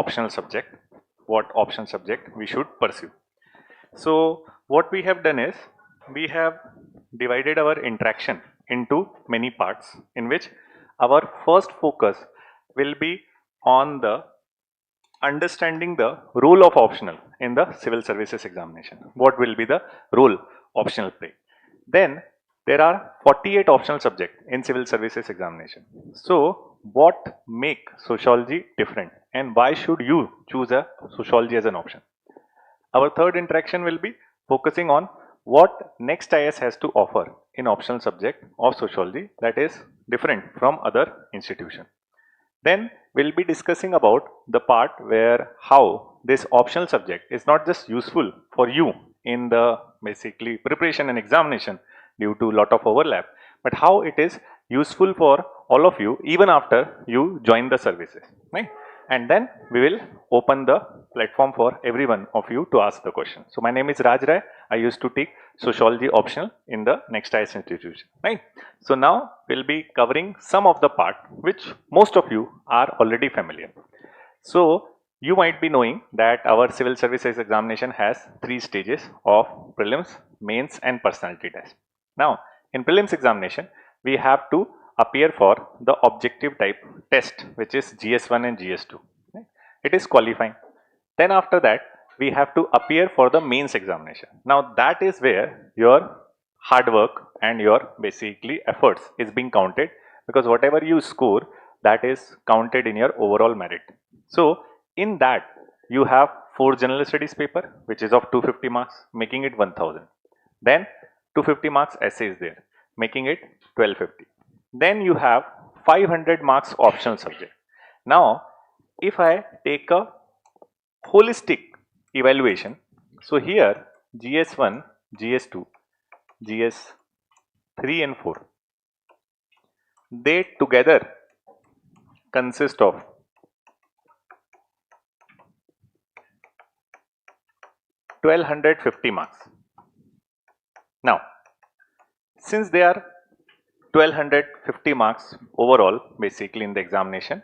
optional subject, what optional subject we should pursue. So what we have done is we have divided our interaction into many parts, in which our first focus will be on the understanding the role of optional in the civil services examination. What will be the role optional play? Then there are 48 optional subjects in civil services examination. So what make sociology different, and why should you choose a sociology as an option? Our third interaction will be focusing on what next IAS has to offer in optional subject of sociology that is different from other institutions. Then we'll be discussing about the part where how this optional subject is not just useful for you in the basically preparation and examination due to lot of overlap, but how it is useful for all of you even after you join the services, right? And then we will open the platform for every one of you to ask the question. So my name is Raj Rai. I used to take sociology optional in the next IAS institution, right? So now we'll be covering some of the part which most of you are already familiar. So you might be knowing that our civil services examination has 3 stages of prelims, mains and personality test. Now in prelims examination we have to appear for the objective type test, which is GS1 and GS2. Right? It is qualifying. Then after that we have to appear for the mains examination. Now that is where your hard work and your basically efforts is being counted, because whatever you score, that is counted in your overall merit. So in that you have 4 general studies paper which is of 250 marks, making it 1000. Then 250 marks essay is there, making it 1250. Then you have 500 marks optional subject. Now if I take a holistic evaluation, so here GS1, GS2, GS3 and 4, they together consist of 1250 marks. Now since they are 1250 marks overall basically in the examination,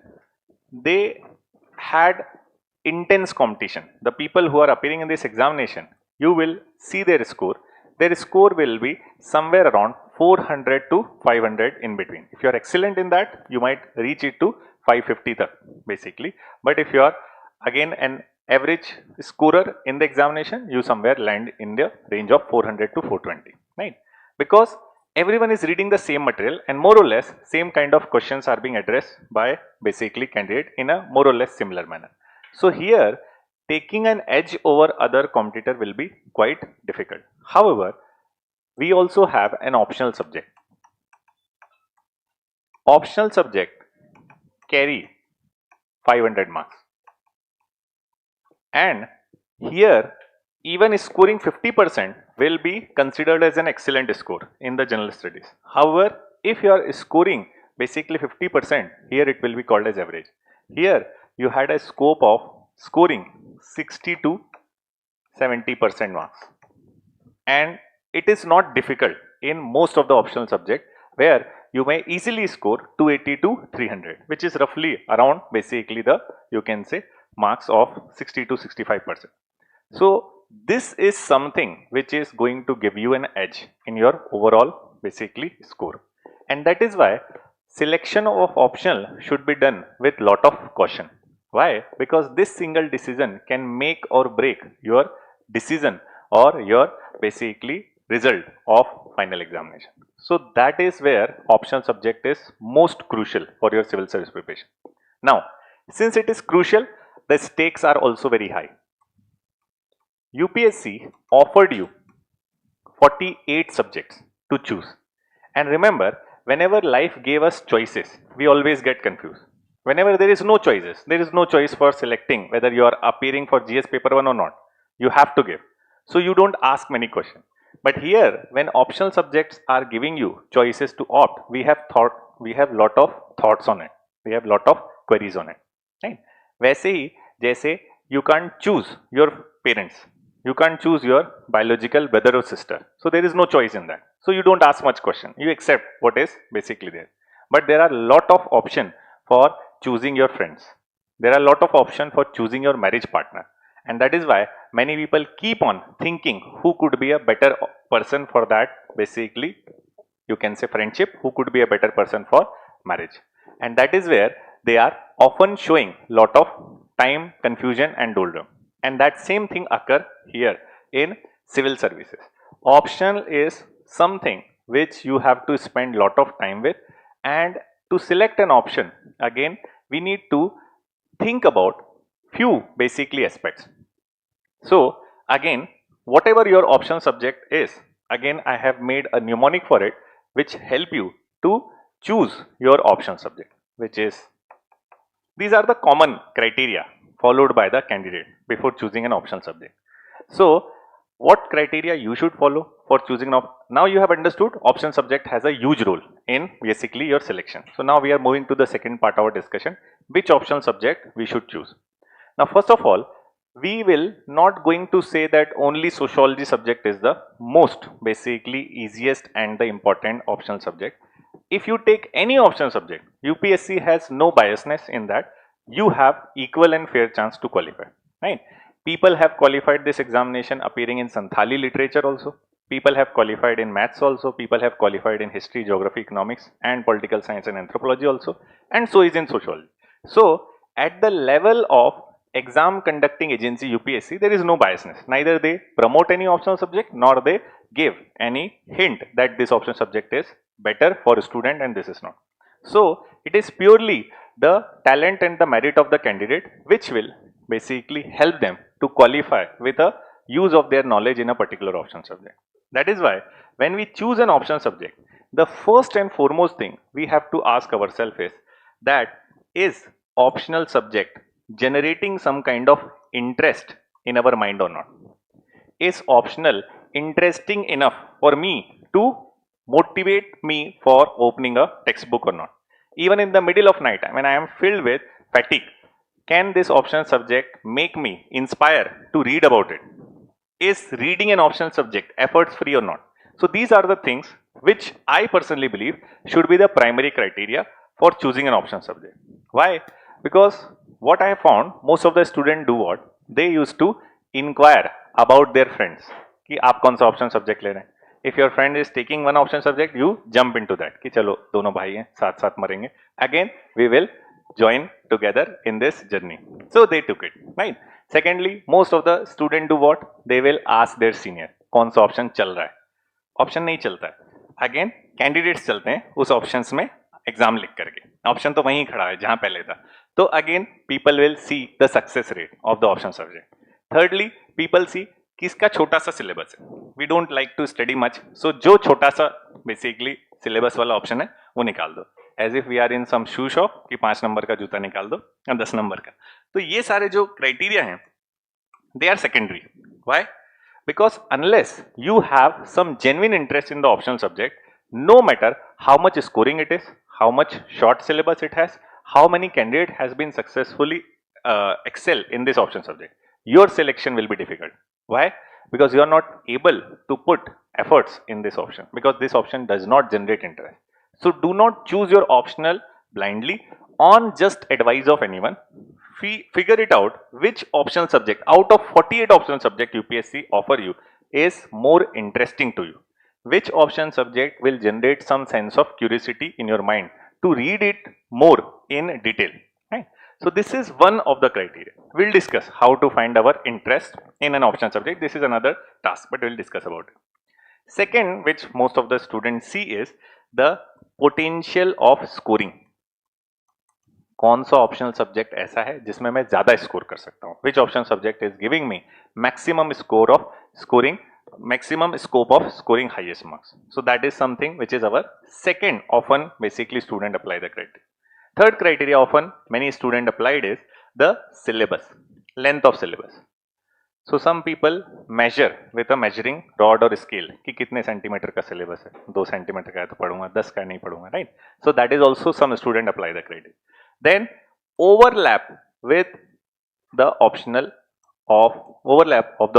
they had intense competition. The people who are appearing in this examination, you will see their score. Their score will be somewhere around 400 to 500 in between. If you are excellent in that, you might reach it to 550 basically. But if you are again an average scorer in the examination, you somewhere land in the range of 400 to 420, right? Because everyone is reading the same material and more or less same kind of questions are being addressed by basically candidate in a more or less similar manner. So here taking an edge over other competitor will be quite difficult. However, we also have an optional subject. Optional subject carry 500 marks, and here even scoring 50% will be considered as an excellent score in the general studies. However, if you are scoring basically 50%, here it will be called as average. Here you had a scope of scoring 60 to 70% marks, and it is not difficult in most of the optional subject where you may easily score 280 to 300, which is roughly around basically the, you can say, marks of 60 to 65%. So this is something which is going to give you an edge in your overall basically score, and that is why selection of optional should be done with lot of caution. Why? Because this single decision can make or break your decision or your basically result of final examination. So that is where optional subject is most crucial for your civil service preparation. Now since it is crucial, the stakes are also very high. UPSC offered you 48 subjects to choose, and remember, whenever life gave us choices, we always get confused. Whenever there is no choices, there is no choice for selecting whether you are appearing for GS paper 1 or not. You have to give. So you don't ask many questions. But here, when optional subjects are giving you choices to opt, we have lot of thoughts on it. We have lot of queries on it. Right? वैसे ही जैसे you can't choose your parents, you can't choose your biological brother or sister. So there is no choice in that. So you don't ask much question. You accept what is basically there. But there are lot of option for choosing your friends. There are a lot of options for choosing your marriage partner, and that is why many people keep on thinking who could be a better person for that, basically you can say friendship, who could be a better person for marriage. And that is where they are often showing lot of time confusion and doldrum. And that same thing occur here in civil services. Optional is something which you have to spend lot of time with, and to select an option, again we need to think about few basically aspects. So again, whatever your option subject is, again I have made a mnemonic for it which help you to choose your option subject, which is, these are the common criteria followed by the candidate before choosing an option subject. So what criteria you should follow for choosing now you have understood option subject has a huge role in basically your selection. So now we are moving to the second part of our discussion, which option subject we should choose. Now first of all, we will not going to say that only sociology subject is the most basically easiest and the important optional subject. If you take any option subject, UPSC has no biasness in that. You have equal and fair chance to qualify, right? People have qualified this examination appearing in Santhali literature also. People have qualified in maths also. People have qualified in history, geography, economics, and political science and anthropology also. And so is in sociology. So at the level of exam conducting agency UPSC, there is no biasness. Neither they promote any optional subject nor they give any hint that this option subject is better for a student and this is not. So it is purely the talent and the merit of the candidate which will basically help them to qualify with a use of their knowledge in a particular option subject. That is why when we choose an option subject, the first and foremost thing we have to ask ourselves is that, is optional subject generating some kind of interest in our mind or not? Is optional interesting enough for me to motivate me for opening a textbook or not? Even in the middle of night when I am filled with fatigue, can this optional subject make me inspire to read about it? Is reading an optional subject efforts free or not? So these are the things which I personally believe should be the primary criteria for choosing an option subject. Why? Because what I have found, most of the students do what? They used to inquire about their friends कि आप कौन सा option subject ले रहे हैं. If your friend is taking one option subject, you jump into that कि चलो दोनों भाई हैं साथ साथ मरेंगे. Again we will join together in this journey. So they took it, right? Secondly, most of the student do what? They will ask their senior कौन सा ऑप्शन चल रहा है. ऑप्शन नहीं चलता है, अगेन कैंडिडेट्स चलते हैं उस ऑप्शंस में एग्जाम लिख करके. ऑप्शन तो वहीं खड़ा है जहां पहले था. तो again people will see the success rate of the option subject. Thirdly, people see कि इसका छोटा सा सिलेबस है. We don't like to study much, so जो छोटा सा बेसिकली सिलेबस वाला ऑप्शन है वो निकाल दो. As if we are in some shoe shop कि 5 नंबर का जूता निकाल दो या 10 नंबर का. तो ये सारे जो क्राइटेरिया हैं, they are secondary. Why? Because unless you have some genuine interest in the optional subject, no matter how much scoring it is, how much short syllabus it has, how many candidate has been successfully excel in this option subject, your selection will be difficult. Why? Because you are not able to put efforts in this option, because this option does not generate interest. So do not choose your optional blindly on just advice of anyone. Figure it out which optional subject out of 48 optional subject UPSC offer you is more interesting to you. Which option subject will generate some sense of curiosity in your mind to read it more in detail. Right? So this is one of the criteria. We'll discuss how to find our interest in an option subject. This is another task, but we'll discuss about it. Second, which most of the students see, is the potential of scoring. कौन सा optional subject ऐसा है जिसमें मैं ज्यादा score कर सकता हूं? Which option subject is giving me maximum score of scoring, maximum scope of scoring highest marks. So that is something which is our second, often basically student apply the criteria. Third criteria often many student applied is the syllabus, length of syllabus. So some people measure with a measuring rod or scale कि कितने centimetre का syllabus है. 2 centimetre का है तो पढ़ूंगा, 10 का नहीं पढ़ूंगा, right? So that is also some student apply the criteria. Then overlap of the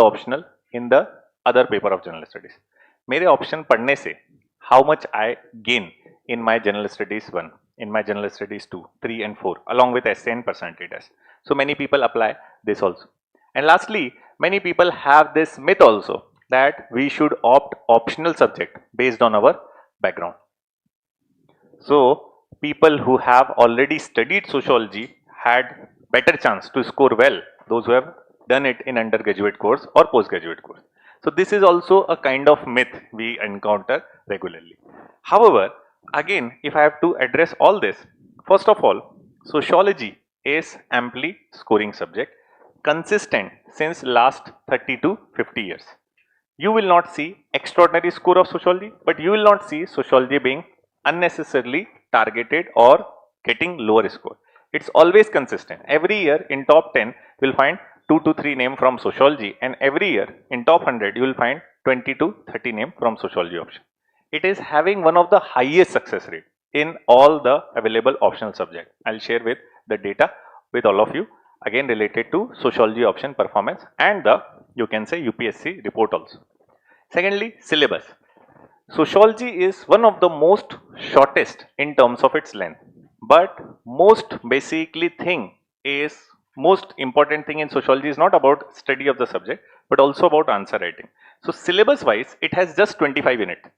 optional in the other paper of general studies. मेरे ऑप्शन पढ़ने से how much I gain in my general studies 1, in my general studies 2, 3 and 4 along with essay and personality test. So many people apply this also. And lastly, many people have this myth also that we should opt optional subject based on our background. So people who have already studied sociology had better chance to score well, those who have done it in undergraduate course or postgraduate course. So this is also a kind of myth we encounter regularly. However, again, if I have to address all this, first of all, sociology is amply scoring subject, consistent since last 30 to 50 years. You will not see extraordinary score of sociology, but you will not see sociology being unnecessarily targeted or getting lower score. It's always consistent. Every year in top 10, you will find 2 to 3 name from sociology, and every year in top 100, you will find 20 to 30 name from sociology option. It is having one of the highest success rate in all the available optional subject. I'll share with the data with all of you, again related to sociology option performance and the, you can say, UPSC report also. Secondly, syllabus. Sociology is one of the most shortest in terms of its length, but most important thing in sociology is not about study of the subject, but also about answer writing. So syllabus wise, it has just 25 units.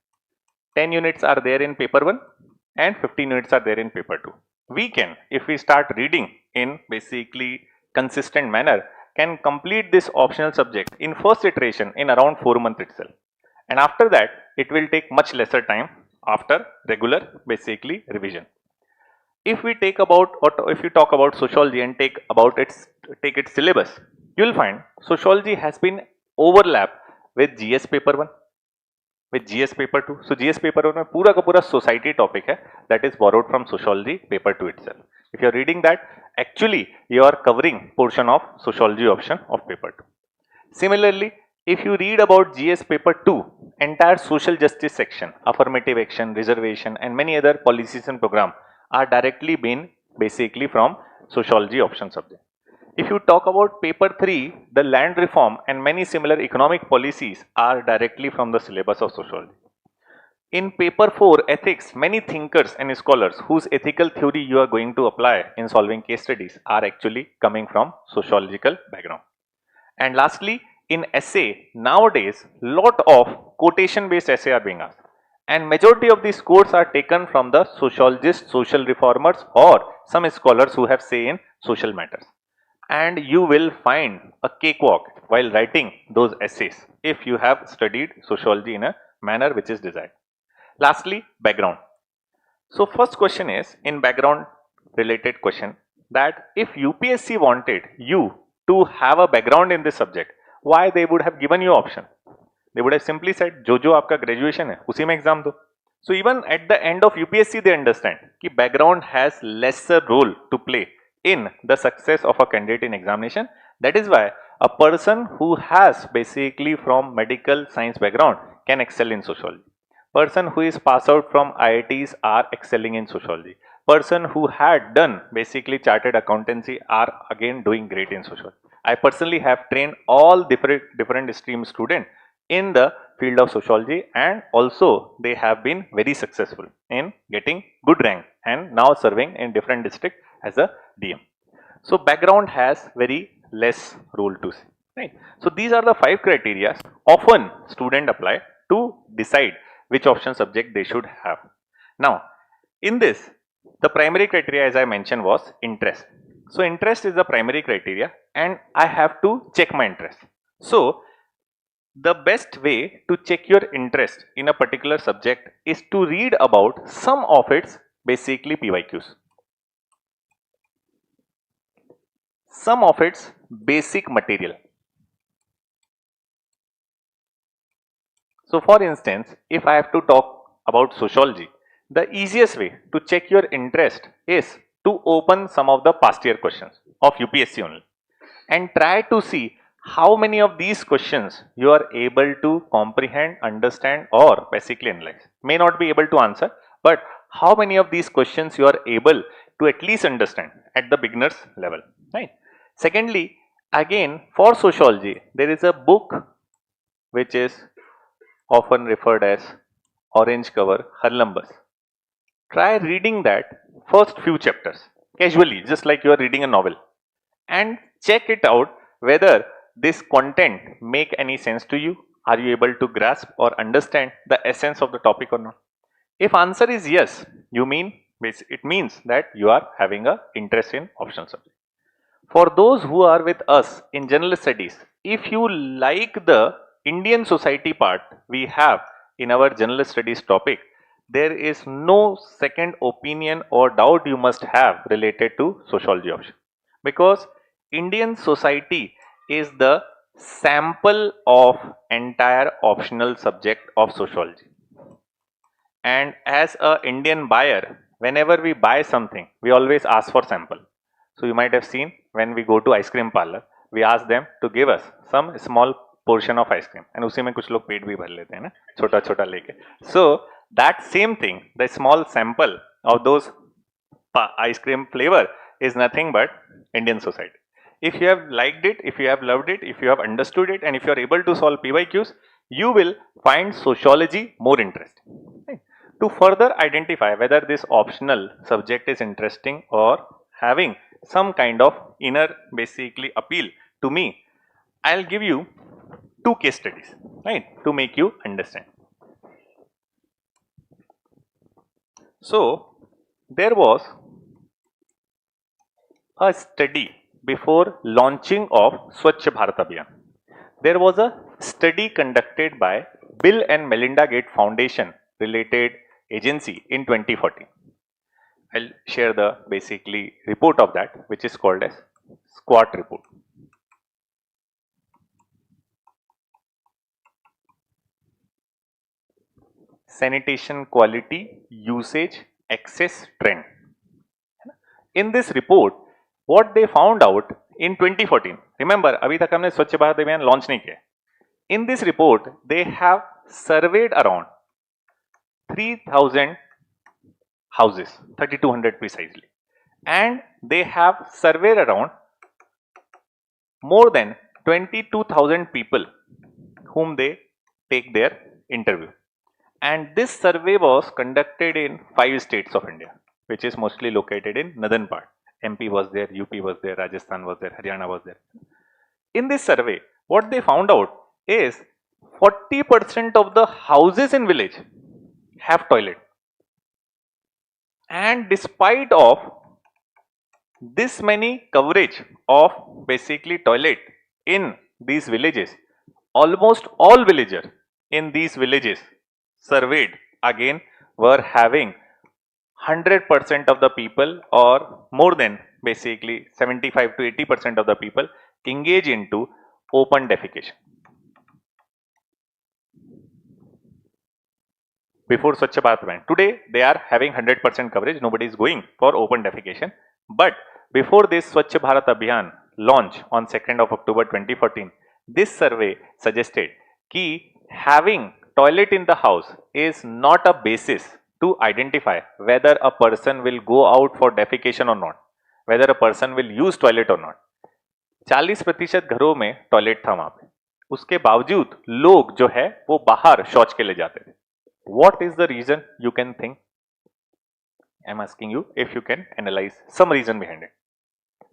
10 units are there in paper 1 and 15 units are there in paper 2. We can, if we start reading in basically consistent manner, can complete this optional subject in first iteration in around 4 months itself. And after that, it will take much lesser time after regular basically revision. If we take about, or if you talk about sociology and take its syllabus, you will find sociology has been overlapped with GS paper 1, with GS paper 2. So GS paper 1 में पूरा का पूरा society topic है, that is borrowed from sociology paper 2 itself. If you are reading that, actually you are covering portion of sociology option of paper 2. Similarly, if you read about GS paper 2, entire social justice section, affirmative action, reservation and many other policies and program are directly been basically from sociology option subject. If you talk about paper 3, the land reform and many similar economic policies are directly from the syllabus of sociology. In paper 4, ethics, many thinkers and scholars whose ethical theory you are going to apply in solving case studies are actually coming from sociological background. And lastly, in essay, nowadays, lot of quotation based essay are being asked. And majority of these quotes are taken from the sociologists, social reformers or some scholars who have say in social matters. And you will find a cakewalk while writing those essays if you have studied sociology in a manner which is desired. Lastly, background. So first question is in background related question that if UPSC wanted you to have a background in this subject, why they would have given you option? They would have simply said जो आपका graduation है उसी में exam दो. So even at the end of UPSC they understand कि background has lesser role to play in the success of a candidate in examination. That is why a person who has basically from medical science background can excel in sociology. Person who is passed out from IITs are excelling in sociology. Person who had done basically chartered accountancy are again doing great in sociology. I personally have trained all different stream students in the field of sociology and also they have been very successful in getting good rank and now serving in different districts as a DM. So background has very less role to see, right? So these are the 5 criteria often student apply to decide which option subject they should have. Now in this, the primary criteria as I mentioned was interest. So interest is the primary criteria and I have to check my interest. So the best way to check your interest in a particular subject is to read about some of its basically PYQs. Some of its basic material. So for instance, if I have to talk about sociology, the easiest way to check your interest is to open some of the past year questions of UPSC only and try to see how many of these questions you are able to comprehend, understand or basically analyze. May not be able to answer, but how many of these questions you are able to at least understand at the beginner's level, right? Secondly, again for sociology, there is a book which is often referred as orange cover Harlambus. Try reading that first few chapters casually, just like you are reading a novel, and check it out whether this content make any sense to you. Are you able to grasp or understand the essence of the topic or not? If answer is yes, it means that you are having a interest in optional subject. For those who are with us in general studies, if you like the Indian society part we have in our general studies topic, there is no second opinion or doubt you must have related to sociology option, because Indian society is the sample of entire optional subject of sociology. And as a Indian buyer, whenever we buy something, we always ask for sample. So you might have seen when we go to ice cream parlor, we ask them to give us some small portion of ice cream, and उसी में कुछ लोग पेट भी भर लेते हैं ना, छोटा छोटा लेके. So that same thing, the small sample of those ice cream flavor is nothing but Indian society. If you have liked it, if you have loved it, if you have understood it, and if you are able to solve PYQs, you will find sociology more interesting. Right? To further identify whether this optional subject is interesting or having some kind of inner basically appeal to me, I'll give you two case studies, right, to make you understand. So there was a study before launching of Swachh Bharat Abhiyan. There was a study conducted by Bill and Melinda Gates Foundation related agency in 2014. I'll share the basically report of that, which is called as SQUAT report. Sanitation quality, usage, access trend. In this report, what they found out in 2014, remember अभी तक हमने स्वच्छ भारत अभियान launch नहीं किया. In this report, they have surveyed around 3,000 houses, 3,200 precisely, and they have surveyed around more than 22,000 people whom they take their interview. And this survey was conducted in 5 states of India, which is mostly located in northern part. MP was there, UP was there, Rajasthan was there, Haryana was there. In this survey, what they found out is 40% of the houses in village have toilet. And despite of this many coverage of basically toilet in these villages, almost all villagers in these villages surveyed again were having 100% of the people, or more than basically 75 to 80% of the people engage into open defecation. Before Swachh Bharat Abhiyan, today they are having 100% coverage, nobody is going for open defecation. But before this Swachh Bharat Abhiyan launch on 2nd of October 2014, this survey suggested that having toilet in the house is not a basis to identify whether a person will go out for defecation or not, whether a person will use toilet or not. 40% घरों में toilet था वहां पे, उसके बावजूद लोग जो है वो बाहर शौच के लिए जाते थे. What is the reason you can think? I'm asking you if you can analyze some reason behind it.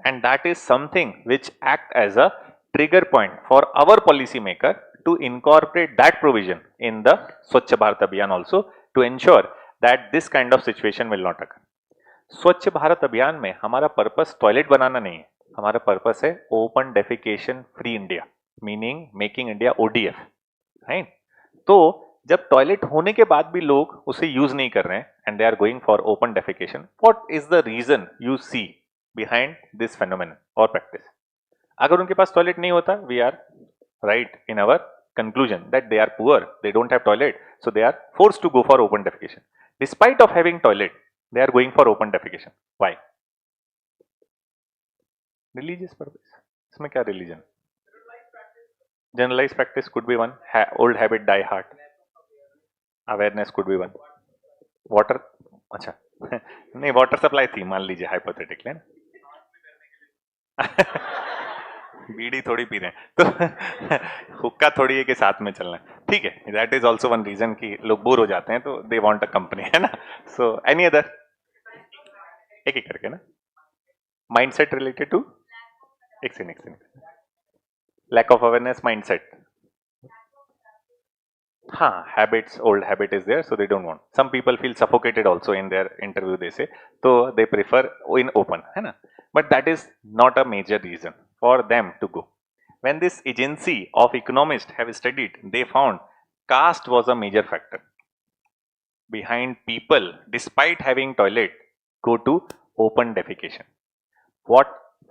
And that is something which act as a trigger point for our policymaker to incorporate that provision in the Swachh Bharat Abhiyan also, to ensure that this kind of situation will not occur. स्वच्छ भारत अभियान में हमारा purpose toilet बनाना नहीं है, हमारा purpose है open defecation free India, meaning making India ODF, right. तो जब टॉयलेट होने के बाद भी लोग उसे यूज नहीं कर रहे हैं and they are going for open defecation, what is the reason you see behind this phenomenon और प्रैक्टिस? अगर उनके पास टॉयलेट नहीं होता, we are right in our conclusion that they are poor, they don't have toilet, so they are forced to go for open defecation. Despite of having toilet, they are going for open defecation. Why? Religious purpose. इसमें क्या religion? Generalized practice could be one. Old habit die hard. Awareness could be one. Water, अच्छा नहीं, water supply थी मान लीजिए hypothetically ना. बीड़ी थोड़ी P रहे हैं तो हुक्का थोड़ी है कि साथ में चलना है, ठीक है. That is also one reason कि लोग बोर हो जाते हैं तो दे वांट अ कंपनी, है ना. So any other? एक एक करके ना. Mindset related to एक second. Lack of awareness mindset. Habits, old habit is there, so they don't want. Some people feel suffocated also in their interview, they say, so they prefer in open, है ना? But that is not a major reason for them to go. When this agency of economists have studied, they found caste was a major factor behind people, despite having toilet, go to open defecation. What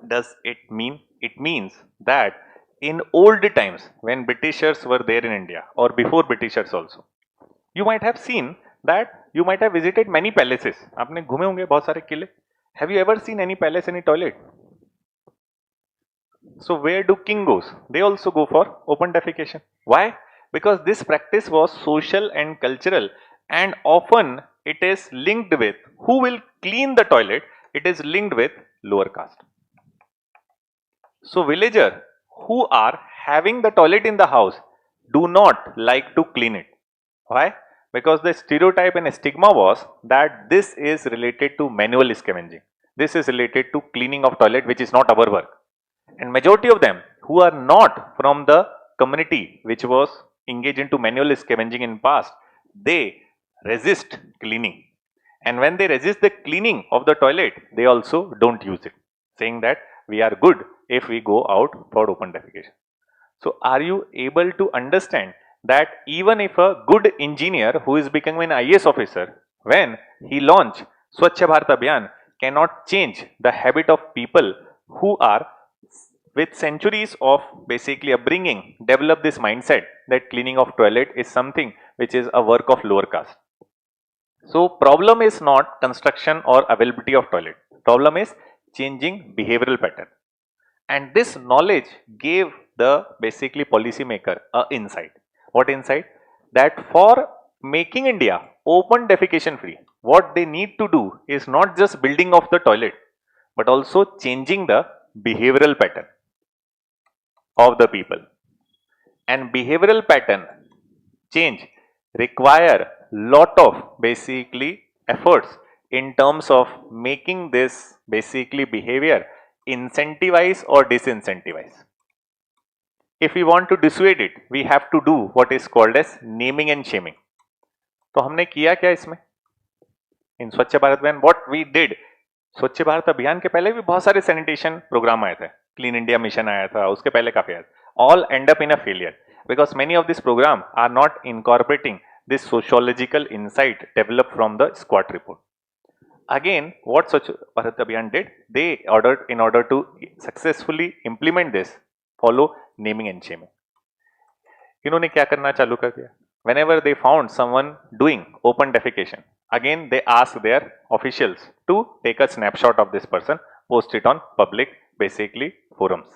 does it mean? It means that in old times, when Britishers were there in India, or before Britishers also, you might have seen that you might have visited many palaces. आपने घूमे होंगे बहुत सारे किले. Have you ever seen any palace, any toilet? So where do king goes? They also go for open defecation. Why? Because this practice was social and cultural, and often it is linked with who will clean the toilet. It is linked with lower caste. So villager who are having the toilet in the house do not like to clean it. Why? Because the stereotype and stigma was that this is related to manual scavenging. This is related to cleaning of toilet, which is not our work. And majority of them who are not from the community which was engaged into manual scavenging in past, they resist cleaning. And when they resist the cleaning of the toilet, they also don't use it, saying that we are good if we go out for open defecation. So are you able to understand that even if a good engineer who is becoming an IAS officer, when he launch Swachh Bharat Abhiyan, cannot change the habit of people who are with centuries of basically upbringing, develop this mindset that cleaning of toilet is something which is a work of lower caste. So problem is not construction or availability of toilet. Problem is changing behavioral pattern. And this knowledge gave the basically policymaker a insight. What insight? That for making India open defecation free, what they need to do is not just building of the toilet, but also changing the behavioral pattern of the people. And behavioral pattern change require lot of basically efforts in terms of making this basically behavior incentivize or disincentivize. If we want to dissuade it, we have to do what is called as naming and shaming. तो हमने किया क्या इसमें? इन स्वच्छ भारत अभियान, what we did, स्वच्छ भारत अभियान के पहले भी बहुत सारे सैनिटेशन प्रोग्राम आए थे, क्लीन इंडिया मिशन आया था, उसके पहले काफी आया, all end up in a failure because many of this program are not incorporating this sociological insight developed from the SWOT report. Again, what Swachh Bharat Abhiyan did, they ordered in order to successfully implement this, follow naming and shaming. इन्होंने क्या करना चालू कर दिया? Whenever they found someone doing open defecation, again they asked their officials to take a snapshot of this person, post it on public basically forums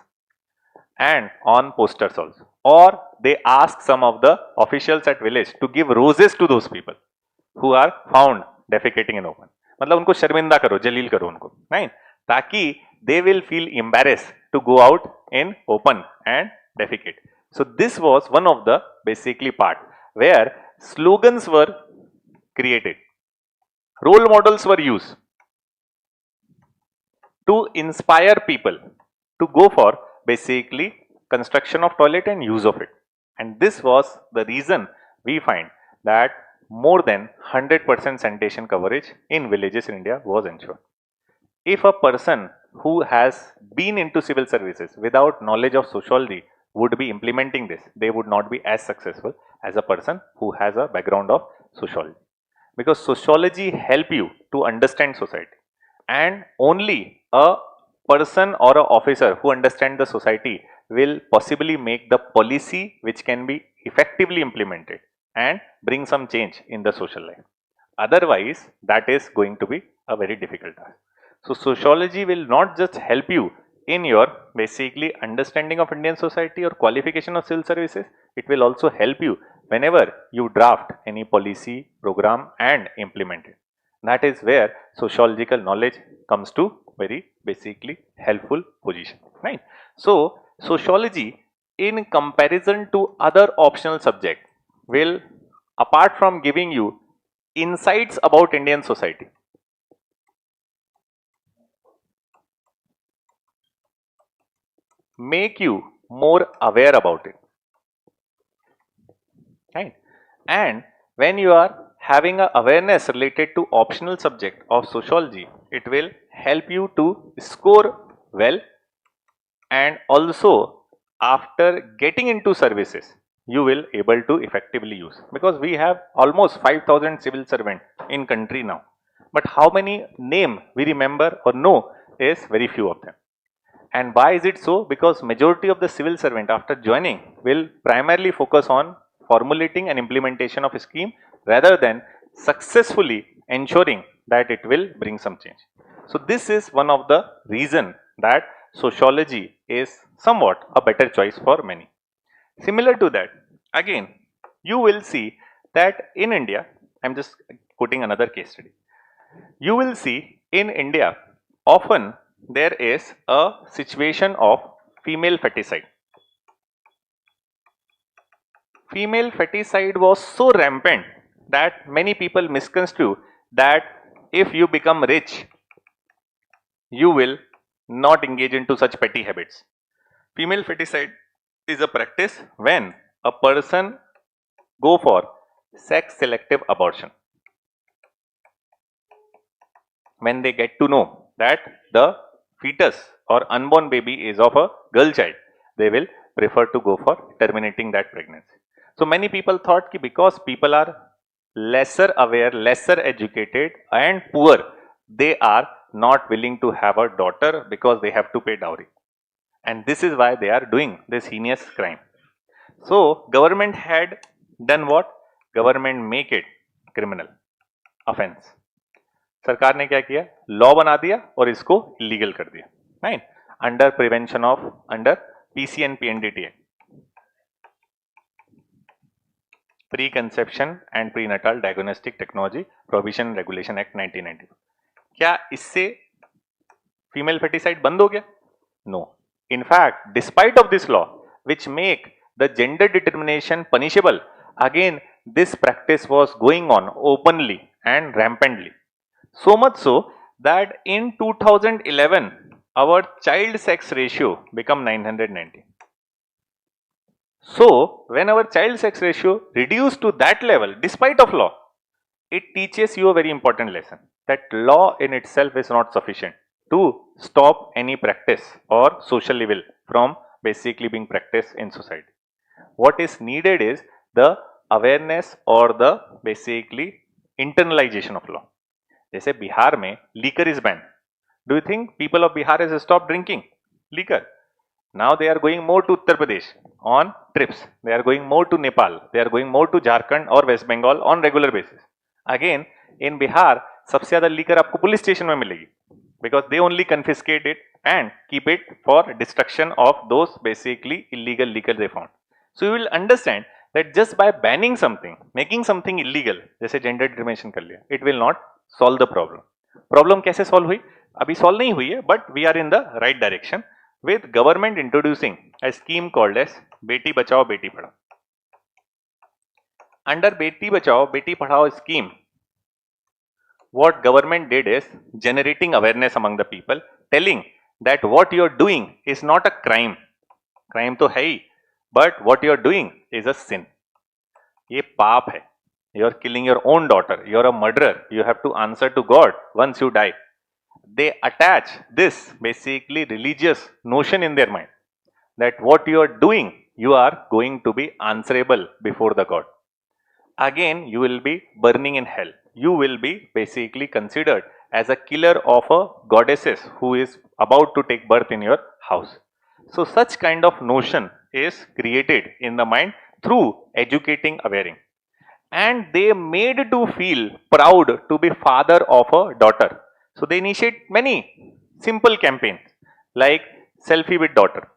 and on posters also, or they ask some of the officials at village to give roses to those people who are found defecating in open. मतलब उनको शर्मिंदा करो, जलील करो उनको, नहीं, ताकि they will feel embarrassed to go out in open and defecate. So this was one of the basically part where slogans were created, role models were used to inspire people to go for basically construction of toilet and use of it. And this was the reason we find that more than 100% sanitation coverage in villages in India was ensured. If a person who has been into civil services without knowledge of sociology would be implementing this, they would not be as successful as a person who has a background of sociology. Because sociology help you to understand society, and only a person or an officer who understands the society will possibly make the policy which can be effectively implemented and bring some change in the social life. Otherwise, that is going to be a very difficult task. So sociology will not just help you in your basically understanding of Indian society or qualification of civil services, it will also help you whenever you draft any policy, program and implement it. That is where sociological knowledge comes to very basically helpful position, right? So sociology in comparison to other optional subject will, apart from giving you insights about Indian society, make you more aware about it, right? And when you are having a awareness related to optional subject of sociology, it will help you to score well, and also after getting into services you will able to effectively use, because we have almost 5,000 civil servant in country now, but how many name we remember or know is very few of them. And why is it so? Because majority of the civil servant after joining will primarily focus on formulating and implementation of a scheme rather than successfully ensuring that it will bring some change. So this is one of the reason that sociology is somewhat a better choice for many. Similar to that, again, you will see that in India, I'm just quoting another case study. You will see in India, often there is a situation of female feticide. Female feticide was so rampant that many people misconstrue that if you become rich, you will not engage into such petty habits. Female feticide is a practice when a person go for sex selective abortion. When they get to know that the fetus or unborn baby is of a girl child, they will prefer to go for terminating that pregnancy. So many people thought that because people are lesser aware, lesser educated and poor, they are not willing to have a daughter because they have to pay dowry. And this is why they are doing this heinous crime. So government had done what? Government make it criminal offense. सरकार ने क्या किया? Law बना दिया और इसको illegal कर दिया, right? Under prevention of under PC and PNDT act, pre conception and pre Natal diagnostic technology provision regulation act 1990. क्या इससे फीमेल फेटिसाइड बंद हो गया? No. In fact, despite of this law, which make the gender determination punishable, again this practice was going on openly and rampantly. So much so that in 2011, our child sex ratio become 990. So, when our child sex ratio reduced to that level, despite of law, it teaches you a very important lesson, that law in itself is not sufficient to stop any practice or social evil from basically being practiced in society. What is needed is the awareness or the basically internalization of law. जैसे बिहार में liquor is banned. Do you think people of Bihar has stopped drinking liquor? Now they are going more to Uttar Pradesh on trips. They are going more to Nepal. They are going more to Jharkhand or West Bengal on regular basis. Again, in Bihar, सबसे ज़्यादा liquor आपको police station में मिलेगी, because they only confiscate it and keep it for destruction of those basically illegal liquor they found. So you will understand that just by banning something, making something illegal, जैसे gender determination कर लिया, it will not solve the problem. Problem कैसे solve हुई? अभी solve नहीं हुई है, but we are in the right direction with government introducing a scheme called as Beti Bachao Beti Padhao. Under Beti Bachao Beti Padhao scheme, what government did is generating awareness among the people, telling that what you are doing is not a crime. Crime तो है ही, but what you are doing is a sin. ये पाप है. You are killing your own daughter. You are a murderer. You have to answer to God once you die. They attach this basically religious notion in their mind, that what you are doing, you are going to be answerable before the God. Again, you will be burning in hell. You will be basically considered as a killer of a goddesses who is about to take birth in your house. So such kind of notion is created in the mind through educating, awareing. And they made to feel proud to be father of a daughter. So they initiate many simple campaigns like selfie with daughter,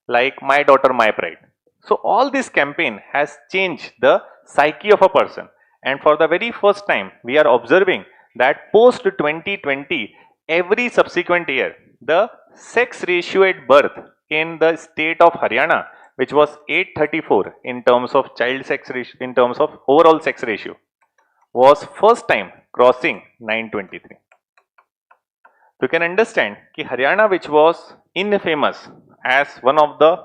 like my daughter, my pride. So all this campaign has changed the psyche of a person. And for the very first time, we are observing that post 2020, every subsequent year, the sex ratio at birth in the state of Haryana, which was 834 in terms of child sex ratio, in terms of overall sex ratio, was first time crossing 923. You can understand कि Haryana, which was infamous as one of the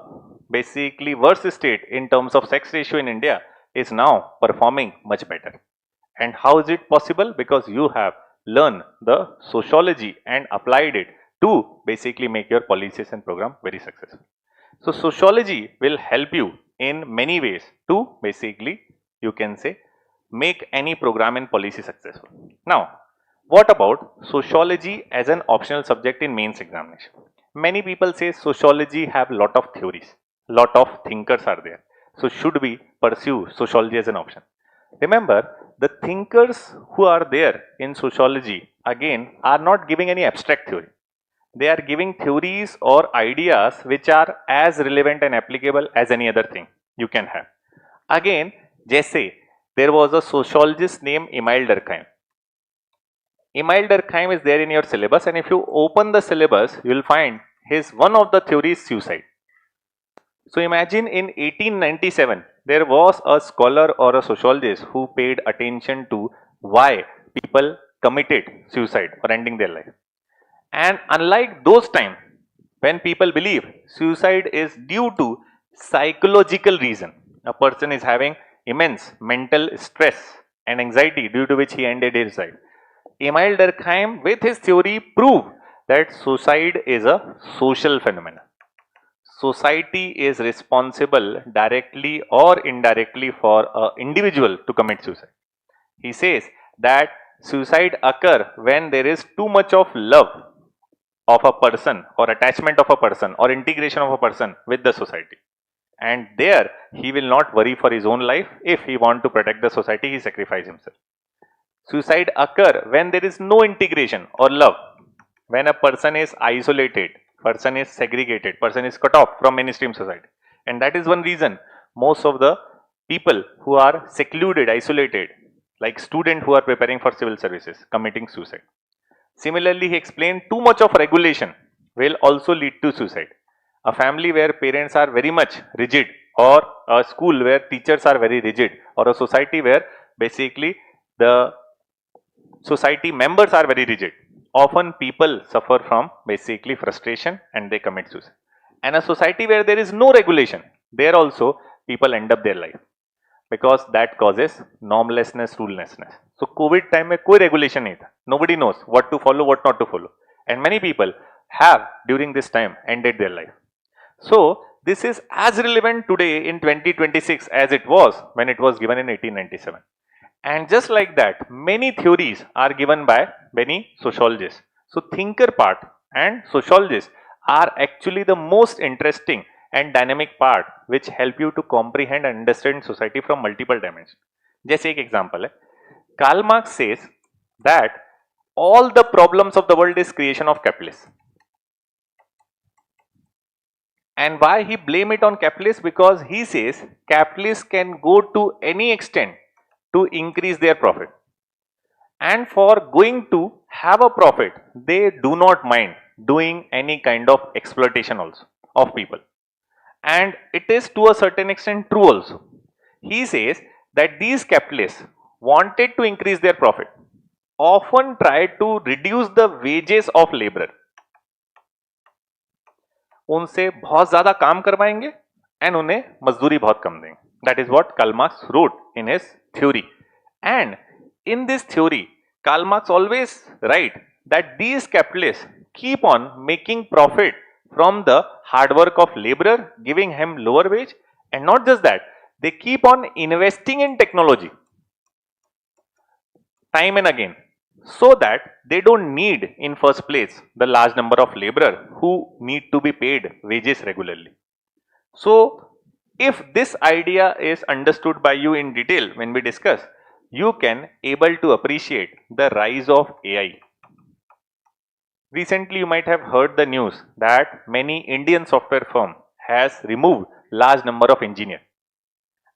basically worst state in terms of sex ratio in India, is now performing much better. And how is it possible? Because you have learned the sociology and applied it to basically make your policies and program very successful. So sociology will help you in many ways to basically, you can say, make any program and policy successful. Now, what about sociology as an optional subject in mains examination? Many people say sociology have lot of theories, lot of thinkers are there. So should we pursue sociology as an option? Remember, the thinkers who are there in sociology again are not giving any abstract theory. They are giving theories or ideas which are as relevant and applicable as any other thing you can have. Again, जैसे there was a sociologist named Emile Durkheim. Emile Durkheim is there in your syllabus, and if you open the syllabus, you will find his one of the theories suicide. So imagine in 1897, there was a scholar or a sociologist who paid attention to why people committed suicide or ending their life. And unlike those times, when people believe suicide is due to psychological reason, a person is having immense mental stress and anxiety due to which he ended his life. Emile Durkheim, with his theory, proved that suicide is a social phenomenon. Society is responsible directly or indirectly for an individual to commit suicide. He says that suicide occurs when there is too much of love of a person or attachment of a person or integration of a person with the society, and there he will not worry for his own life. If he want to protect the society, he sacrifice himself. Suicide occur when there is no integration or love, when a person is isolated, person is segregated, person is cut off from mainstream society. And that is one reason most of the people who are secluded, isolated, like students who are preparing for civil services, committing suicide. Similarly, he explained too much of regulation will also lead to suicide. A family where parents are very much rigid, or a school where teachers are very rigid, or a society where basically the society members are very rigid, often people suffer from basically frustration and they commit suicide. And a society where there is no regulation, there also people end up their life, because that causes normlessness, rulelessness. So COVID time में कोई regulation नहीं था. Nobody knows what to follow, what not to follow, and many people have during this time ended their life. So this is as relevant today in 2026 as it was when it was given in 1897. And just like that, many theories are given by many sociologists. So thinker part and sociologists are actually the most interesting and dynamic part which help you to comprehend and understand society from multiple dimensions. जैसे एक example है, Karl Marx says that all the problems of the world is creation of capitalists. And why he blame it on capitalists? Because he says capitalists can go to any extent to increase their profit. And for going to have a profit, they do not mind doing any kind of exploitation also of people. And it is to a certain extent true also. He says that these capitalists wanted to increase their profit, often tried to reduce the wages of laborer. उनसे बहुत ज्यादा काम करवाएंगे and उन्हें मजदूरी बहुत कम देंगे. That is what Karl Marx wrote in his theory. And in this theory, Karl Marx always write that these capitalists keep on making profit from the hard work of laborer, giving him lower wage, and not just that, they keep on investing in technology time and again, so that they don't need in first place the large number of laborer who need to be paid wages regularly. So if this idea is understood by you in detail when we discuss, you can able to appreciate the rise of AI. Recently you might have heard the news that many Indian software firm has removed large number of engineers.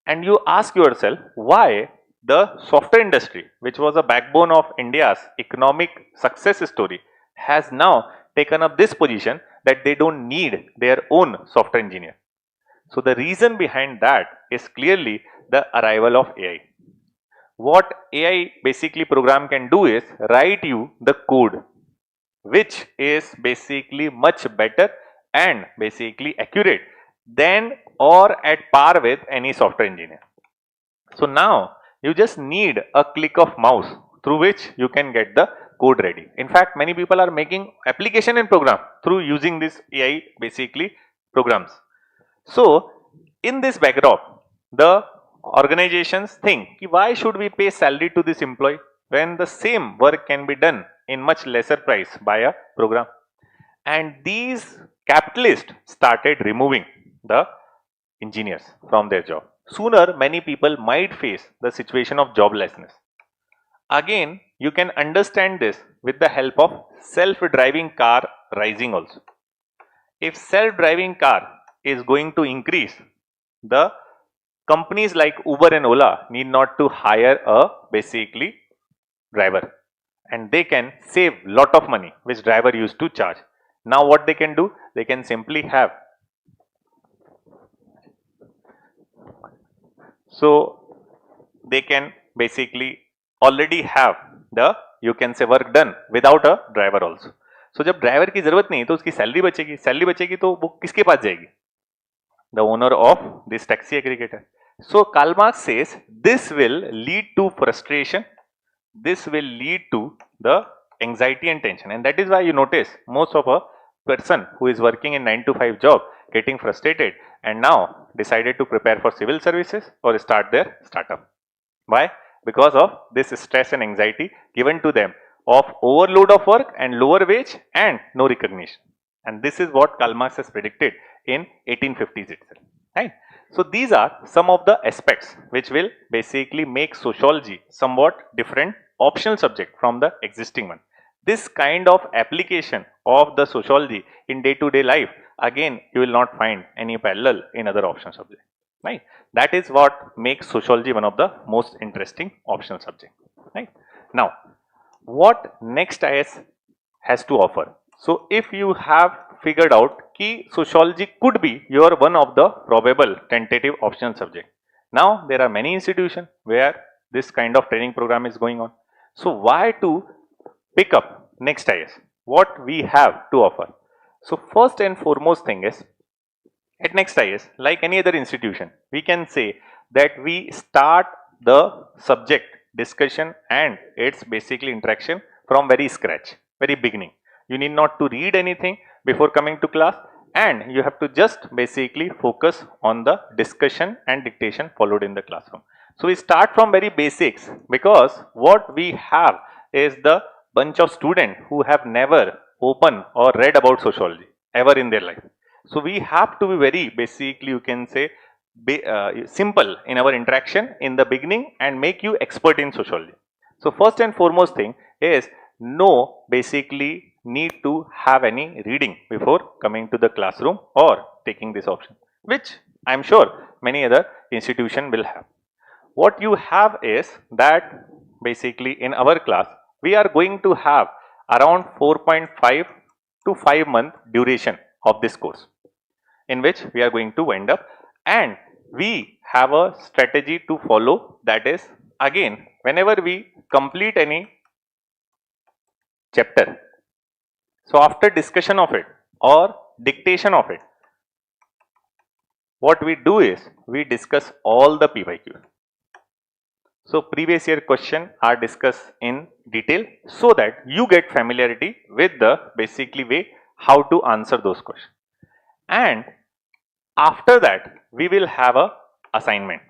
And you ask yourself why the software industry, which was a backbone of India's economic success story, has now taken up this position that they don't need their own software engineer. So the reason behind that is clearly the arrival of AI. What AI basically program can do is write you the code. which is basically much better and basically accurate than or at par with any software engineer. So now you just need a click of mouse through which you can get the code ready. In fact, many people are making application and program through using this AI basically programs. So in this backdrop, the organizations think, why should we pay salary to this employee when the same work can be done in much lesser price by a program? And these capitalists started removing the engineers from their job. Sooner, many people might face the situation of joblessness. Again, you can understand this with the help of self-driving car rising also. If self-driving car is going to increase, the companies like Uber and Ola need not to hire a basically driver, and they can save lot of money which driver used to charge. Now what they can do, they can simply have, so they can basically already have the, you can say, work done without a driver also. So जब driver की जरूरत नहीं तो उसकी salary बचेगी तो वो किसके पास जाएगी? The owner of this taxi aggregator. So Karl Marx says this will lead to frustration, this will lead to the anxiety and tension, and that is why you notice most of a person who is working in 9 to 5 job getting frustrated and now decided to prepare for civil services or start their startup. Why? Because of this stress and anxiety given to them of overload of work and lower wage and no recognition. And this is what Karl Marx has predicted in 1850s itself, right? So these are some of the aspects which will basically make sociology somewhat different optional subject from the existing one. This kind of application of the sociology in day-to-day life, again, you will not find any parallel in other optional subjects, right? That is what makes sociology one of the most interesting optional subject, right? Now, what next IAS has to offer? So if you have figured out कि sociology could be your one of the probable tentative optional subject. Now there are many institutions where this kind of training program is going on. So why to pick up next IAS? What we have to offer? So first and foremost thing is, at next IAS, like any other institution, we can say that we start the subject discussion and its basically interaction from very scratch, very beginning. You need not to read anything before coming to class, and you have to just basically focus on the discussion and dictation followed in the classroom. So we start from very basics, because what we have is the bunch of students who have never opened or read about sociology ever in their life. So we have to be very basically, you can say, simple in our interaction in the beginning and make you expert in sociology. So first and foremost thing is, no basically need to have any reading before coming to the classroom or taking this option, which I am sure many other institution will have. What you have is that basically in our class we are going to have around 4.5 to 5 month duration of this course, in which we are going to wind up, and we have a strategy to follow. That is, again, whenever we complete any chapter, so after discussion of it or dictation of it, what we do is we discuss all the PYQs. So previous year question are discussed in detail so that you get familiarity with the basically way how to answer those questions. And after that we will have a assignment.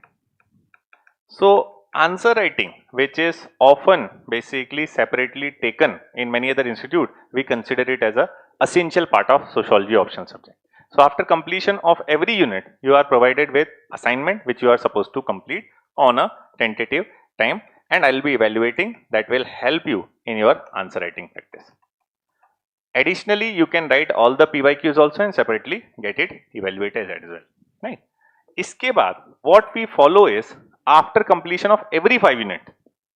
So answer writing, which is often basically separately taken in many other institutes, we consider it as a essential part of sociology optional subject. So after completion of every unit, you are provided with assignment which you are supposed to complete on a tentative time, and I will be evaluating. That will help you in your answer writing practice. Additionally, you can write all the PYQs also and separately get it evaluated as well, right? इसके बाद what we follow is, after completion of every 5 unit,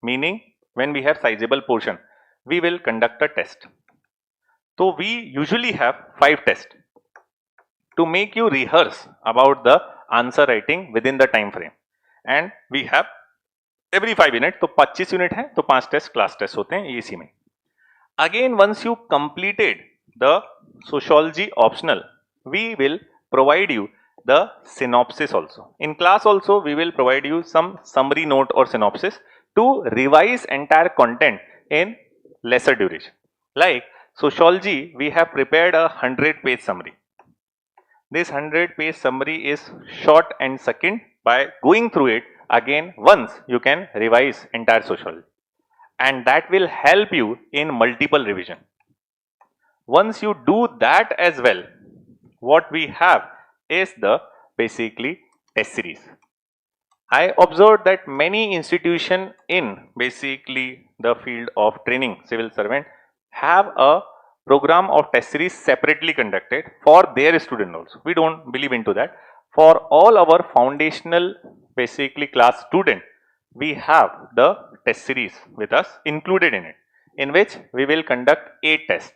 meaning when we have sizable portion, we will conduct a test. So we usually have 5 tests to make you rehearse about the answer writing within the time frame, and we have every 5 unit. तो 25 unit है तो 5 test class test होते हैं इसी में. Again, once you completed the sociology optional, we will provide you the synopsis also. In class also, we will provide you some summary note or synopsis to revise entire content in lesser duration. Like sociology, we have prepared a 100-page summary. This 100-page summary is short and succinct. By going through it again once, you can revise entire sociology, and that will help you in multiple revision. Once you do that as well, what we have is the basically test series. I observed that many institutions in basically the field of training civil servant have a program of test series separately conducted for their student also. We don't believe into that. For all our foundational basically class student, we have the test series with us included in it, in which we will conduct 8 tests.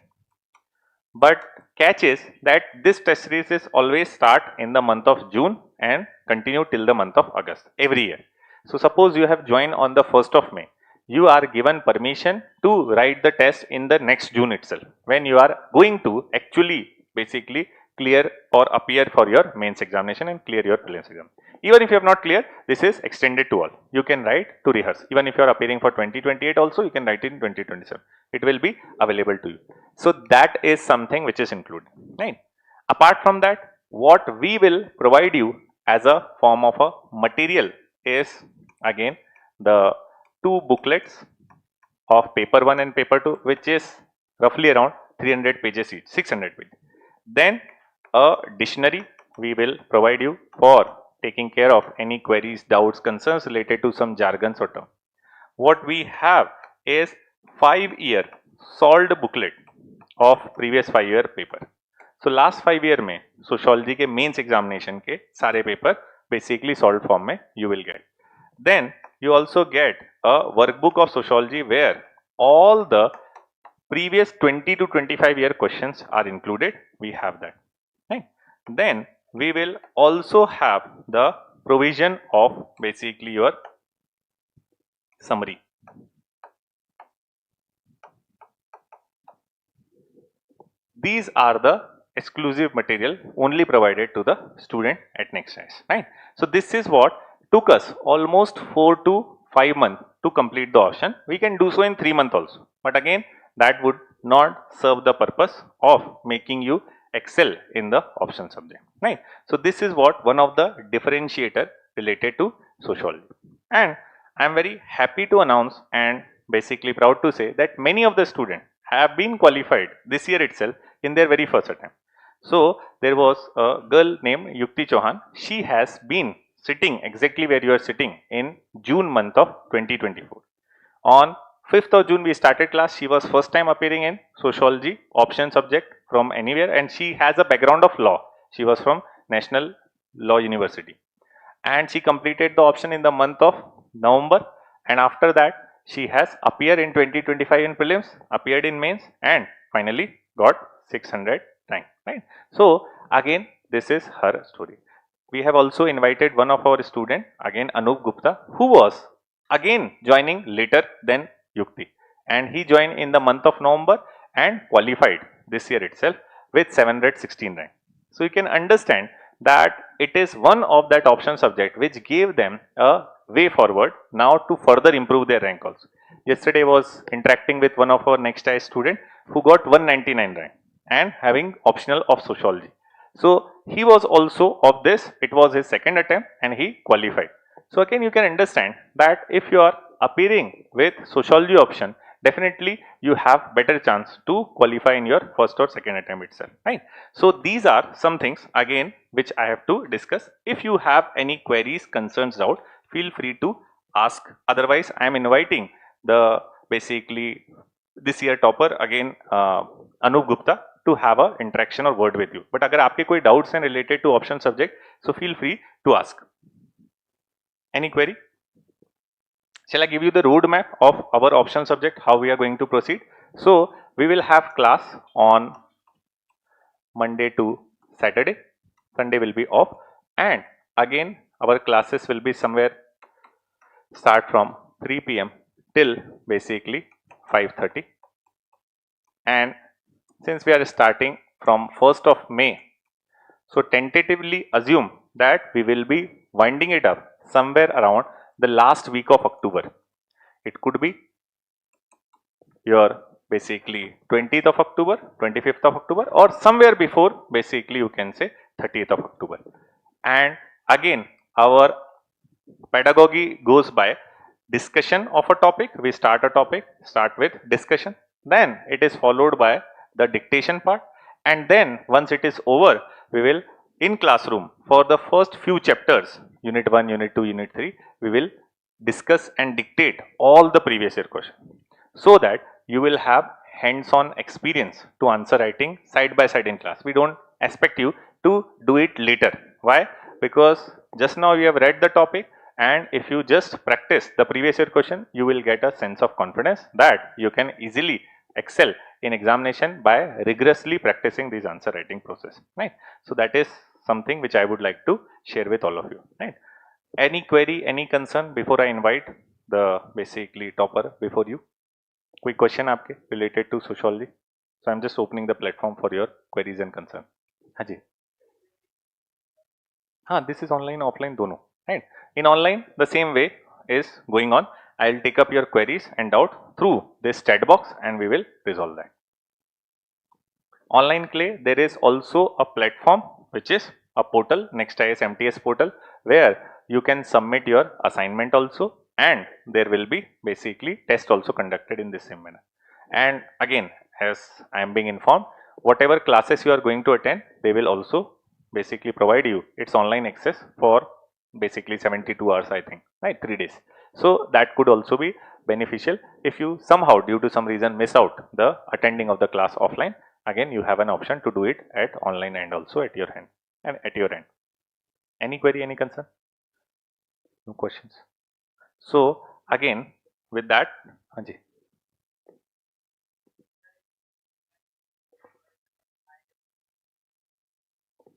But catch is that this test series is always start in the month of June and continue till the month of August every year. So suppose you have joined on the 1st of May, you are given permission to write the test in the next June itself, when you are going to actually basically clear or appear for your mains examination and clear your prelims exam. Even if you have not cleared, this is extended to all. You can write to rehearse. Even if you are appearing for 2028 also, you can write in 2027. It will be available to you. So that is something which is included, right? Apart from that, what we will provide you as a form of a material is again the 2 booklets of paper 1 and paper 2, which is roughly around 300 pages each, 600 pages. Then a dictionary we will provide you for taking care of any queries, doubts, concerns related to some jargons or term. What we have is 5-year solved booklet of previous 5-year paper. So last 5 year में sociology के mains examination के सारे paper basically solved form में you will get. Then you also get a workbook of sociology where all the previous 20 to 25 year questions are included. We have that, right? Then we will also have the provision of basically your summary. These are the exclusive material only provided to the student at next test, right? So this is what took us almost 4 to 5 months to complete the option. We can do so in 3 months also, but again that would not serve the purpose of making you excel in the option subject, right? So this is what one of the differentiator related to sociology. And I am very happy to announce and basically proud to say that many of the students have been qualified this year itself in their very first attempt. So there was a girl named Yukti Chauhan. She has been sitting exactly where you are sitting in June month of 2024. On 5th of June we started class. She was first time appearing in sociology option subject from anywhere, and she has a background of law. She was from National Law University, and she completed the option in the month of November, and after that she has appeared in 2025 in prelims, appeared in mains, and finally got 600 rank, right? So again this is her story. We have also invited one of our student, again Anup Gupta, who was again joining later than Yukti, and he joined in the month of November and qualified this year itself with 716 rank. So you can understand that it is one of that option subject which gave them a way forward now to further improve their rank also. Yesterday was interacting with one of our next year student who got 199 rank and having optional of sociology. So he was also of this, it was his second attempt and he qualified. So again you can understand that if you are appearing with sociology option, definitely you have better chance to qualify in your first or second attempt itself, right? So these are some things again which I have to discuss. If you have any queries, concerns, doubt, feel free to ask. Otherwise I am inviting the basically this year topper again Anup Gupta to have a interaction or word with you. But अगर आपके कोई doubts हैं related to option subject, so feel free to ask. Any query? Shall I give you the roadmap of our option subject, how we are going to proceed? So we will have class on Monday to Saturday. Sunday will be off, and again our classes will be somewhere start from 3 p.m. till basically 5:30. and since we are starting from 1st of May, so tentatively assume that we will be winding it up somewhere around the last week of October. It could be your basically 20th of October, 25th of October, or somewhere before basically you can say 30th of October. And again, our pedagogy goes by discussion of a topic. We start a topic, start with discussion, then it is followed by the dictation part, and then once it is over, we will in classroom for the first few chapters, unit 1, unit 2, unit 3, we will discuss and dictate all the previous year question, so that you will have hands-on experience to answer writing side by side in class. We don't expect you to do it later. Why? Because just now you have read the topic, and if you just practice the previous year question, you will get a sense of confidence that you can easily excel in examination by rigorously practicing this answer writing process, right? So that is something which I would like to share with all of you, right? Any query, any concern before I invite the basically topper before you? कोई question आपके related to sociology? So I'm just opening the platform for your queries and concern. हाँ जी. हाँ, this is online, offline दोनों, right? In online, the same way is going on. I'll take up your queries and doubt through this chat box, and we will resolve that. Online clay, there is also a platform which is a portal, Next IAS MTS portal, where you can submit your assignment also, and there will be basically test also conducted in the same manner. And again, as I am being informed, whatever classes you are going to attend, they will also basically provide you its online access for basically 72 hours, I think, right? 3 days. So that could also be beneficial. If you somehow due to some reason miss out the attending of the class offline, again you have an option to do it at online and also at your hand and at your end. Any query, any concern? No questions. So again, with that, Anji.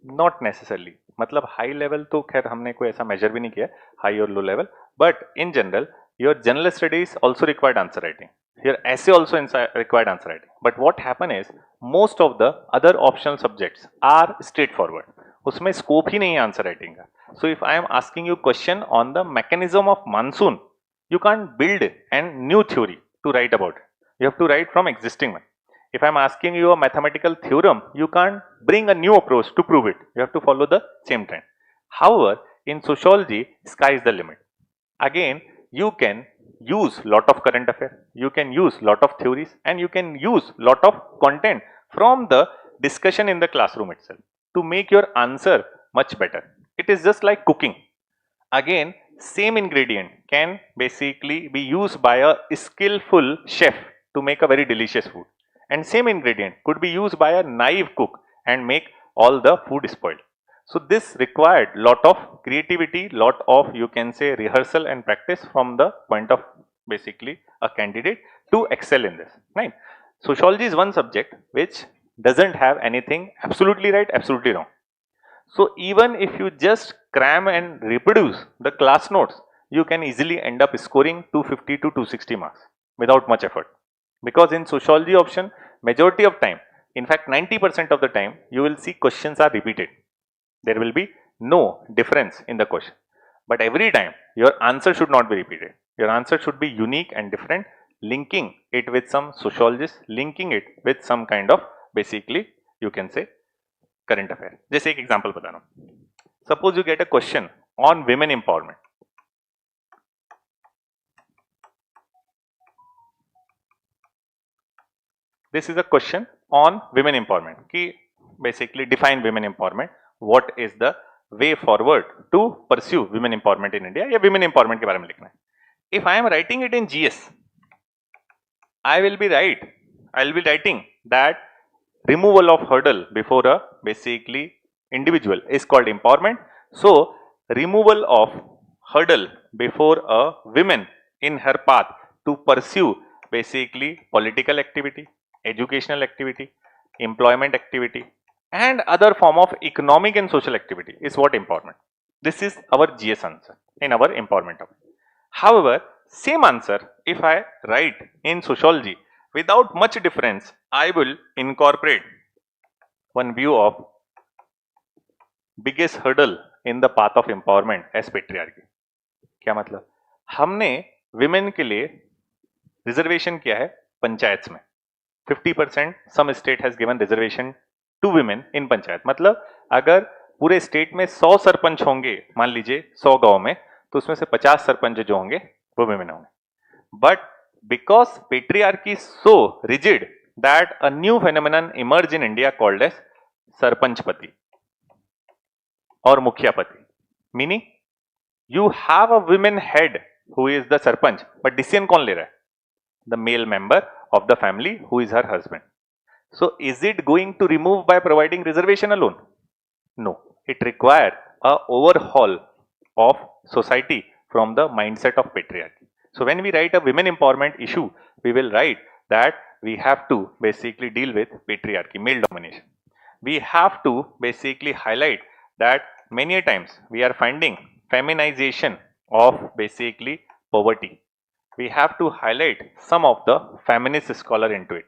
Not necessarily. मतलब high level तो खैर हमने कोई ऐसा measure भी नहीं किया, high or low level. But in general, your general studies also required answer writing. Your essay also required answer writing. But what happen is, most of the other optional subjects are straightforward. उसमें scope ही नहीं है answer writing का. So if I am asking you question on the mechanism of monsoon, you can't build a new theory to write about it. You have to write from existing one. If I am asking you a mathematical theorem, you can't bring a new approach to prove it. You have to follow the same trend. However, in sociology, sky is the limit. Again, you can use lot of current affairs, you can use lot of theories, and you can use lot of content from the discussion in the classroom itself to make your answer much better. It is just like cooking. Again, same ingredient can basically be used by a skillful chef to make a very delicious food, and same ingredient could be used by a naive cook and make all the food spoiled. So this required lot of creativity, lot of, you can say, rehearsal and practice from the point of basically a candidate to excel in this, right? Sociology is one subject which doesn't have anything absolutely right, absolutely wrong. So even if you just cram and reproduce the class notes, you can easily end up scoring 250 to 260 marks without much effort. Because in sociology option, majority of time, in fact 90% of the time, you will see questions are repeated. There will be no difference in the question. But every time, your answer should not be repeated. Your answer should be unique and different, linking it with some sociologist, linking it with some kind of basically, you can say, current affair. जैसे एक example बता रहा हूँ. Suppose you get a question on women empowerment. This is a question on women empowerment. कि basically define women empowerment. What is the way forward to pursue women empowerment in India? या women empowerment के बारे में लिखना है. If I am writing it in GS, I will be writing that removal of hurdle before a basically individual is called empowerment. So removal of hurdle before a woman in her path to pursue basically political activity, educational activity, employment activity, and other form of economic and social activity is what empowerment. This is our GS answer in our empowerment topic. However, same answer if I write in sociology, without much difference, I will incorporate one view of biggest hurdle in the path of empowerment as patriarchy. क्या मतलब? हमने women के लिए reservation किया है पंचायत में 50%. Some state has given reservation to women in panchayat. मतलब अगर पूरे स्टेट में 100 सरपंच होंगे, मान लीजिए 100 गांव में, तो उसमें से 50 सरपंच जो होंगे वो विमेन होंगे. But because patriarchy so rigid that a new phenomenon emerge in India called as सरपंचपति और मुखियापति. Meaning you have a women head who is the sarpanch, but decision कौन ले रहा है? The male member of the family who is her husband. So is it going to remove by providing reservation alone? No, it requires a overhaul of society from the mindset of patriarchy. So when we write a women empowerment issue, we will write that we have to basically deal with patriarchy, male domination. We have to basically highlight that many a times we are finding feminization of basically poverty. We have to highlight some of the feminist scholar into it.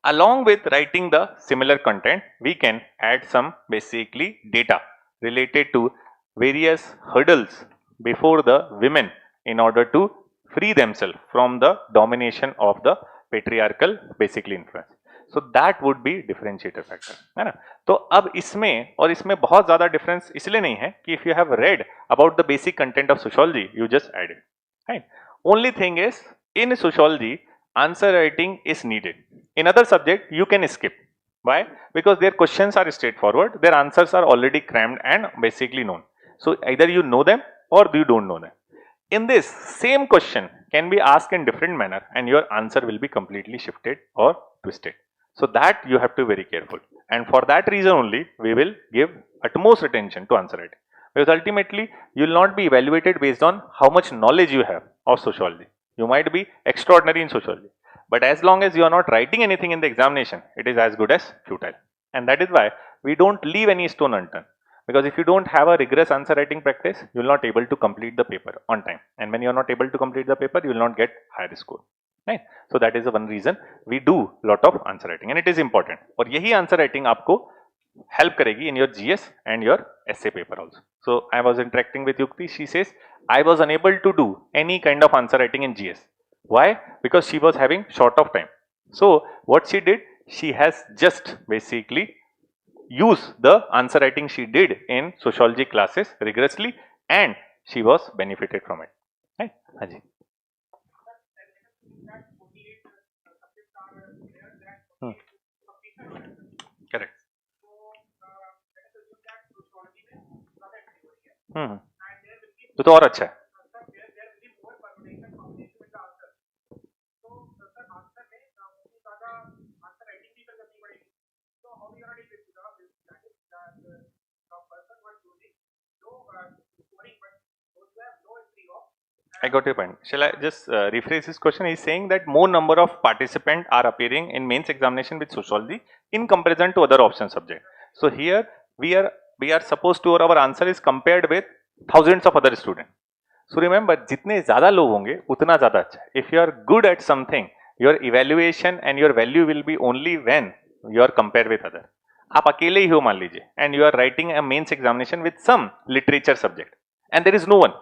Along with writing the similar content, we can add some basically data related to various hurdles before the women in order to free themselves from the domination of the patriarchal basically influence. So that would be differentiator factor, है ना. तो अब इसमें और इसमें बहुत ज्यादा difference इसलिए नहीं है कि if you have read about the basic content of sociology, you just add it, right? Only thing is, in sociology, answer writing is needed. In other subject, you can skip. Why? Because their questions are straightforward, their answers are already crammed and basically known. So either you know them or you don't know them. In this, same question can be asked in different manner and your answer will be completely shifted or twisted. So that you have to be very careful, and for that reason only we will give utmost attention to answer writing, because ultimately you will not be evaluated based on how much knowledge you have of sociology. You might be extraordinary in sociology, but as long as you are not writing anything in the examination, it is as good as futile. And that is why we don't leave any stone unturned, because if you don't have a rigorous answer writing practice, you will not able to complete the paper on time, and when you are not able to complete the paper, you will not get higher score. Right? So that is the one reason we do lot of answer writing, and it is important. और यही answer writing आपको help करेगी in your GS and your essay paper also. So I was interacting with Yukti. She says I was unable to do any kind of answer writing in GS. Why? Because she was having short of time. So what she did, she has just basically used the answer writing she did in sociology classes rigorously, and she was benefited from it. Right? Haji. Correct. तो और अच्छा है. I got your point. Shall I just rephrase this question? He's saying that more number of participants are appearing in mains examination with sociology in comparison to other option subject. So here we are supposed to, or our answer is compared with thousands of other students. So remember, जितने ज़्यादा लोग होंगे उतना ज़्यादा अच्छा है. If you are good at something, your evaluation and your value will be only when you are compared with other. आप अकेले ही हो मान लीजिए and you are writing a mains examination with some literature subject and there is no one,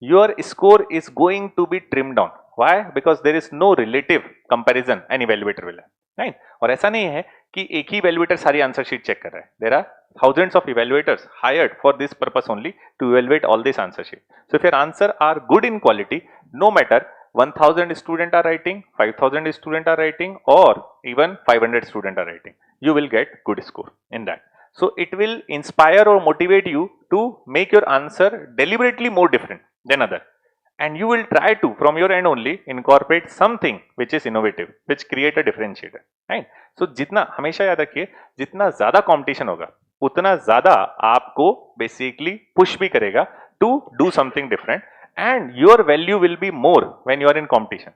your score is going to be trimmed down. Why? Because there is no relative comparison an evaluator will have, right? और ऐसा नहीं है कि एक ही evaluator सारी answer sheet check कर रहा है. There are thousands of evaluators hired for this purpose only to evaluate all this answer sheet. So if your answer are good in quality, no matter 1000 students are writing, 5000 students are writing, or even 500 students are writing, you will get good score in that. So it will inspire or motivate you to make your answer deliberately more different than other, and you will try to from your end only incorporate something which is innovative, which create a differentiator, right? So जितना हमेशा याद रखिए, जितना ज्यादा competition होगा उतना ज्यादा आपको बेसिकली पुश भी करेगा to do something different, and your value will be more when you are in competition.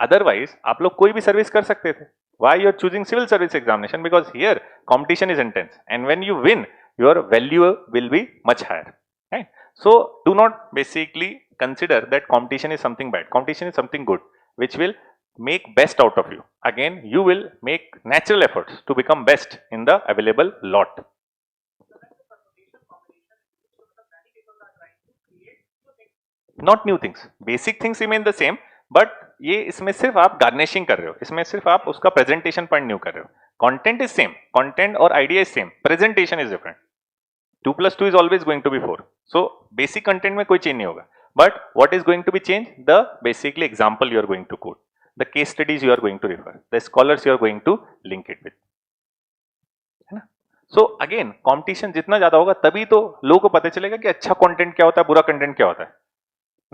Otherwise आप लोग कोई भी सर्विस कर सकते थे. Why you are choosing civil service examination? Because here competition is intense, and when you win, your value will be much higher, right? So do not basically consider that competition is something bad. Competition is something good, which will make best out of you. Again, you will make natural efforts to become best in the available lot. Not new things, basic things remain the same, but ये इसमें सिर्फ आप garnishing कर रहे हो, इसमें सिर्फ आप उसका प्रेजेंटेशन पॉइंट न्यू कर रहे हो. कंटेंट इज सेम, कंटेंट और idea is same, presentation is different. 2 + 2 is always going to be 4. So basic content में कोई चेंज नहीं होगा. But what is going to be changed? The basically example you are going to quote, the case studies you are going to refer, the scholars you are going to link it with. है ना? So again, competition जितना ज्यादा होगा तभी तो लोगों को पता चलेगा कि अच्छा कंटेंट क्या होता है, बुरा कंटेंट क्या होता है.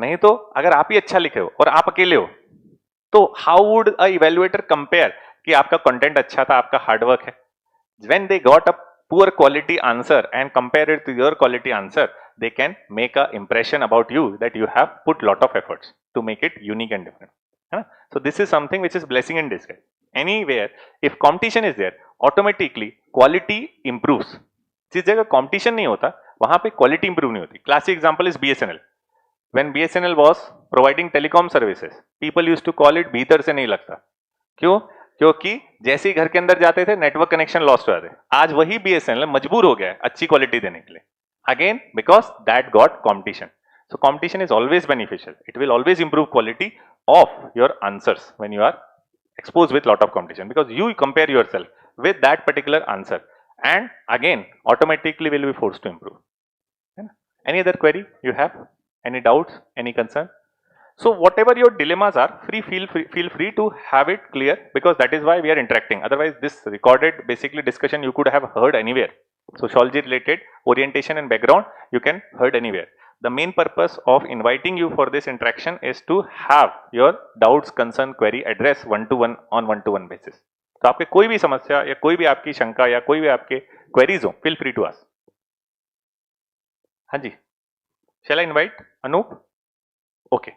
नहीं तो अगर आप ही अच्छा लिखे हो और आप अकेले हो तो how would a evaluator compare कि आपका कंटेंट अच्छा था, आपका हार्डवर्क है. When they got a poor quality answer and compare it to your quality answer, they can make a impression about you that you have put lot of efforts to make it unique and different. So this is something which is blessing in disguise. Anywhere, if competition is there, automatically quality improves. जिस जगह competition नहीं होता, वहां पे quality improve नहीं होती. Classic example is BSNL. When BSNL was providing telecom services, people used to call it भीतर से नहीं लगता. क्यों? क्योंकि जैसे ही घर के अंदर जाते थे नेटवर्क कनेक्शन लॉस्ट हो जाते. आज वही बीएसएनएल मजबूर हो गया है अच्छी क्वालिटी देने के लिए. Again because that got competition. So competition is always beneficial. It will always improve quality of your answers when you are exposed with lot of competition, because you compare yourself with that particular answer and again automatically will be forced to improve. Any other query you have? Any doubts? Any concern? So whatever your dilemmas are, feel free to have it clear, because that is why we are interacting. Otherwise, this recorded basically discussion you could have heard anywhere. Sociology related orientation and background you can heard anywhere. The main purpose of inviting you for this interaction is to have your doubts, concern, query address one-to-one on one-to-one basis. तो आपके कोई भी समस्या या कोई भी आपकी शंका या कोई भी आपके queries हो, feel free to ask. हाँ जी, shall I invite Anup? Okay.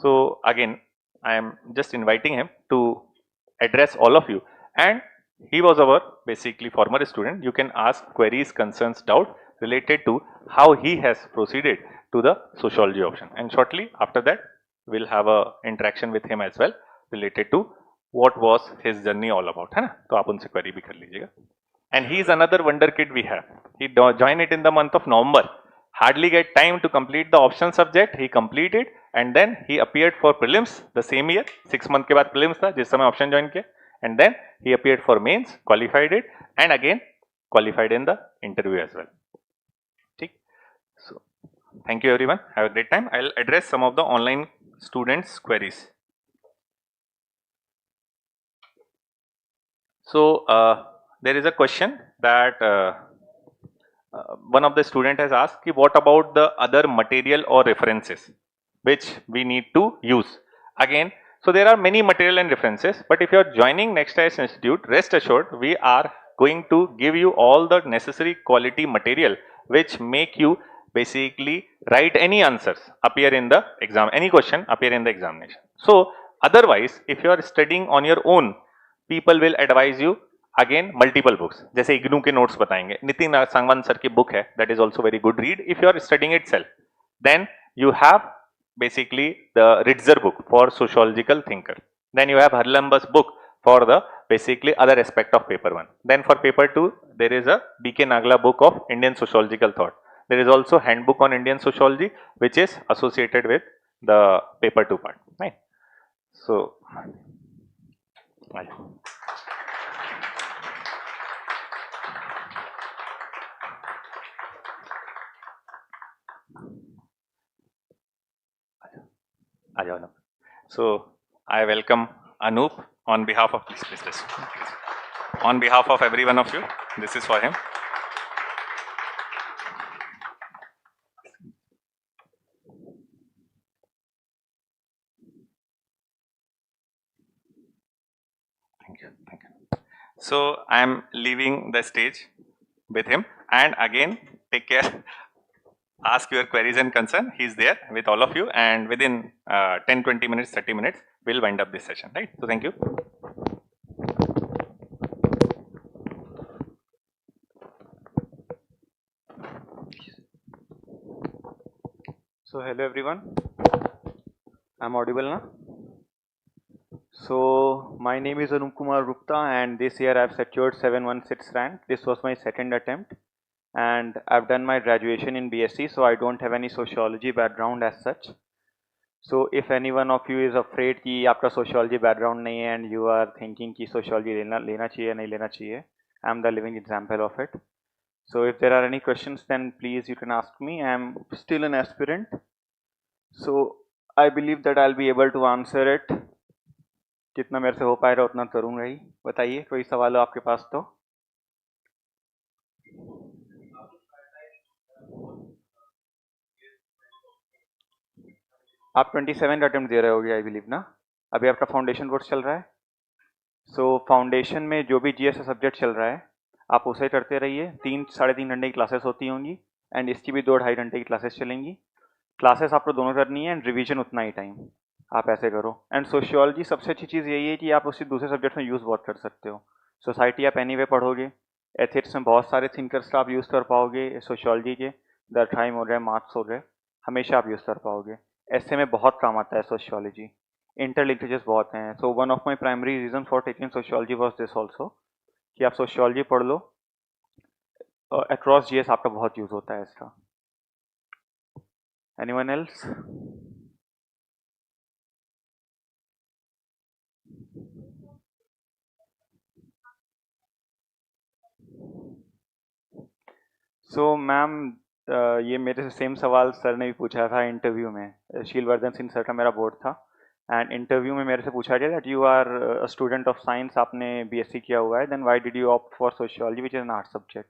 So again, I am just inviting him to address all of you, and he was our basically former student. You can ask queries, concerns, doubt related to how he has proceeded to the sociology option, and shortly after that we'll have a interaction with him as well related to what was his journey all about, है ना. तो आप उनसे query भी कर लीजिएगा. And he is another wonder kid we have. He joined it in the month of November. Hardly get time to complete the option subject. He completed and then he appeared for prelims the same year. 6 month के बाद prelims था जिस समय option join किया, and then he appeared for mains, qualified it, and again qualified in the interview as well. ठीक. So thank you everyone. Have a great time. I'll address some of the online students' queries. So there is a question that one of the student has asked, what about the other material or references which we need to use? Again, so there are many material and references, but if you are joining Next IAS Institute, rest assured we are going to give you all the necessary quality material which make you basically write any answers appear in the exam, any question appear in the examination. So otherwise, if you are studying on your own, people will advise you again multiple books. जैसे इग्नू के notes बताएंगे, Nitin Sangwan sir की book है, that is also very good read if you are studying itself. Then you have basically the Ritzer book for sociological thinker. Then you have Harlambus book for the basically other aspect of paper 1. Then for paper 2 there is a BK Nagla book of Indian sociological thought. There is also handbook on Indian sociology which is associated with the paper 2 part, right? So so I welcome Anup on behalf of please. On behalf of every one of you, this is for him. Thank you. So I am leaving the stage with him, and again take care. Ask your queries and concern. He's there with all of you, and within 10, 20 minutes, 30 minutes, we'll wind up this session, right? So thank you. So hello everyone. I'm audible now? So my name is Anup Kumar Gupta, and this year I've secured 716 rank. This was my second attempt, and I've done my graduation in BSc, so I don't have any sociology background as such. So if any one of you is afraid कि आपका sociology background नहीं है and you are thinking कि sociology लेना चाहिए नहीं लेना चाहिए, I'm the living example of it. So if there are any questions, then please you can ask me. I'm still an aspirant, so I believe that I'll be able to answer it. जितना मेरे से हो पाएगा उतना करूंगा ही. बताइए कोई सवाल हो आपके पास तो. आप 27 अटेम्प्ट दे रहे होगे आई बिलीव ना. अभी आपका फाउंडेशन कोर्स चल रहा है. सो फाउंडेशन में जो भी जीएस सब्जेक्ट चल रहा है आप उसे करते रहिए. 3-3.5 घंटे की क्लासेस होती होंगी एंड इसकी भी 2-2.5 घंटे की क्लासेस चलेंगी. क्लासेस आपको दोनों करनी है एंड रिवीजन उतना ही टाइम. आप ऐसे करो. एंड सोशियोलॉजी सबसे अच्छी चीज़ यही है कि आप उसी दूसरे सब्जेक्ट में यूज़ बहुत कर सकते हो. सोसाइटी आप एनी वे पढ़ोगे. एथिक्स में बहुत सारे थिंकर्स का आप यूज़ कर पाओगे. सोशियोलॉजी के दरखाइम हो रहे, मार्क्स हो रहे, हमेशा आप यूज़ कर पाओगे. ऐसे में बहुत काम आता है सोशियोलॉजी. इंटरलिंकेजेस बहुत हैं. So one of my primary reason for taking sociology was this also कि आप सोशियोलॉजी पढ़ लो. अक्रॉस जीएस आपका बहुत यूज़ होता है इसका. Anyone else? सो मैम ये मेरे से सेम सवाल सर ने भी पूछा था इंटरव्यू में. शीलवर्धन सिंह सर का मेरा बोर्ड था एंड इंटरव्यू में मेरे से पूछा गया that you are student of science, आपने बीएससी किया हुआ है, then why did you opt for sociology which is an art subject.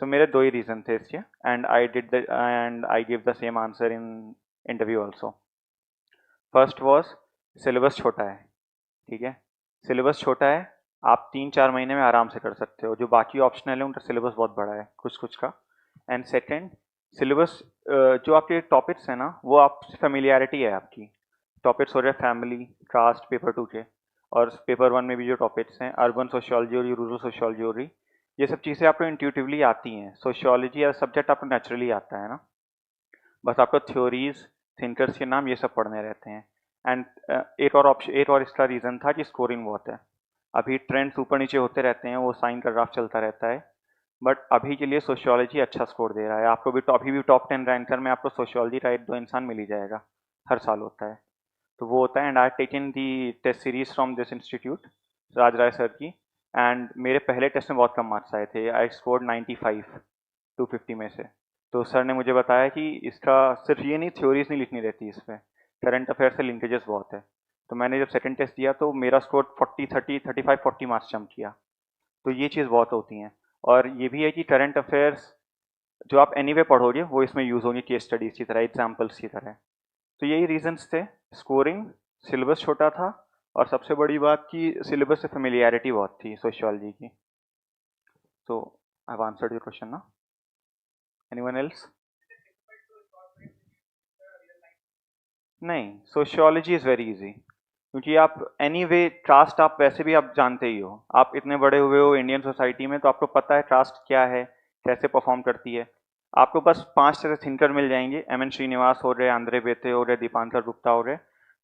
So मेरे दो ही रीज़न थे इसके and I give the same answer in interview also. First was syllabus छोटा है. ठीक है, सिलेबस छोटा है. आप 3-4 महीने में आराम से कर सकते हो. जो बाकी ऑप्शनल है उनका सिलेबस बहुत बड़ा है कुछ कुछ का. एंड सेकेंड, सिलेबस जो आपके टॉपिक्स हैं ना वो आप फेमिलियरिटी है आपकी. टॉपिक्स हो रहे फैमिली, कास्ट पेपर 2 के, और पेपर 1 में भी जो टॉपिक्स हैं अर्बन सोशियोलॉजी हो रही, रूरल सोशियोलॉजी हो रही, ये सब चीज़ें आपको इंट्यूटिवली आती हैं. सोशियोलॉजी एज सब्जेक्ट आपको नेचुरली आता है ना. बस आपको थ्योरीज, थिंकर्स के नाम ये सब पढ़ने रहते हैं. एंड एक और इसका रीज़न था कि स्कोरिंग बहुत है. अभी ट्रेंड्स ऊपर नीचे होते रहते हैं, वो साइन का ग्राफ चलता रहता है. बट अभी के लिए सोशियोलॉजी अच्छा स्कोर दे रहा है. आपको भी अभी भी टॉप 10 रैंकर में आपको सोशियोलॉजी का 1-2 इंसान मिल ही जाएगा. हर साल होता है तो वो होता है. And I taken the test series from this institute, Raj Rai sir की. एंड मेरे पहले टेस्ट में बहुत कम मार्क्स आए थे. आई स्कोर्ड 95 250 में से. तो सर ने मुझे बताया कि इसका सिर्फ ये नहीं, थ्योरीज नहीं लिखनी रहती इसमें, करंट अफेयर से लिंकेजेस बहुत है. तो मैंने जब सेकंड टेस्ट दिया तो मेरा स्कोर 40-30-35-40 मार्क्स जंप किया. तो ये चीज़ बहुत होती हैं. और ये भी है कि करंट अफेयर्स जो आप एनीवे पढ़ोगे वो इसमें यूज़ होंगे केस स्टडीज़ की तरह, एग्जाम्पल्स की तरह. तो यही रीजंस थे. स्कोरिंग, सिलेबस छोटा था, और सबसे बड़ी बात कि सिलेबस से फेमिलियरिटी बहुत थी सोशियोलॉजी की. So I have answered your question ना. Anyone else? नहीं, सोशियोलॉजी इज़ वेरी इजी. क्योंकि आप एनीवे कास्ट आप वैसे भी आप जानते ही हो. आप इतने बड़े हुए हो इंडियन सोसाइटी में तो आपको पता है कास्ट क्या है, कैसे परफॉर्म करती है. आपको बस 5 तरह थिंकर मिल जाएंगे. एम एन श्रीनिवास हो रहे, आंद्रे बेते हो रहे, दीपांकर गुप्ता हो रहे,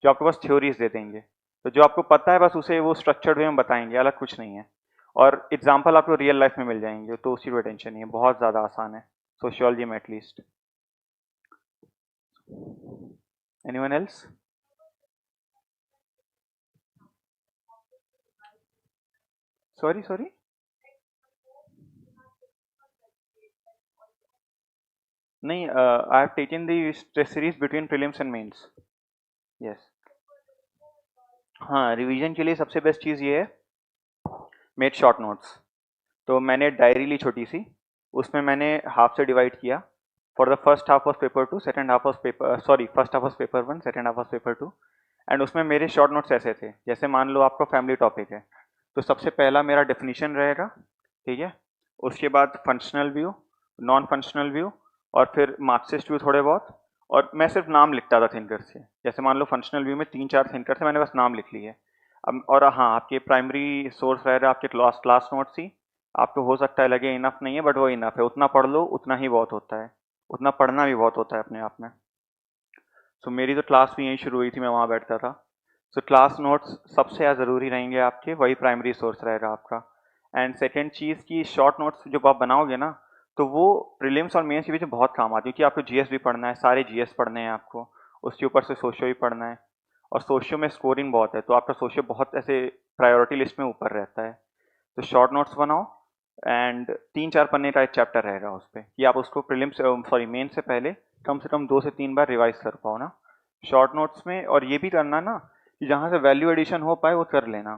जो आपको बस थ्योरीज दे देंगे. तो जो आपको पता है बस उसे वो स्ट्रक्चर्ड वे में बताएंगे, अलग कुछ नहीं है. और एग्जाम्पल आपको रियल लाइफ में मिल जाएंगे, तो उसी को टेंशन नहीं है. बहुत ज़्यादा आसान है सोशियोलॉजी में at least. Anyone else? Sorry sorry. नहीं, I have taken the test series between prelims and mains. Yes. हाँ, रिवीजन के लिए सबसे बेस्ट चीज़ ये है, मेक शॉर्ट नोट्स. तो मैंने डायरी ली छोटी सी, उसमें मैंने हाफ से डिवाइड किया. For the first half of paper 2, second half of paper, sorry, first half of paper 1, second half of paper 2. And उसमें मेरे शॉर्ट नोट्स ऐसे थे, जैसे मान लो आपका फैमिली टॉपिक है तो सबसे पहला मेरा डेफिनेशन रहेगा. ठीक है, उसके बाद functional view, non functional view, और फिर मार्क्सिस्ट व्यू थोड़े बहुत. और मैं सिर्फ नाम लिखता था थिंकर्स के. जैसे मान लो फंक्शनल व्यू में 3-4 थिंकर्स थे, मैंने बस नाम लिख लिए. अब और हाँ, आपके प्राइमरी सोर्स रह रहा है आपके क्लास नोट्स ही. आपको हो सकता है लगे इनफ नहीं है, बट वो इनफ है. उतना पढ़ लो, उतना ही बहुत होता है. उतना पढ़ना भी बहुत होता है अपने आप में. सो मेरी तो क्लास भी यहीं शुरू हुई थी, मैं वहाँ बैठता था. सो क्लास नोट्स सबसे ज़्यादा ज़रूरी रहेंगे आपके, वही प्राइमरी सोर्स रहेगा आपका। एंड सेकेंड चीज़ की शॉर्ट नोट्स जब आप बनाओगे ना, तो वो प्रीलिम्स और मेंस के बीच में बहुत काम आती है, क्योंकि आपको जीएस भी पढ़ना है, सारे जीएस पढ़ने हैं आपको, उसके ऊपर से सोशियो भी पढ़ना है, और सोशियो में स्कोरिंग बहुत है, तो आपका सोशियो बहुत ऐसे प्रायोरिटी लिस्ट में ऊपर रहता है। तो शॉर्ट नोट्स बनाओ, एंड 3-4 पन्ने का एक चैप्टर रहेगा उस पर, कि आप उसको प्रीलिम्स सॉरी मेन से पहले कम से कम 2 से 3 बार रिवाइज कर पाओ ना शॉर्ट नोट्स में। और ये भी करना ना कि जहाँ से वैल्यू एडिशन हो पाए वो कर लेना,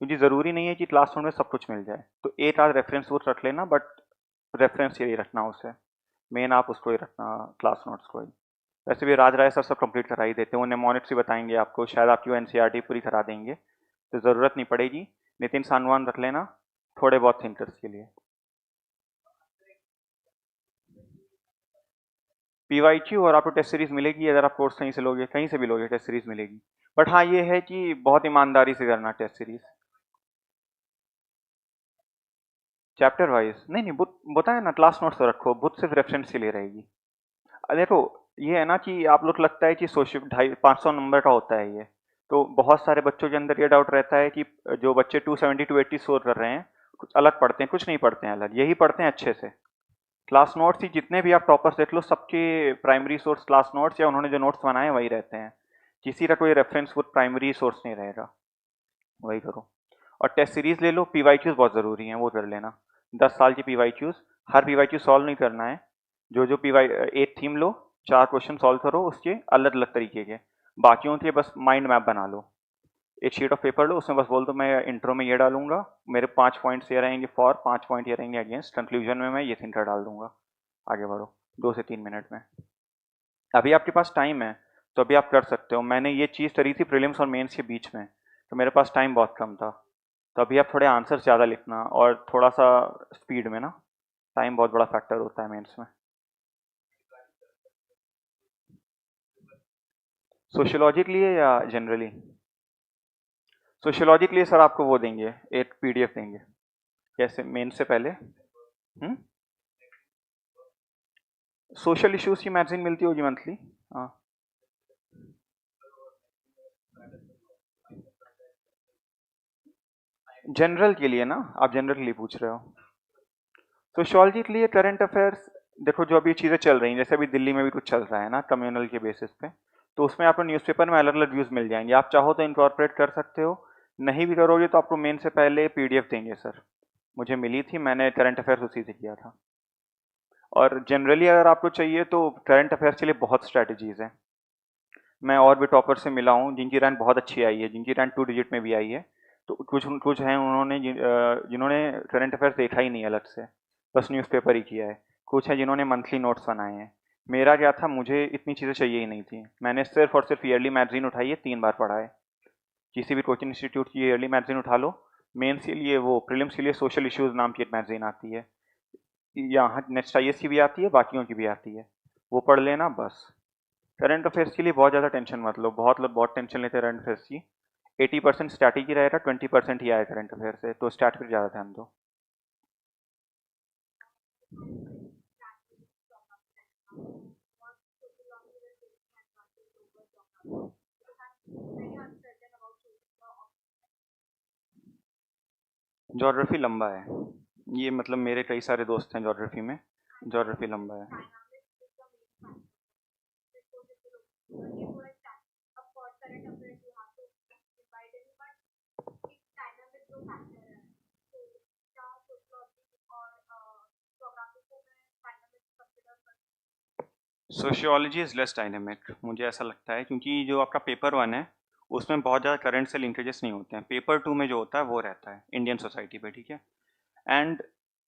क्योंकि ज़रूरी नहीं है कि क्लास नोट में सब कुछ मिल जाए। तो एक आध रेफरेंस वो रख लेना, बट रेफरेंस यही रखना उसे, मेन आप उसको ही रखना, क्लास नोट्स को ही। वैसे भी राज राय सर सब कंप्लीट करा ही देते हैं, वो नेमोनिक्स भी बताएंगे आपको, शायद आपकी वो एनसीईआरटी पूरी करा देंगे, तो ज़रूरत नहीं पड़ेगी। नितिन सानवान रख लेना थोड़े बहुत थिंकर्स के लिए। पीवाईक्यू और आपको टेस्ट सीरीज मिलेगी, अगर आप कोर्स कहीं से लोगे, कहीं से भी लोगे टेस्ट सीरीज मिलेगी। बट हाँ ये है कि बहुत ईमानदारी से करना टेस्ट सीरीज, चैप्टर वाइज नहीं बुक बताया ना, क्लास नोट्स तो रखो, बुक सिर्फ रेफरेंस के लिए रहेगी। देखो ये है ना कि आप लोग लगता है कि सोशल 250-500 नंबर का होता है ये, तो बहुत सारे बच्चों के अंदर ये डाउट रहता है कि जो बच्चे 270-280 स्कोर कर रहे हैं, कुछ अलग पढ़ते हैं, कुछ नहीं पढ़ते हैं अलग, यही पढ़ते हैं अच्छे से। क्लास नोट्स ही जितने भी आप टॉपर्स देख लो, सबके प्राइमरी सोर्स क्लास नोट्स, या उन्होंने जो नोट्स बनाए हैं वही रहते हैं, किसी का कोई रेफरेंस बुक प्राइमरी सोर्स नहीं रहेगा, वही करो। और टेस्ट सीरीज ले लो, पीवाईक्यूज बहुत ज़रूरी हैं, वो कर लेना, 10 साल की पीवाईक्यूज, हर पीवाईक्यू सॉल्व नहीं करना है, जो जो पीवाई एक थीम लो, 4 क्वेश्चन सॉल्व करो उसके अलग अलग तरीके के, बाकियों के बस माइंड मैप बना लो, एक शीट ऑफ पेपर लो, उसमें बस बोल दो मैं इंट्रो में ये डालूंगा, मेरे 5 पॉइंट्स ये रहेंगे फॉर, 5 पॉइंट ये रहेंगे अगेंस्ट, कंक्लूजन में मैं ये थिंकर डाल दूंगा, आगे बढ़ो 2 से 3 मिनट में। अभी आपके पास टाइम है, तो अभी आप कर सकते हो। मैंने ये चीज़ करी थी प्रीलिम्स और मेंस के बीच में, तो मेरे पास टाइम बहुत कम था, तो अभी आप थोड़े आंसर ज़्यादा लिखना, और थोड़ा सा स्पीड में ना, टाइम बहुत बड़ा फैक्टर होता है मेंस में। सोशियोलॉजी के लिए या जनरली? सोशियोलॉजी के लिए सर आपको वो देंगे, एक पीडीएफ देंगे, कैसे मेन से पहले। सोशल इश्यूज की मैगजीन मिलती होगी मंथली। हाँ, जनरल के लिए ना, आप जनरल के लिए पूछ रहे हो। सोशियोलॉजी के लिए करंट अफेयर्स, देखो जो अभी चीज़ें चल रही हैं, जैसे अभी दिल्ली में भी कुछ चल रहा है ना कम्युनल के बेसिस पे, तो उसमें आपको न्यूज़पेपर में अलग अलग व्यूज़ मिल जाएंगे, आप चाहो तो इनकॉर्पोरेट कर सकते हो, नहीं भी करोगे तो आपको मेन से पहले पीडीएफ देंगे सर, मुझे मिली थी, मैंने करंट अफेयर्स उसी से किया था। और जनरली अगर आपको चाहिए तो करंट अफेयर्स के लिए बहुत स्ट्रैटेजीज हैं, मैं और भी टॉपर से मिला हूँ जिनकी रैंक बहुत अच्छी आई है, जिनकी रैंक 2 डिजिट में भी आई है, तो कुछ कुछ हैं उन्होंने जिन्होंने करंट अफेयर्स देखा ही नहीं अलग से, बस न्यूज़पेपर ही किया है, कुछ हैं जिन्होंने मंथली नोट्स बनाए हैं। मेरा क्या था, मुझे इतनी चीज़ें चाहिए ही नहीं थी, मैंने सिर्फ और सिर्फ ईयरली मैगजीन उठाई है, 3 बार पढ़ा है, किसी भी कोचिंग इंस्टीट्यूट की ईयरली मैगजीन उठा लो, मेंस के लिए वो, प्रीलिम्स के लिए सोशल इश्यूज नाम की एक मैगजीन आती है, यहाँ नेक्स्ट आईएएस की भी आती है, बाकियों की भी आती है, वो पढ़ लेना बस। करंट अफेयर्स के लिए बहुत ज़्यादा टेंशन मत लो, बहुत लोग बहुत टेंशन लेते हैं करंट अफेयर्स की, 80% स्टैटिक ही रहेगा, 20% ही आया करंट अफेयर से, तो स्टैट पर ज़्यादा ध्यान दो। ज्योग्राफी लंबा है, ये मतलब मेरे कई सारे दोस्त हैं ज्योग्राफी में, ज्योग्राफी लंबा है। सोशियोलॉजी इज़ लेस डायनेमिक, मुझे ऐसा लगता है, क्योंकि जो आपका पेपर 1 है उसमें बहुत ज़्यादा करंट से लिंकेजेस नहीं होते हैं, पेपर 2 में जो होता है वो रहता है इंडियन सोसाइटी पे, ठीक है। एंड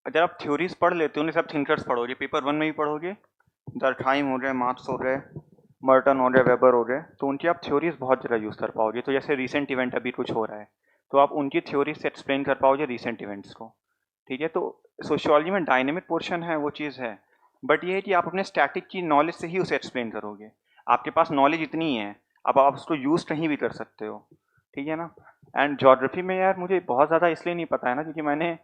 अगर आप थ्योरीज पढ़ लेते हो ना, सब थिंकर्स पढ़ोगे, पेपर 1 में भी पढ़ोगे, दरखाइम हो गए, मार्क्स हो गए, मर्टन हो गए, वेबर हो गए, तो उनकी आप थ्योरीज बहुत ज़्यादा यूज़ कर पाओगे, तो जैसे रिसेंट इवेंट अभी कुछ हो रहा है, तो आप उनकी थ्योरी से एक्सप्लेन कर पाओगे रिसेंट इवेंट्स को, ठीक है। तो सोशियोलॉजी में डायनेमिक पोर्शन है, वो चीज़ है, बट ये है कि आप अपने स्टैटिक की नॉलेज से ही उसे एक्सप्लेन करोगे, आपके पास नॉलेज इतनी है, अब आप उसको यूज़ कहीं भी कर सकते हो, ठीक है ना। एंड ज्योग्राफी में यार मुझे बहुत ज़्यादा इसलिए नहीं पता है ना, क्योंकि मैंने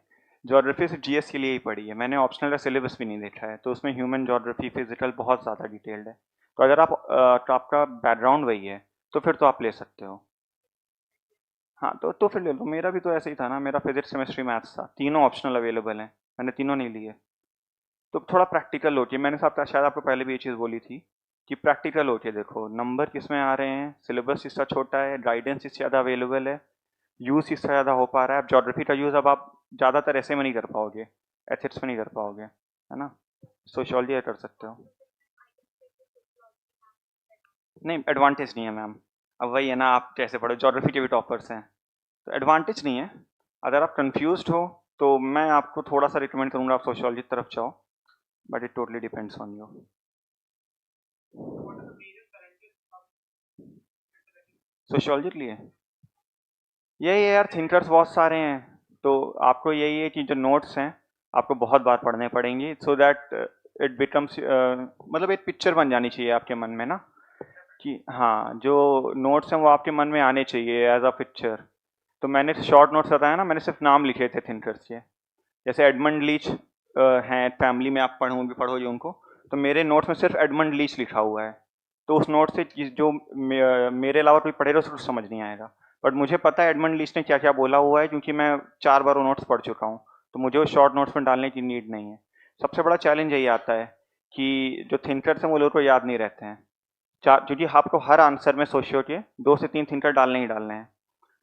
ज्योग्राफी सिर्फ जीएस के लिए ही पढ़ी है, मैंने ऑप्शनल का सिलेबस भी नहीं देखा है, तो उसमें ह्यूमन ज्योग्राफी फिजिकल बहुत ज़्यादा डिटेल्ड है, तो अगर आप तो आपका बैकग्राउंड वही है, तो फिर तो आप ले सकते हो। हाँ तो फिर ले लो, मेरा भी तो ऐसे ही था ना, मेरा फिजिक्स केमिस्ट्री मैथ्स था, तीनों ऑप्शनल अवेलेबल हैं, मैंने तीनों नहीं लिए। तो थोड़ा प्रैक्टिकल होके, मैंने साहब शायद आपको पहले भी ये चीज़ बोली थी कि प्रैक्टिकल होके देखो नंबर किस में आ रहे हैं, सिलेबस इसका छोटा है, गाइडेंस इससे ज़्यादा अवेलेबल है, यूज़ इससे ज़्यादा हो पा रहा है। अब ज्योग्राफी का यूज़ अब आप ज़्यादातर ऐसे में नहीं कर पाओगे, एथिक्स में नहीं कर पाओगे, है ना। सोशियोलॉजी कर सकते हो। नहीं, एडवांटेज नहीं है मैम। अब वही है ना, आप कैसे पढ़ो, ज्योग्राफी के भी टॉपर्स हैं, तो एडवांटेज नहीं है। अगर आप कंफ्यूज्ड हो तो मैं आपको थोड़ा सा रिकमेंड करूंगा, आप सोशियोलॉजी की तरफ जाओ, but it totally depends on you. Sociology के लिए यही है यार, थिंकर्स बहुत सारे हैं, तो आपको यही है कि जो नोट्स हैं आपको बहुत बार पढ़ने पड़ेंगे, सो दैट इट बिकम्स, मतलब एक पिक्चर बन जानी चाहिए आपके मन में ना, कि हाँ जो नोट्स हैं वो आपके मन में आने चाहिए एज अ पिक्चर। तो मैंने शॉर्ट नोट्स बताया ना, मैंने सिर्फ नाम लिखे थे थिंकर्स के, जैसे एडमंड लीच हैं, फैमिली में आप पढ़ोगे उनको, तो मेरे नोट्स में सिर्फ एडमंड लीच लिखा हुआ है। तो उस नोट से जो मेरे अलावा कोई पढ़ेगा उसको समझ नहीं आएगा, बट मुझे पता है एडमंड लीच ने क्या क्या बोला हुआ है, क्योंकि मैं 4 बार वो नोट्स पढ़ चुका हूँ, तो मुझे वो शॉर्ट नोट्स में डालने की नीड नहीं है। सबसे बड़ा चैलेंज यही आता है कि जो थिंकर्स हैं वो लोगों को याद नहीं रहते हैं। चार, क्योंकि आपको हर आंसर में सोचियो के 2 से 3 थिंकर डालने ही डालने हैं,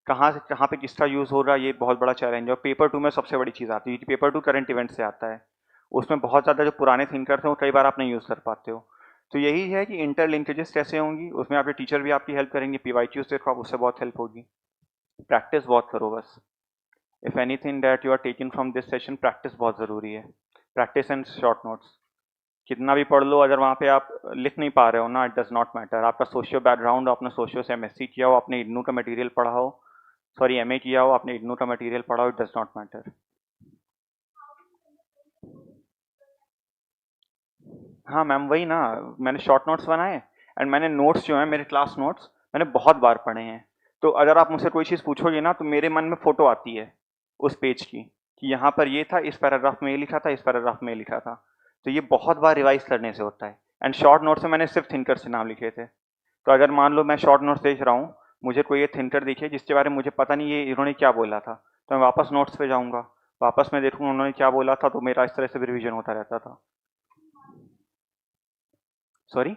कहाँ से कहाँ पे किसका यूज़ हो रहा है, ये बहुत बड़ा चैलेंज है। और पेपर 2 में सबसे बड़ी चीज़ आती है कि पेपर 2 करंट इवेंट से आता है, उसमें बहुत ज़्यादा जो पुराने थिंकर्स हैं वो कई बार आप नहीं यूज़ कर पाते हो। तो यही है कि इंटर लिंकेजेस कैसे होंगी, उसमें आपके टीचर भी आपकी हेल्प करेंगे, पीवाईक्यूज देखो आप, उससे बहुत हेल्प होगी। प्रैक्टिस बहुत करो बस। If anything that you are taking from this session, practice बहुत ज़रूरी है। प्रैक्टिस एंड शॉर्ट नोट्स, कितना भी पढ़ लो, अगर वहाँ पे आप लिख नहीं पा रहे हो ना, इट डज नॉट मैटर। आपका सोशियो बैकग्राउंड, आपने सोशियो से एमएससी किया हो, आपने इग्नू का मटेरियल पढ़ा हो, सॉरी एमए किया हो, आपने इग्नू का मटेरियल पढ़ा हो, इट डज नॉट मैटर। हाँ मैम, वही ना, मैंने शॉर्ट नोट्स बनाए, एंड मैंने नोट्स जो हैं मेरे क्लास नोट्स मैंने बहुत बार पढ़े हैं। तो अगर आप मुझसे कोई चीज़ पूछोगे ना, तो मेरे मन में फ़ोटो आती है उस पेज की, कि यहाँ पर ये था, इस पैराग्राफ में ये लिखा था, इस पैराग्राफ में ये लिखा था। तो ये बहुत बार रिवाइज करने से होता है। एंड शॉर्ट नोट्स में मैंने सिर्फ थिंकर से नाम लिखे थे। तो अगर मान लो मैं शॉर्ट नोट्स देख रहा हूँ, मुझे कोई ये थिंकर दिखे जिसके बारे में मुझे पता नहीं ये इन्होंने क्या बोला था, तो मैं वापस नोट्स पे जाऊँगा, वापस मैं देखूँगा उन्होंने क्या बोला था, तो मेरा इस तरह से रिवीजन होता रहता था। सॉरी,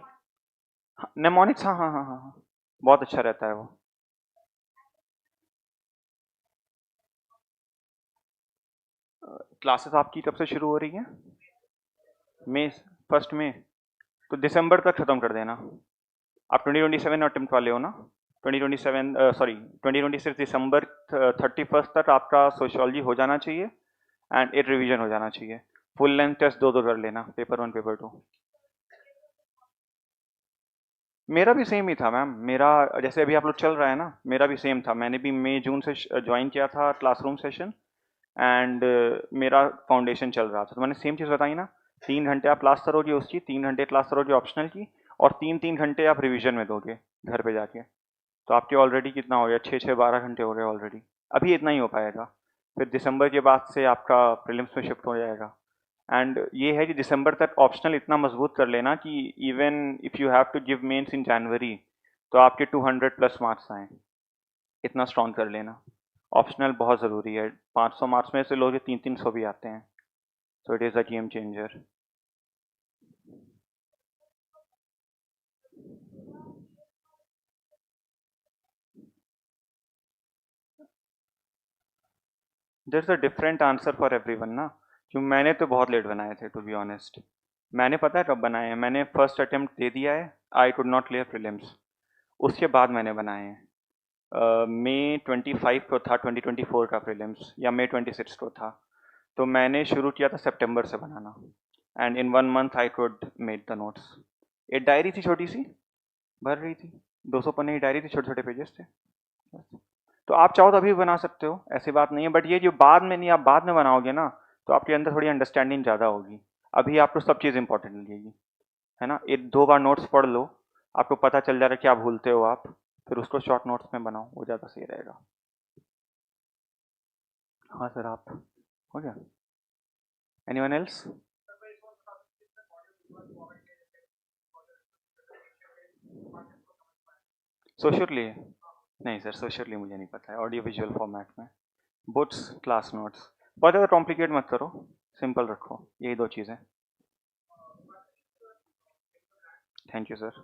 नेमोनिक्स, हाँ हाँ हाँ हाँ हाँ, बहुत अच्छा रहता है वो। क्लासेस आपकी कब से शुरू हो रही है? मई, 1 मई? तो दिसंबर तक ख़त्म कर देना। आप 2027 अटेम्प्ट वाले हो ना? 2027, सॉरी 2026 दिसंबर 31 तक आपका सोशियोलॉजी हो जाना चाहिए, एंड एक रिवीजन हो जाना चाहिए। फुल लेंथ टेस्ट दो दो कर लेना, पेपर 1 पेपर 2। मेरा भी सेम ही था मैम, मेरा जैसे अभी आप लोग चल रहा है ना, मेरा भी सेम था, मैंने भी मई जून से ज्वाइन किया था क्लासरूम सेशन, एंड मेरा फाउंडेशन चल रहा था, तो मैंने सेम चीज़ बताई ना, 3 घंटे आप क्लास करोगे उसकी, 3 घंटे क्लास करोगे ऑप्शनल की, और 3 3 घंटे आप रिवीजन में दोगे घर पे जाके। तो आपके ऑलरेडी कितना हो गया, 6 6 12 घंटे हो गए ऑलरेडी। अभी इतना ही हो पाएगा, फिर दिसंबर के बाद से आपका प्रीलिम्स में शिफ्ट हो जाएगा। एंड ये है कि दिसंबर तक ऑप्शनल इतना मजबूत कर लेना कि even if you have to give mains in January, तो आपके 200+ मार्क्स आएँ, इतना स्ट्रॉन्ग कर लेना। ऑप्शनल बहुत ज़रूरी है, 500 मार्क्स में से लोग 300 300 भी आते हैं, so it is a game changer. There is a different answer for everyone ना, क्यों मैंने तो बहुत लेट बनाए थे टू बी ऑनेस्ट। मैंने पता है कब बनाए हैं, मैंने फर्स्ट अटेम्प्ट दे दिया है, I could not clear prelims, उसके बाद मैंने बनाए हैं। मई 25 को था 2024 का प्रीलिम्स, या मई 26 को था, तो मैंने शुरू किया था सितंबर से बनाना, and in 1 month I could made the notes. एक डायरी थी छोटी सी, भर रही थी, 200 पन्ने की डायरी थी, छोटे छोटे पेजेस थे बस। तो आप चाहो तो अभी भी बना सकते हो, ऐसी बात नहीं है, बट ये जो बाद में नहीं, आप बाद में बनाओगे ना, तो आपके अंदर थोड़ी अंडरस्टैंडिंग ज़्यादा होगी। अभी आपको सब चीज़ इंपॉर्टेंट लगेगी, है ना। एक 2 बार नोट्स पढ़ लो, आपको पता चल जाएगा क्या भूलते हो आप, फिर उसको शॉर्ट नोट्स में बनाओ, वो ज़्यादा सही रहेगा। हाँ सर, आप हो गया? Anyone else? सोशल लिए नहीं सर, सोशली मुझे नहीं पता है, ऑडियो विजुअल फॉर्मेट में। बुक्स, क्लास नोट्स, बहुत ज़्यादा कॉम्प्लिकेट मत करो, सिंपल रखो, यही दो चीज़ें। Thank you sir.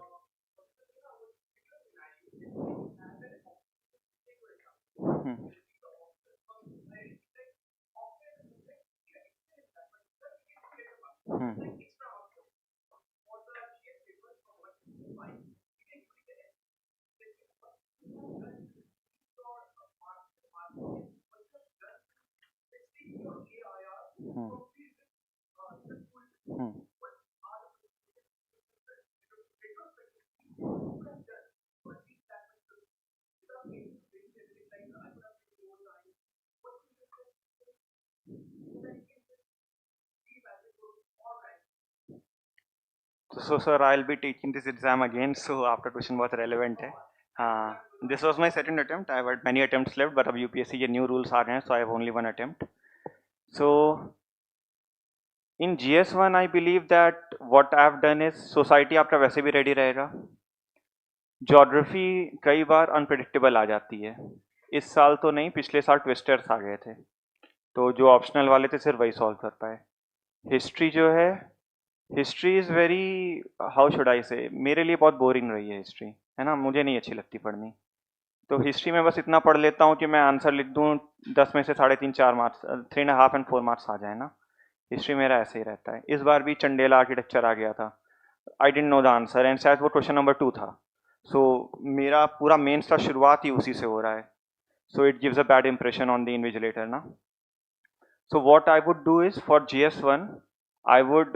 Hmm, hmm, hmm, hmm. So sir, I'll be taking this exam again. So after question बहुत relevant है. This was my second attempt. I have had many attempts left, but अब UPSC के new rules आ गए हैं, so I have only one attempt. So in GS1, I believe that what I have done is society आपका वैसे भी ready रहेगा. Geography कई बार unpredictable आ जाती है. इस साल तो नहीं, पिछले साल twisters आ गए थे. तो जो ऑप्शनल वाले थे सिर्फ वही सॉल्व कर पाए. हिस्ट्री जो history is very, how should I से, मेरे लिए बहुत बोरिंग रही है हिस्ट्री, है ना, मुझे नहीं अच्छी लगती पढ़नी. तो हिस्ट्री में बस इतना पढ़ लेता हूँ कि मैं आंसर लिख दूँ, 10 में से 3.5-4 मार्क्स, 3.5 and 4 मार्क्स आ जाए ना. हिस्ट्री मेरा ऐसे ही रहता है. इस बार भी चंडेला आर्किटेक्चर आ गया था. I didn't know the answer and शायद वो क्वेश्चन नंबर 2 था. सो मेरा पूरा मेंस का शुरुआत ही उसी से हो रहा है. So it gives a bad impression on the invigilator ना. So what I would do is for GS1, I would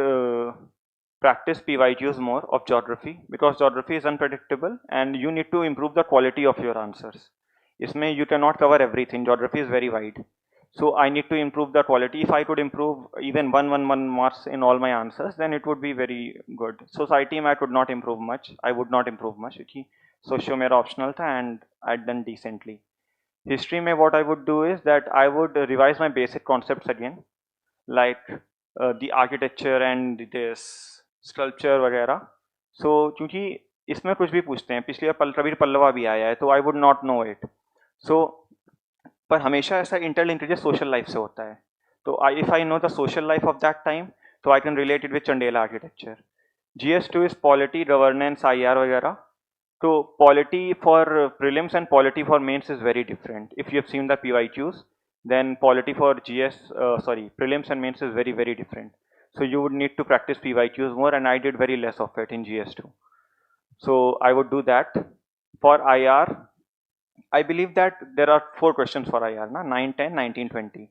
practice PYQs more of geography, because geography is unpredictable and you need to improve the quality of your answers. इसमें you cannot cover everything. Geography is very wide. So I need to improve the quality. If I could improve even one marks in all my answers, then it would be very good. Society में I could not improve much. I would not improve much क्योंकि socio मेरा optional था and I'd done decently. History में what I would do is that I would revise my basic concepts again, like the architecture and this sculpture वगैरह. So क्योंकि इसमें कुछ भी पूछते हैं, पिछली बार कबीर पल्लवा भी आया है, तो I would not know it. So पर हमेशा ऐसा इंटरलिंकेज सोशल लाइफ से होता है. तो if I know the social life of that time, तो I can relate it with Chandela architecture. GS2 is polity, governance, IR वगैरह. So polity for prelims and polity for mains is very different. If you have seen the PYQs, then polity for prelims and mains is very, very different. So you would need to practice PYQs more, and I did very less of it in GS2. So I would do that. For IR, I believe that there are 4 questions for IR, na? 9, 10, 19, 20.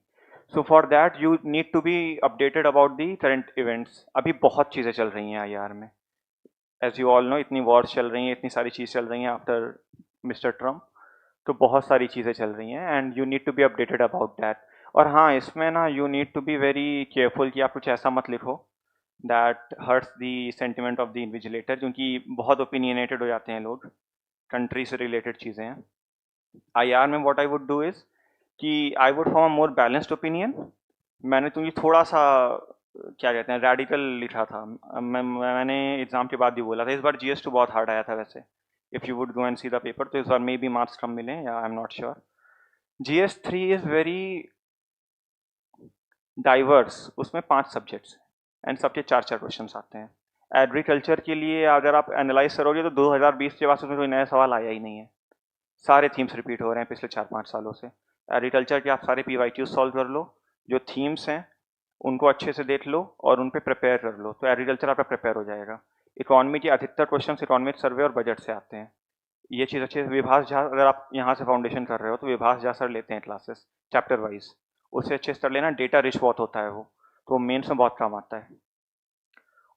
So for that you need to be updated about the current events. अभी बहुत चीज़ें चल रही हैं IR में. As you all know, इतनी Wars चल रही हैं, इतनी सारी चीज़ चल रही हैं आफ्टर मिस्टर ट्रम्प. तो बहुत सारी चीज़ें चल रही हैं and you need to be updated about that. और हाँ, इसमें ना you need to be very careful कि आप कुछ ऐसा मत लिखो that hurts the sentiment of the invigilator, क्योंकि बहुत ओपिनियनेटेड हो जाते हैं लोग, कंट्री से रिलेटेड चीज़ें हैं. IR में what I would do is कि I would form a more balanced opinion. मैंने तुम्हें थोड़ा सा क्या कहते हैं रेडिकल लिखा था. मैंने एग्जाम के बाद भी बोला था. इस बार GS2 बहुत हार्ड आया था वैसे. If you would go and see the paper, तो इस बार मे बी मार्क्स कम मिले, या आई am not sure. GS3 is very diverse. उसमें 5 सब्जेक्ट्स एंड सबके 4-4 क्वेश्चन आते हैं. एग्रीकल्चर के लिए अगर आप एनालाइज करोगे तो 2020 के बाद उसमें कोई नया सवाल आया ही नहीं है. सारे थीम्स रिपीट हो रहे हैं पिछले 4-5 सालों से. एग्रीकल्चर के आप सारे PYQ सॉल्व कर लो, जो थीम्स हैं उनको अच्छे से देख लो और उन पे प्रिपेयर कर लो, तो एग्रीकल्चर आपका प्रिपेयर हो जाएगा. इकोनॉमी के अधिकतर क्वेश्चन इकोनॉमिक सर्वे और बजट से आते हैं. ये चीज़ अच्छे से विभास झा, अगर आप यहाँ से फाउंडेशन कर रहे हो तो विभास झा सर लेते हैं क्लासेस चैप्टर वाइज, उससे अच्छे से कर लेना. डेटा रिच बहुत होता है वो, तो मेन्स में बहुत काम आता है.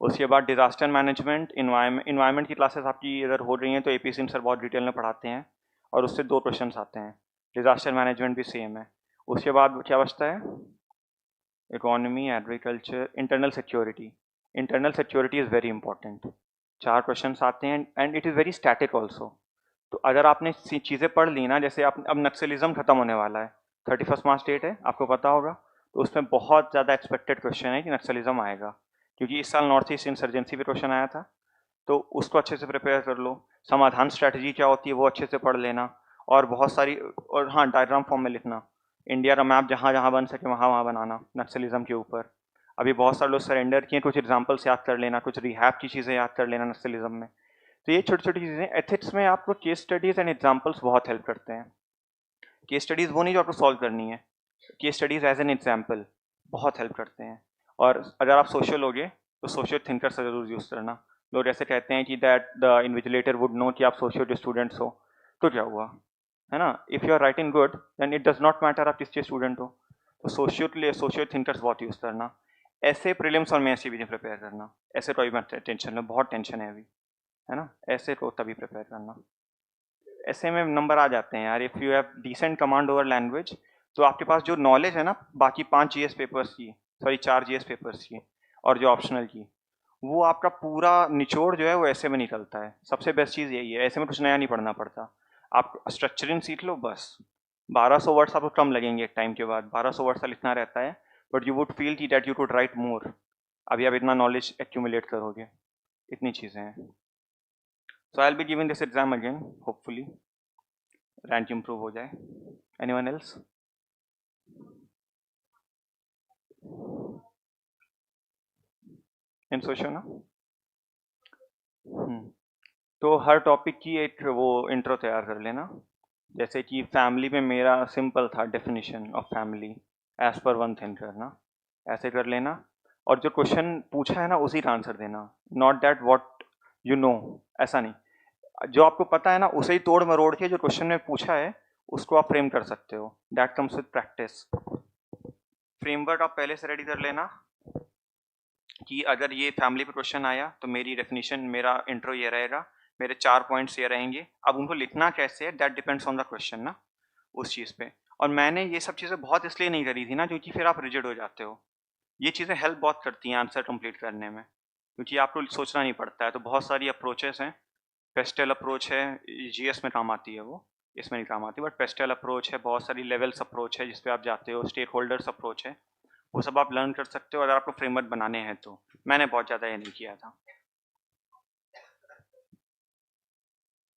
उसके बाद डिजास्टर मैनेजमेंट, इन्वायरमेंट की क्लासेस आपकी अगर हो रही हैं तो AP सिंह सर बहुत डिटेल में पढ़ाते हैं और उससे 2 क्वेश्चन आते हैं. डिजास्टर मैनेजमेंट भी सेम है. उसके बाद क्या बचता है, economy, agriculture, internal security. Internal security is very important. 4 question आते हैं and it is very static also. तो अगर आपने चीज़ें पढ़ ली ना, जैसे आप अब नक्सलिज्म खत्म होने वाला है, 31 मार्च डेट है, आपको पता होगा, तो उसमें बहुत ज़्यादा एक्सपेक्टेड क्वेश्चन है कि नक्सलिज्म आएगा, क्योंकि इस साल नॉर्थ ईस्ट इंसर्जेंसी पे क्वेश्चन आया था. तो उसको अच्छे से प्रिपेयर कर लो. समाधान स्ट्रैटेजी क्या होती है वो अच्छे से पढ़ लेना. और बहुत सारी, और हाँ डायग्राम फॉर्म में लिखना, इंडिया का मैप जहाँ जहाँ बन सके वहाँ वहाँ बनाना नक्सलिज्म के ऊपर। अभी बहुत सारे लोग सरेंडर किए, कुछ एग्जाम्पल्स याद कर लेना, कुछ रिहैब की चीज़ें याद कर लेना नक्सलिज्म में। तो ये छोटी छोटी चीज़ें एथिक्स में आपको केस स्टडीज़ एंड एग्जाम्पल्स बहुत हेल्प करते हैं। केस स्टडीज़ वो नहीं जो आपको सॉल्व करनी है, case studies as an example बहुत हेल्प करते हैं। और अगर आप सोशल लोगे तो सोशियो थिंकर से ज़रूर यूज़ करना। लोग ऐसे कहते हैं कि that the invigilator would know कि आप सोशियो स्टूडेंट्स हो, तो क्या हुआ, है ना? If you are writing good then it does not matter आप किस चीज़ स्टूडेंट हो। तो सोशियो के लिए सोशियो थिंकर्स बहुत यूज़ करना। ऐसे प्रीलिम्स और मेंस की भी प्रिपेयर करना। ऐसे तो अभी मत टेंशन लो, बहुत टेंशन है अभी, है ना? ऐसे को तभी प्रिपेयर करना। ऐसे में नंबर आ जाते हैं यार, if you have decent command over language, तो आपके पास जो नॉलेज है ना बाकी 5 जीएस पेपर्स की, सॉरी 4 जीएस पेपर्स की और जो ऑप्शनल की, वो आपका पूरा निचोड़ जो है वो ऐसे में निकलता है। सबसे बेस्ट चीज़ यही है, ऐसे में कुछ नया नहीं पढ़ना पड़ता। आप स्ट्रक्चरिंग सीख लो बस। 1200 वर्ड्स आपको कम लगेंगे एक टाइम के बाद, 1200 वर्ड्स का लिखना रहता है, बट यू वुड फील की that you could write more. अभी आप इतना नॉलेज एक्यूमुलेट करोगे, इतनी चीज़ें हैं। So I will be giving this exam again, hopefully rank improve हो जाए। Anyone else? इन सोचो ना। हम्म, तो हर टॉपिक की एक वो इंट्रो तैयार कर लेना। जैसे कि फैमिली में मेरा सिंपल था, definition of family as per one thinker ना, ऐसे कर लेना। और जो क्वेश्चन पूछा है ना उसी का आंसर देना, not that what you know, ऐसा नहीं। जो आपको पता है ना उसे ही तोड़ मरोड़ के जो क्वेश्चन ने पूछा है उसको आप फ्रेम कर सकते हो। That comes with practice. Framework आप पहले से रेडी कर लेना कि अगर ये फैमिली पे क्वेश्चन आया तो मेरी डेफिनेशन, मेरा इंट्रो ये रहेगा, मेरे 4 पॉइंट्स ये रहेंगे। अब उनको लिखना कैसे है that depends on the question ना, उस चीज़ पे। और मैंने ये सब चीज़ें बहुत इसलिए नहीं करी थी ना क्योंकि फिर आप रिजिड हो जाते हो। ये चीज़ें हेल्प बहुत करती हैं आंसर कंप्लीट करने में, क्योंकि आपको सोचना नहीं पड़ता है। तो बहुत सारी अप्रोचेस हैं। पेस्टल अप्रोच है, जीएस में काम आती है वो, इसमें नहीं काम आती, बट पेस्टल अप्रोच है, बहुत सारी लेवल्स अप्रोच है जिस पे आप जाते हो, स्टेक होल्डर्स अप्रोच है, वो सब आप लर्न कर सकते हो अगर आपको फ्रेमवर्क बनाने हैं तो। मैंने बहुत ज़्यादा ये नहीं किया था।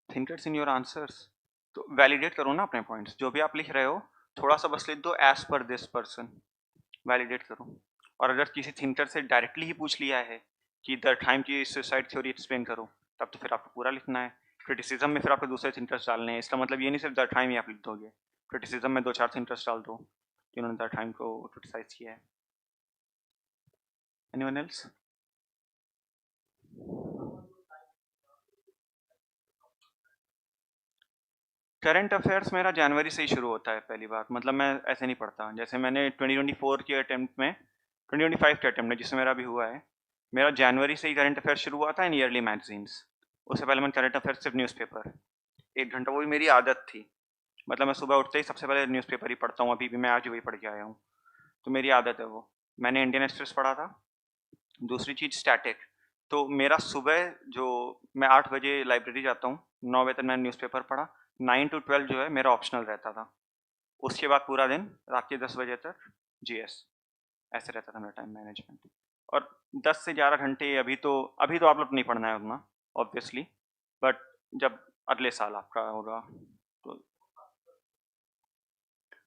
थिंकर्स इन योर आंसर्स, तो वैलिडेट करो ना अपने पॉइंट्स, जो भी आप लिख रहे हो थोड़ा सा बस लिख दो as per this person, validate करो। और अगर किसी थिंकर से डायरेक्टली ही पूछ लिया है कि द टाइम की सुसाइड थ्योरी एक्सप्लेन करो, तब तो फिर आपको पूरा लिखना है। क्रिटिसिज्म में फिर आपको दूसरे थिंकर्स डालने हैं, इसका मतलब ये नहीं सिर्फ द टाइम ही आप लिख दोगे, क्रिटिसिज्म में 2-4 थिंकर्स डाल दो जिन्होंने द टाइम को क्रिटिसाइज किया है। Anyone else? करंट अफेयर्स मेरा जनवरी से ही शुरू होता है पहली बार, मतलब मैं ऐसे नहीं पढ़ता। जैसे मैंने 2024 के अटेम्प्ट में, 2025 के अटेम्प्ट में जिसमें मेरा भी हुआ है, मेरा जनवरी से ही करंट अफेयर शुरू हुआ था इन ईयरली मैगजीन्स। उससे पहले मैं करंट अफेयर सिर्फ न्यूज़पेपर 1 घंटा, वो भी मेरी आदत थी। मतलब मैं सुबह उठते ही सबसे पहले न्यूज़पेपर ही पढ़ता हूँ, अभी भी मैं आज वही पढ़ के आया हूँ, तो मेरी आदत है वो। मैंने इंडियन एक्सप्रेस पढ़ा था। दूसरी चीज़ स्टैटिक, तो मेरा सुबह जो, मैं 8 बजे लाइब्रेरी जाता हूँ, 9 बजे तक मैंने न्यूज़पेपर पढ़ा, 9 to 12 जो है मेरा ऑप्शनल रहता था। उसके बाद पूरा दिन रात के 10 बजे तक जीएस, ऐसे रहता था मेरा टाइम मैनेजमेंट। और 10 से 11 घंटे अभी तो आप लोग नहीं पढ़ना है उतना ऑब्वियसली, बट जब अगले साल आपका होगा तो।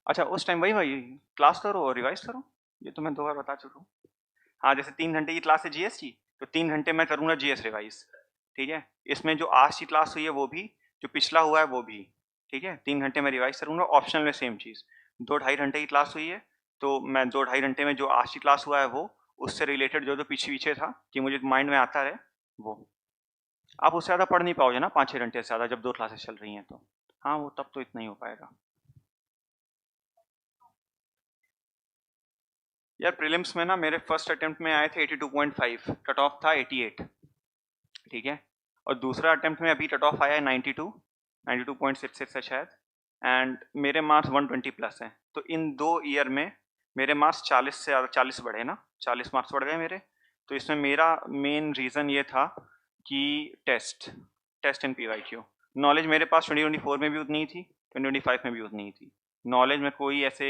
अच्छा, उस टाइम वही वही क्लास करो और रिवाइज करो, ये तो मैं 2 बार बता चुका हूँ। हाँ, जैसे 3 घंटे की क्लास है जीएस की, तो 3 घंटे मैं करूँगा जीएस रिवाइज, ठीक है? इसमें जो आज की क्लास हुई है वो भी, जो पिछला हुआ है वो भी, ठीक है? 3 घंटे मैं रिवाइज करूँगा। ऑप्शनल में सेम चीज़, 2-2.5 घंटे की क्लास हुई है, तो मैं 2-2.5 घंटे में जो आज की क्लास हुआ है वो, उससे रिलेटेड जो जो पीछे पीछे था कि मुझे माइंड में आता रहे वो। आप उससे ज़्यादा पढ़ नहीं पाओगे ना 5-6 घंटे से ज़्यादा, जब 2 क्लासेस चल रही हैं तो। हाँ, वो तब तो इतना ही हो पाएगा। यार प्रीलिम्स में ना मेरे फर्स्ट अटेम्प्ट में आए थे 82.5, कट ऑफ था 88, ठीक है? और दूसरा अटेम्प्ट में अभी कट ऑफ आया है 92, 92.66 है शायद, एंड मेरे मार्क्स 120 प्लस हैं। तो इन 2 ईयर में मेरे मार्क्स 40 से 40 बढ़े ना, 40 मार्क्स बढ़ गए मेरे। तो इसमें मेरा मेन रीज़न ये था कि test, test and PYQ. Knowledge मेरे पास 2024 में भी उतनी ही थी, 2025 में भी उतनी ही थी। नॉलेज में कोई ऐसे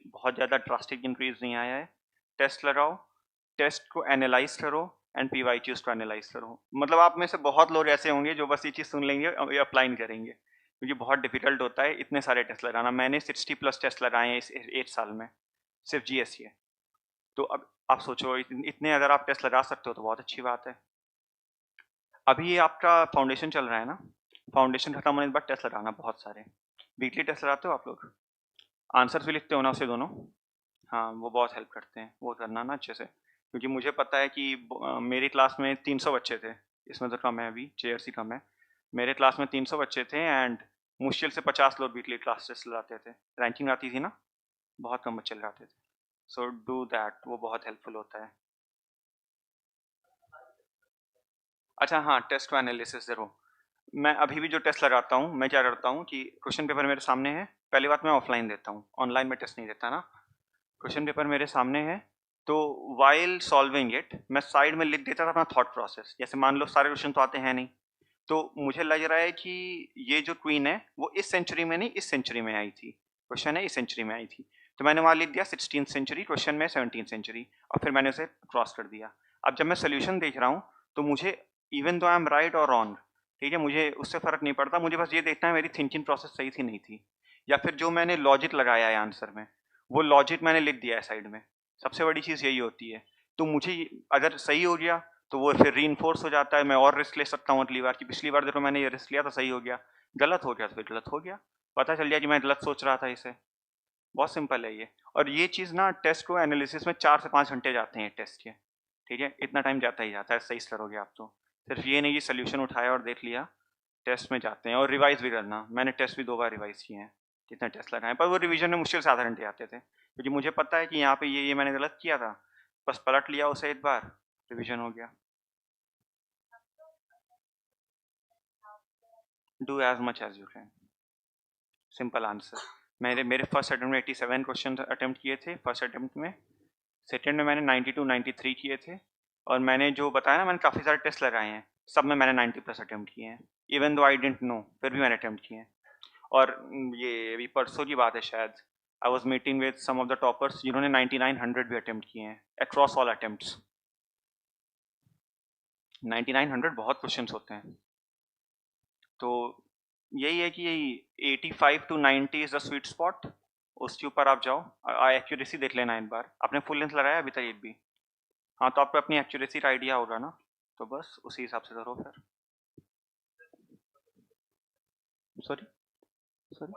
बहुत ज़्यादा ड्रास्टिक इंक्रीज नहीं आया है। टेस्ट लगाओ, टेस्ट को एनालाइज करो एंड पीवाईक्यूज को एनालाइज करो। मतलब आप में से बहुत लोग ऐसे होंगे जो बस ये चीज़ सुन लेंगे और अप्लाई नहीं करेंगे, क्योंकि बहुत डिफिकल्ट होता है इतने सारे टेस्ट लगाना। मैंने 60+ टेस्ट लगाए हैं इस 8 साल में, सिर्फ जीएस के। तो अब आप सोचो इतने अगर आप टेस्ट लगा सकते हो तो बहुत अच्छी बात है। अभी ये आपका फाउंडेशन चल रहा है ना, फाउंडेशन खत्म होने के बाद टेस्ट लगाना बहुत सारे। वीकली टेस्ट लगाते हो आप लोग? आंसर्स भी लिखते हो ना उससे दोनों? हाँ, वो बहुत हेल्प करते हैं, वो करना ना अच्छे से। क्योंकि मुझे पता है कि मेरी क्लास में 300 बच्चे थे, इसमें तो कम है, अभी चेयर्स ही कम है। मेरे क्लास में 300 बच्चे थे एंड मुश्किल से 50 लोग वीकली क्लास टेस्ट लगाते थे। रैंकिंग आती थी ना, बहुत कम बच्चे लगाते थे। सो डू दैट, वो बहुत हेल्पफुल होता है। अच्छा हाँ, टेस्ट एनालिसिस ज़रूर। मैं अभी भी जो टेस्ट लगाता हूँ, मैं क्या करता हूँ कि क्वेश्चन पेपर मेरे सामने है। पहली बात, मैं ऑफलाइन देता हूँ, ऑनलाइन में टेस्ट नहीं देता ना। क्वेश्चन पेपर मेरे सामने है, तो वाइल सॉल्विंग इट मैं साइड में लिख देता था अपना थॉट प्रोसेस। जैसे मान लो सारे क्वेश्चन तो आते हैं नहीं, तो मुझे लग रहा है कि ये जो क्वीन है वो इस सेंचुरी में नहीं इस सेंचुरी में आई थी, क्वेश्चन है इस सेंचुरी में आई थी, तो मैंने वहाँ लिख दिया 16th सेंचुरी, क्वेश्चन में 17th सेंचुरी, और फिर मैंने उसे क्रॉस कर दिया। अब जब मैं सोल्यूशन देख रहा हूँ तो मुझे even though I am right और रॉन्ग, ठीक है, मुझे उससे फर्क नहीं पड़ता, मुझे बस ये देखना है मेरी थिंकिंग प्रोसेस सही थी नहीं थी, या फिर जो मैंने लॉजिक लगाया है आंसर में वो लॉजिक मैंने लिख दिया है साइड में। सबसे बड़ी चीज़ यही होती है। तो मुझे अगर सही हो गया तो वो फिर री हो जाता है, मैं और रिस्क ले सकता हूँ अगली बार की पिछली बार देखो मैंने ये रिस्क लिया तो सही हो गया, गलत हो गया तो फिर गलत हो गया, पता चल गया कि मैं गलत सोच रहा था इसे। बहुत सिंपल है ये। और ये चीज़ ना टेस्ट को एनालिसिस में 4 से 5 घंटे जाते हैं टेस्ट के, ठीक है, इतना टाइम जाता ही जाता है, सही करोगे आप तो। सिर्फ ये नहीं कि सोल्यूशन उठाया और देख लिया, टेस्ट में जाते हैं। और रिवाइज भी करना, मैंने टेस्ट भी 2 बार रिवाइज किए हैं, जितने टेस्ट लगाए, पर वो रिवीजन में मुश्किल से आधा घंटे आते थे, क्योंकि मुझे पता है कि यहाँ पे ये मैंने गलत किया था, बस पलट लिया उसे एक बार, रिवीजन हो गया। Do as much as you can, simple answer. मेरे फर्स्ट अटेम्प्ट में 87 क्वेश्चन अटेम्प्ट किए थे फर्स्ट अटेम्प्ट में, सेकेंड में मैंने 92 93 किए थे, और मैंने जो बताया ना मैंने काफ़ी सारे टेस्ट लगाए हैं, सब में मैंने 90+ अटेम्प्ट किए हैं, even though I didn't no फिर भी मैंने अटेम्प्ट किए हैं। और ये अभी परसों की बात है शायद, I was meeting with some of the toppers जिन्होंने 9900 भी अटेम्प्ट किए हैं अक्रॉस ऑल अटेम्प्ट्स। 9900 बहुत क्वेश्चन होते हैं। तो यही है कि 85 to 90 is the sweet spot, उसके ऊपर आप जाओ। एक्यूरेसी देख लेना एक बार, आपने फुल लेंथ लगाया अभी तक एक भी? हाँ, तो आपको अपनी एक्यूरेसी का आइडिया होगा ना, तो बस उसी हिसाब से करो फिर। सॉरी सॉरी,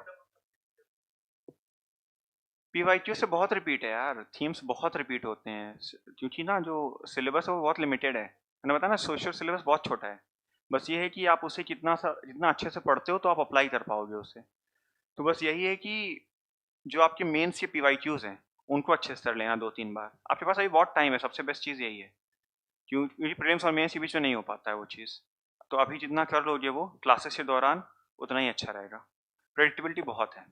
पीवाईक्यू से बहुत रिपीट है यार, थीम्स बहुत रिपीट होते हैं, क्योंकि ना जो सिलेबस है वो बहुत लिमिटेड है। मैंने बताया ना सोशल सिलेबस बहुत छोटा है। बस ये है कि आप उसे जितना अच्छे से पढ़ते हो तो आप अप्लाई कर पाओगे उसे। तो बस यही है कि जो आपके मेंस के पीवाईक्यूज हैं उनको अच्छे से कर लेना 2-3 बार, आपके पास अभी बहुत टाइम है, सबसे बेस्ट चीज़ यही है। क्योंकि प्रीलिम्स और मेंस के बीच में नहीं हो पाता है वो चीज़, तो अभी जितना कर लोगे वो क्लासेस के दौरान उतना ही अच्छा रहेगा। प्रेडिक्टेबिलिटी बहुत है,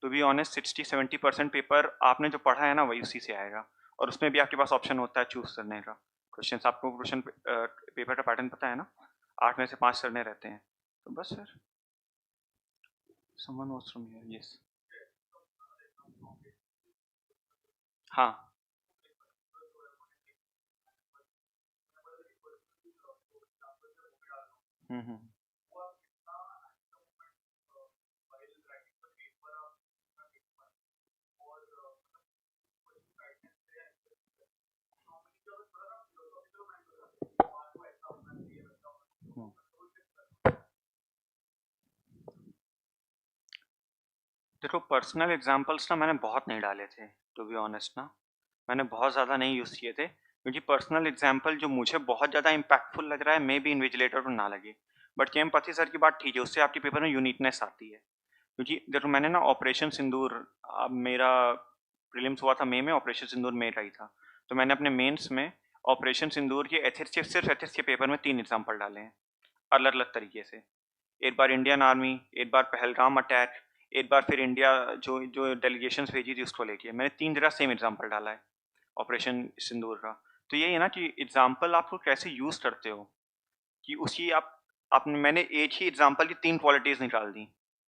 टू बी ऑनेस्ट 60-70% पेपर आपने जो पढ़ा है ना वही उसी से आएगा, और उसमें भी आपके पास ऑप्शन होता है चूज करने का। क्वेश्चन आपको क्वेश्चन पेपर का पैटर्न पता है ना, 8 में से 5 करने रहते हैं, तो बस फिर someone was from here, yes. हाँ। हम्म। हम्म। देखो पर्सनल एग्जांपल्स ना मैंने बहुत नहीं डाले थे, टू बी ऑनेस्ट ना, मैंने बहुत ज़्यादा नहीं यूज़ किए थे, क्योंकि पर्सनल एग्जांपल जो मुझे बहुत ज़्यादा इम्पैक्टफुल लग रहा है मे बी इन्विजिलेटर को ना लगे, बट के एम पति सर की बात ठीक है, उससे आपके पेपर में यूनिकनेस आती है। क्योंकि देखो मैंने ना ऑपरेशन सिंदूर, अब मेरा प्रीलिम्स हुआ था मई में, ऑपरेशन सिंदूर में रही था, तो मैंने अपने मेंस में ऑपरेशन सिंदूर के एथिक्स के, सिर्फ एथिक्स के पेपर में 3 एग्जाम्पल डाले हैं अलग अलग तरीके से। एक बार इंडियन आर्मी, एक बार पहलगाम अटैक, एक बार फिर इंडिया जो जो डेलीगेशन भेजी थी उसको लेके, मैंने 3 जगह सेम एग्जाम्पल डाला है ऑपरेशन सिंदूर का। तो यही है ना कि एग्जाम्पल आपको कैसे यूज़ करते हो, कि उसकी आपने मैंने एक ही एग्जाम्पल की 3 क्वालिटीज़ निकाल दी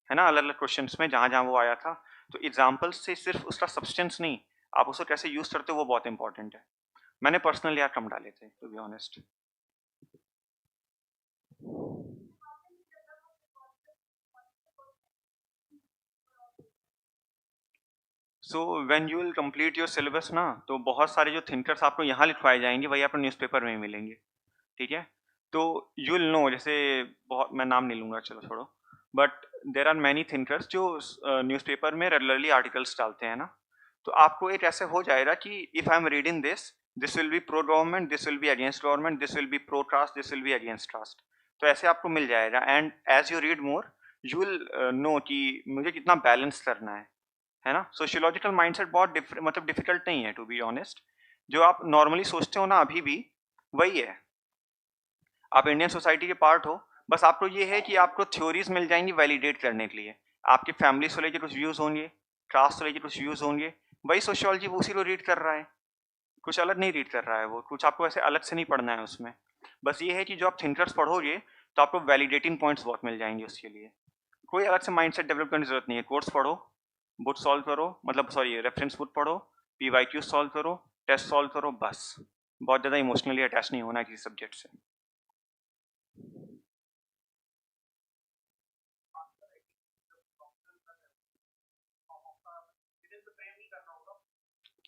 है ना अलग अलग क्वेश्चन में जहाँ जहाँ वो आया था। तो एग्जाम्पल से सिर्फ उसका सब्सटेंस नहीं, आप उसको कैसे यूज़ करते हो वो बहुत इंपॉर्टेंट है। मैंने पर्सनली यार कम डाले थे to be honest. So when you will complete your syllabus ना, तो बहुत सारे जो थिंकर्स आपको यहाँ लिखवाए जाएंगे वही आपको न्यूज़पेपर में मिलेंगे, ठीक है। तो यू विल नो, जैसे बहुत, मैं नाम नहीं लूंगा, चलो छोड़ो, but there are many thinkers जो न्यूज़पेपर में रेगुलरली आर्टिकल्स डालते हैं ना। तो आपको एक ऐसे हो जाएगा कि if I am reading this will be pro government, this will be against government, this will be pro trust, this will be against trust. तो ऐसे आपको मिल जाएगा, and as you read more you will know कि मुझे कितना balance करना है ना। सोशियोलॉजिकल माइंडसेट बहुत मतलब डिफिकल्ट नहीं है, टू बी ऑनेस्ट। जो आप नॉर्मली सोचते हो ना अभी भी वही है। आप इंडियन सोसाइटी के पार्ट हो, बस आपको ये है कि आपको थ्योरीज मिल जाएंगी वैलिडेट करने के लिए। आपके फैमिली से लेके कुछ व्यूज होंगे, क्लास से लेके कुछ व्यूज होंगे, वही सोशियोलॉजी वो उसी को रीड कर रहा है, कुछ अलग नहीं रीड कर रहा है वो, कुछ आपको ऐसे अलग से नहीं पढ़ना है उसमें। बस ये है कि जो आप थिंकर्स पढ़ोगे तो आपको वैलिडेटिंग पॉइंट्स बहुत मिल जाएंगे उसके लिए। कोई अलग से माइंडसेट डेवलप करने की जरूरत नहीं है। कोर्स पढ़ो, बुक सॉल्व करो, मतलब सॉरी रेफरेंस बुक पढ़ो, पीवाईक्यू सॉल्व करो, टेस्ट सॉल्व करो, बस। बहुत ज़्यादा इमोशनली अटैच नहीं होना है किसी सब्जेक्ट से।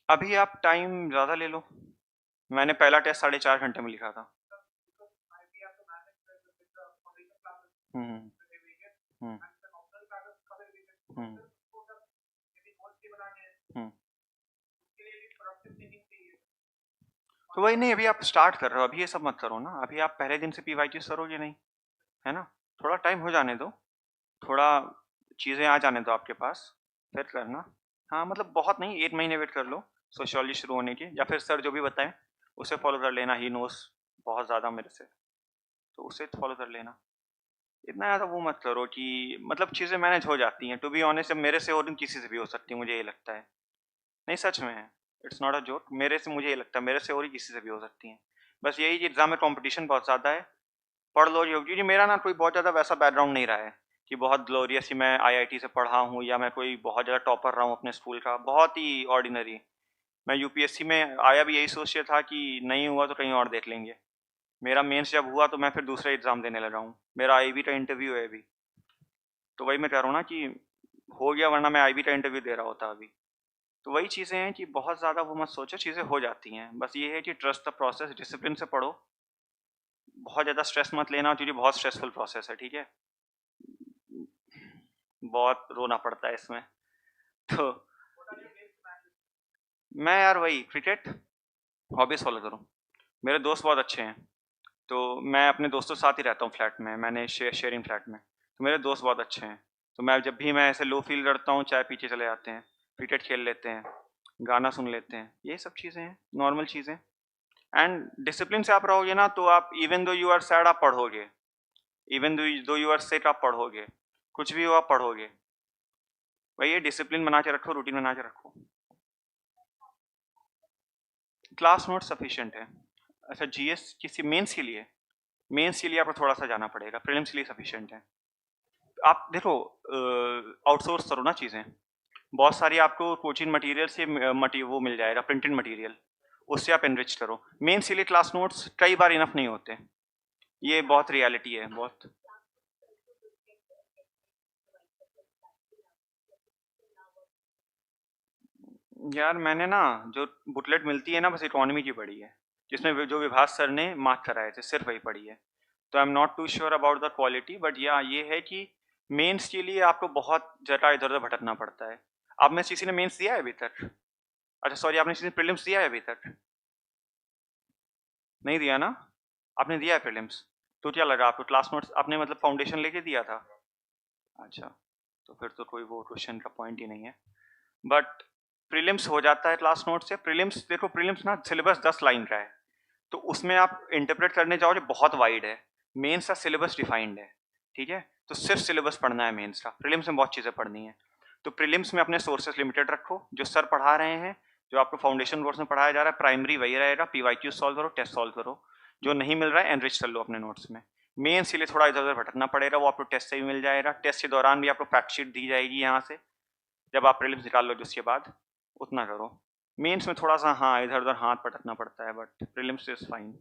अभी आप टाइम ज़्यादा ले लो। मैंने पहला टेस्ट 4.5 घंटे में लिखा था। हम्म हम्म हम्म हम्म। तो वही नहीं, अभी आप स्टार्ट कर रहे हो, अभी ये सब मत करो ना। अभी आप पहले दिन से पीवाईक्यू करोगे नहीं, है ना। थोड़ा टाइम हो जाने दो, थोड़ा चीज़ें आ जाने दो आपके पास, फिर करना। हाँ मतलब बहुत नहीं, 1 महीने वेट कर लो सोशियोलॉजी शुरू होने की, या फिर सर जो भी बताएं उसे फॉलो कर लेना। ही नोस बहुत ज़्यादा मेरे से, तो उसे फॉलो कर लेना। इतना ज़्यादा वो मत करो कि मतलब चीज़ें मैनेज हो जाती हैं। टू बी ऑनेस्ट, जब मेरे से हो रही किसी से भी हो सकती है, मुझे ये लगता है। नहीं सच में है, इट्स नॉट अ जोक। मेरे से मुझे ये लगता है, मेरे से हो रही किसी से भी हो सकती हैं। बस यही कि एग्जाम में कंपटीशन बहुत ज़्यादा है, पढ़ लो जो, क्योंकि मेरा ना कोई बहुत ज़्यादा वैसा बैकग्राउंड नहीं रहा है कि बहुत ग्लोरियस ही मैं आईआईटी से पढ़ा हूँ या मैं कोई बहुत ज़्यादा टॉपर रहा हूँ अपने स्कूल का, बहुत ही ऑर्डिनरी। मैं यूपीएससी में आया भी यही सोच के था कि नहीं हुआ तो कहीं और देख लेंगे। मेरा मेंस जब हुआ तो मैं फिर दूसरा एग्ज़ाम देने लगा हूँ, मेरा आईबी का इंटरव्यू है अभी। तो वही मैं कह रहा हूँ ना कि हो गया, वरना मैं आईबी का इंटरव्यू दे रहा होता अभी। तो वही चीज़ें हैं कि बहुत ज़्यादा वो मत सोचो, चीज़ें हो जाती हैं। बस ये है कि ट्रस्ट द प्रोसेस, डिसिप्लिन से पढ़ो, बहुत ज़्यादा स्ट्रेस मत लेना क्योंकि बहुत स्ट्रेसफुल प्रोसेस है, ठीक है। बहुत रोना पड़ता है इसमें। तो मैं यार वही क्रिकेट हॉबीज फॉलो करूँ। मेरे दोस्त बहुत अच्छे हैं, तो मैं अपने दोस्तों के साथ ही रहता हूँ फ्लैट में, मैंने शेयरिंग फ्लैट में। तो मेरे दोस्त बहुत अच्छे हैं, तो मैं जब भी मैं ऐसे लो फील करता हूँ चाय पीछे चले जाते हैं, क्रिकेट खेल लेते हैं, गाना सुन लेते हैं, ये सब चीज़ें हैं, नॉर्मल चीज़ें। एंड डिसिप्लिन से आप रहोगे ना तो आप even though you are sad आप पढ़ोगे, even though you are sick आप पढ़ोगे, कुछ भी हो आप पढ़ोगे। वही ये डिसिप्लिन बना के रखो, रूटीन बना के रखो। क्लास नोट सफिशिएंट है। अच्छा जीएस किसी मेंस के लिए, मेंस के लिए आपको थोड़ा सा जाना पड़ेगा, प्रीलिम्स के लिए सफिशिएंट है। आप देखो आउटसोर्स करो ना चीज़ें। बहुत सारी आपको कोचिंग मटेरियल से वो मिल जाएगा, प्रिंटेड मटेरियल, उससे आप एनरिच करो। मेंस के लिए क्लास नोट्स कई बार इनफ नहीं होते, ये बहुत रियलिटी है बहुत। यार मैंने ना जो बुकलेट मिलती है ना बस इकोनॉमी की पढ़ी है, जिसमें जो विभास सर ने मार्क कराए थे सिर्फ वही पढ़ी है। तो I am not too sure about the quality, but या ये है कि मेंस के लिए आपको बहुत ज़्यादा इधर उधर भटकना पड़ता है। आप में किसी ने मेंस दिया है अभी तक? अच्छा सॉरी, आपने किसी ने प्रीलिम्स दिया है अभी तक? नहीं दिया ना? आपने दिया है प्रीलिम्स? तो क्या लगा आपको क्लास नोट्स आपने मतलब फाउंडेशन लेके दिया था? अच्छा, तो फिर तो कोई वो क्वेश्चन का पॉइंट ही नहीं है। बट प्रीलिम्स हो जाता है क्लास नोट से। प्रीलिम्स देखो, प्रीलिम्स ना सिलेबस 10 लाइन का है, तो उसमें आप इंटरप्रेट करने जाओगे बहुत वाइड है। मेंस का सिलेबस डिफाइंड है, ठीक है। तो सिर्फ सिलेबस पढ़ना है मेंस का, प्रीलिम्स में बहुत चीज़ें पढ़नी है। तो प्रीलिम्स में अपने सोर्सेस लिमिटेड रखो, जो सर पढ़ा रहे हैं, जो आपको फाउंडेशन कोर्स में पढ़ाया जा रहा है प्राइमरी वही रहेगा, पीवाईक्यू सॉल्व करो, टेस्ट सॉल्व करो। जो नहीं मिल रहा है एनरिच कर लो अपने नोट्स में। मेंस के लिए थोड़ा इधर उधर भटकना पड़ेगा, वो आपको टेस्ट से भी मिल जाएगा, टेस्ट के दौरान भी आपको फैक्ट शीट दी जाएगी यहाँ से, जब आप प्रीलिम्स निकाल लो उसके बाद। उतना करो। मेंस में थोड़ा सा हाँ इधर उधर हाथ पटकना पड़ता है, but prelims is fine.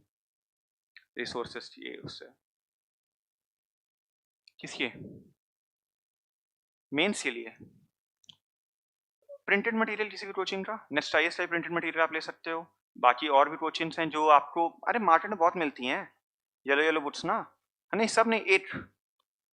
Resources चाहिए उससे। किसके? मेंस के लिए प्रिंटेड मटेरियल किसी भी कोचिंग का, next IAS type printed material आप ले सकते हो। बाकी और भी कोचिंग्स हैं जो आपको, अरे मार्केट में बहुत मिलती हैं येलो येलो बुक्स ना, नहीं सब नहीं, एट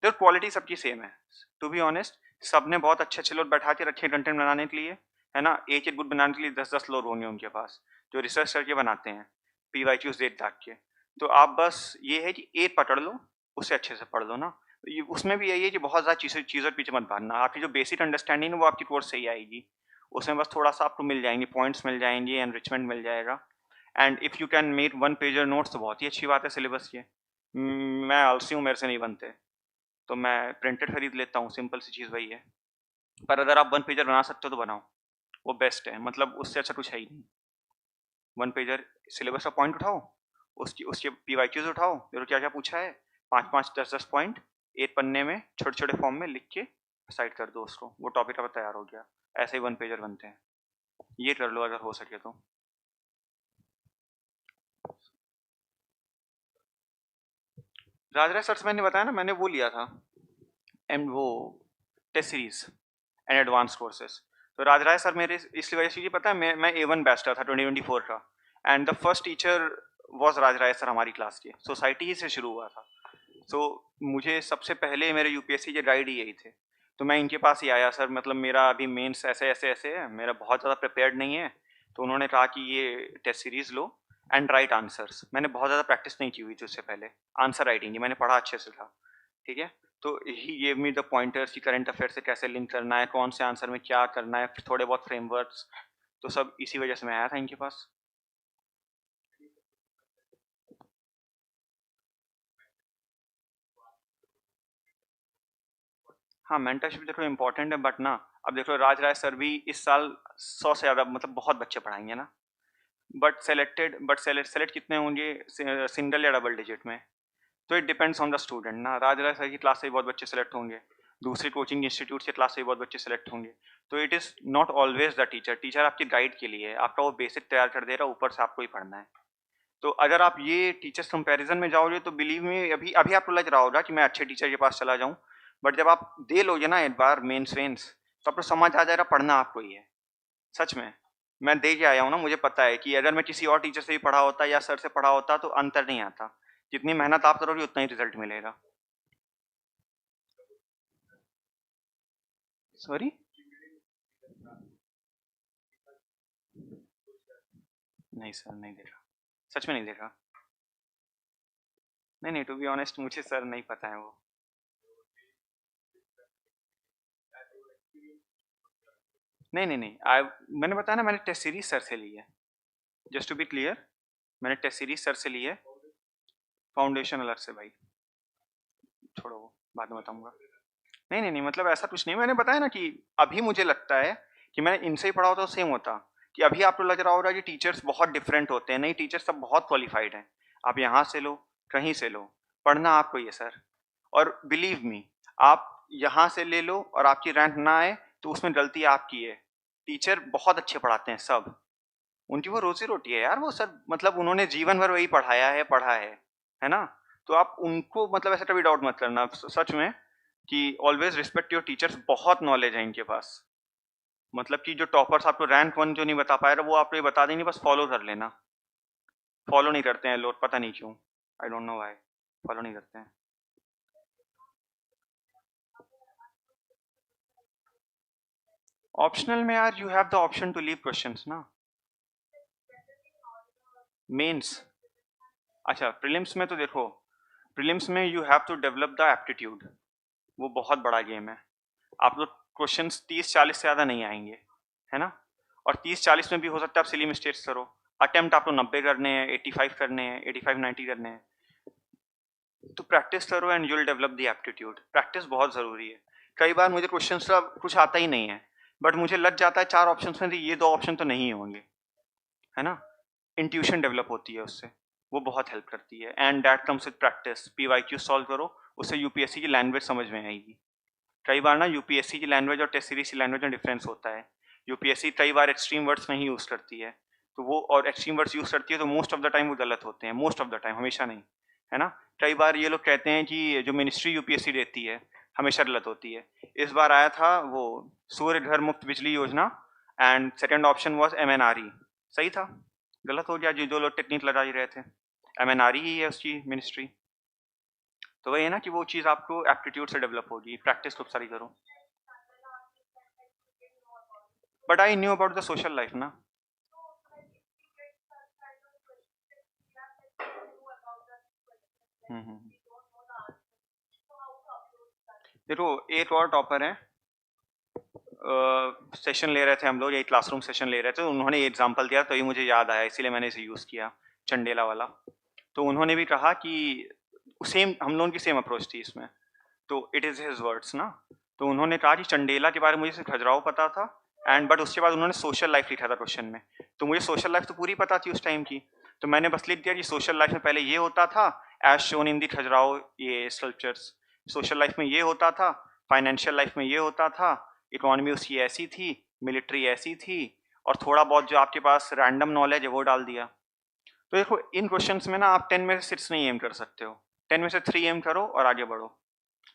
तो क्वालिटी सबकी सेम है। टू बी ऑनेस्ट, सब ने बहुत अच्छे अच्छे लोग बैठा के रखे कंटेंट बनाने के लिए, है ना। एक एक बुक बनाने के लिए 10-10 लोग होंगे उनके पास जो रिसर्च करके बनाते हैं, PYQs डेट दाग के। तो आप बस ये है कि एक पकड़ लो, उसे अच्छे से पढ़ लो ना। उसमें भी यही है कि बहुत ज़्यादा चीज़ों पीछे मत भागना, आपकी जो बेसिक अंडरस्टैंडिंग है वो आपकी कोर्स से ही आएगी, उसमें बस थोड़ा सा आपको मिल जाएंगे, पॉइंट्स मिल जाएंगे, एनरिचमेंट मिल जाएगा। And if you can make 1 pager notes तो बहुत ही अच्छी बात है सिलेबस के। मैं आलसी हूँ, मेरे से नहीं बनते, तो मैं प्रिंटेड खरीद लेता हूँ, सिंपल सी चीज़ वही है। पर अगर आप 1 पेजर बना सकते हो तो बनाओ, वो बेस्ट है, मतलब उससे अच्छा कुछ है ही नहीं। 1 पेजर सिलेबस का पॉइंट उठाओ, उसकी उसके PYQs उठाओ, देखो क्या क्या पूछा है, 5-5 10-10 पॉइंट एक पन्ने में छोटे छोटे फॉर्म में लिख के साइड कर दो उसको, वो टॉपिक अब तैयार हो गया। ऐसे ही 1 पेजर बनते हैं, ये कर लो अगर हो सके तो। राज राय सर से मैंने बताया ना, मैंने वो लिया था एंड वो test series and advance courses. तो राज राय सर मेरे इसलिए वजह से, ये पता है मैं A1 बैच था 2024 का, and the first teacher was Raj Rai sir हमारी क्लास के, सोसाइटी ही से शुरू हुआ था। तो मुझे सबसे पहले मेरे UPSC के गाइड ही यही थे, तो मैं इनके पास ही आया, सर मतलब मेरा अभी मेंस ऐसे ऐसे ऐसे है, मेरा बहुत ज़्यादा प्रिपेयर्ड नहीं है। तो उन्होंने कहा कि ये टेस्ट सीरीज़ लो एंड राइट आंसर्स। मैंने बहुत ज़्यादा प्रैक्टिस नहीं की हुई थी उससे पहले, आंसर राइटिंग की मैंने पढ़ा अच्छे से था, ठीक है। तो he gave me the pointers कि करंट अफेयर से कैसे लिंक करना है, कौन से आंसर में क्या करना है, थोड़े बहुत फ्रेमवर्क्स, तो सब इसी वजह से मैं आया था इनके पास। हाँ, मेंटरशिप देखो इम्पोर्टेंट है, बट ना अब देखो राज राय सर भी इस साल 100 से ज़्यादा मतलब बहुत बच्चे पढ़ाएंगे ना, बट सेलेक्ट कितने होंगे, सिंगल या डबल डिजिट में। तो it depends on the student ना, राज राय सर की क्लास से भी बहुत बच्चे सेलेक्ट होंगे, दूसरी कोचिंग इंस्टीट्यूट की क्लास से भी बहुत बच्चे सेलेक्ट होंगे। तो it is not always the teacher, teacher आपकी गाइड के लिए है, आपका वो बेसिक तैयार कर दे रहा है, ऊपर से आपको ही पढ़ना है। तो अगर आप ये टीचर्स कंपैरिजन में जाओगे तो बिलीव में अभी अभी आपको लग रहा होगा कि मैं अच्छे टीचर के पास चला जाऊं, बट जब आप दे लोगे ना एक बार मेंस वेंस, तो आपको समझ आ जाएगा पढ़ना आपको ही है। सच में, मैं दे के आया हूँ ना, मुझे पता है कि अगर मैं किसी और टीचर से भी पढ़ा होता या सर से पढ़ा होता तो अंतर नहीं आता, जितनी मेहनत आप करोगे उतना ही रिजल्ट मिलेगा। सॉरी, नहीं सर नहीं देखा, सच में नहीं देखा। नहीं नहीं, टू बी ऑनेस्ट मुझे सर नहीं पता है वो। नहीं नहीं नहीं, मैंने बताया ना, मैंने टेस्ट सीरीज सर से ली है, जस्ट टू बी क्लियर, मैंने टेस्ट सीरीज सर से ली है। फाउंडेशन अलग से भाई, छोड़ो वो बाद में बताऊंगा। नहीं नहीं नहीं, मतलब ऐसा कुछ नहीं, मैंने बताया ना कि अभी मुझे लगता है कि मैं इनसे ही पढ़ा होता तो सेम होता। कि अभी आपको लग रहा होगा कि टीचर्स बहुत डिफरेंट होते हैं, नहीं टीचर्स सब बहुत क्वालिफाइड हैं। आप यहाँ से लो, कहीं से लो, पढ़ना आपको ही है सर। और बिलीव मी, आप यहाँ से ले लो और आपकी रैंक ना आए तो उसमें गलती आपकी है। टीचर बहुत अच्छे पढ़ाते हैं सब, उनकी वो रोजी रोटी है यार, वो सर मतलब उन्होंने जीवन भर वही पढ़ाया है, पढ़ा है ना। तो आप उनको मतलब ऐसा कभी डाउट मत करना, सच में, कि ऑलवेज रिस्पेक्ट योर टीचर्स, बहुत नॉलेज है इनके पास। मतलब कि जो टॉपर्स आपको रैंक 1 जो नहीं बता पाए वो आपको ये बता देंगे, बस फॉलो कर लेना। फॉलो नहीं करते हैं लोग, पता नहीं क्यों, I don't know why follow नहीं करते हैं। ऑप्शनल में यार you have the option to leave questions ना। मेंस, अच्छा प्रीलिम्स में तो देखो, प्रीलिम्स में you have to develop the aptitude, वो बहुत बड़ा गेम है। आप लोग क्वेश्चंस 30-40 से ज़्यादा नहीं आएंगे, है ना। और 30-40 में भी हो सकता है आप सिली मिस्टेक्स करो। अटेम्प्ट आपको 90 करने हैं, 85 करने हैं, 85-90 करने हैं। तो प्रैक्टिस करो and you will develop the aptitude, practice बहुत ज़रूरी है। कई बार मुझे क्वेश्चंस का कुछ आता ही नहीं है, बट मुझे लग जाता है 4 ऑप्शंस में से ये 2 ऑप्शन तो नहीं होंगे, है ना। इंट्यूशन डेवलप होती है उससे, वो बहुत हेल्प करती है, and that comes with practice. PYQ solve करो, उससे UPSC की लैंग्वेज समझ में आएगी। कई बार ना UPSC की लैंग्वेज और टेस्ट सीरीज की लैंग्वेज में डिफरेंस होता है। UPSC कई बार एक्सट्रीम वर्ड्स नहीं यूज करती है, तो वो और एक्सट्रीम वर्ड्स यूज करती है तो मोस्ट ऑफ द टाइम वो गलत होते हैं, मोस्ट ऑफ द टाइम, हमेशा नहीं, है ना। कई बार ये लोग कहते हैं कि जो मिनिस्ट्री UPSC देती है हमेशा गलत होती है। इस बार आया था वो सूर्य घर मुफ्त बिजली योजना, and second option was MNRE। सही था? गलत हो गया? जो लोग टेक्निक लगा ही रहे थे, MNRE ही है उसकी मिनिस्ट्री। तो वही है ना कि वो चीज़ आपको एप्टीट्यूड से डेवलप होगी, प्रैक्टिस खूब सारी करो। But I knew about the social life ना। देखो एक और टॉपर है, सेशन ले रहे थे हम लोग, एक क्लासरूम सेशन ले रहे थे, उन्होंने एग्जांपल दिया तो ये मुझे याद आया, इसीलिए मैंने इसे यूज़ किया, चंडेला वाला। तो उन्होंने भी कहा कि सेम हम लोगों की सेम अप्रोच थी इसमें, तो इट इज़ हिज वर्ड्स ना। तो उन्होंने कहा कि चंडेला के बारे में मुझे सिर्फ खजुराहो पता था, एंड बट उसके बाद उन्होंने सोशल लाइफ लिखा था क्वेश्चन में, तो मुझे सोशल लाइफ तो पूरी पता थी उस टाइम की, तो मैंने बस लिख दिया कि सोशल लाइफ में पहले ये होता था एज शोन इन दी खजुराहो ये स्कल्पचर्स, सोशल लाइफ में ये होता था, फाइनेंशियल लाइफ में ये होता था, इकोनॉमी उसकी ऐसी थी, मिलिट्री ऐसी थी, और थोड़ा बहुत जो आपके पास रैंडम नॉलेज है वो डाल दिया। तो देखो इन क्वेश्चंस में ना आप 10 में से 6 नहीं एम कर सकते हो, 10 में से 3 एम करो और आगे बढ़ो।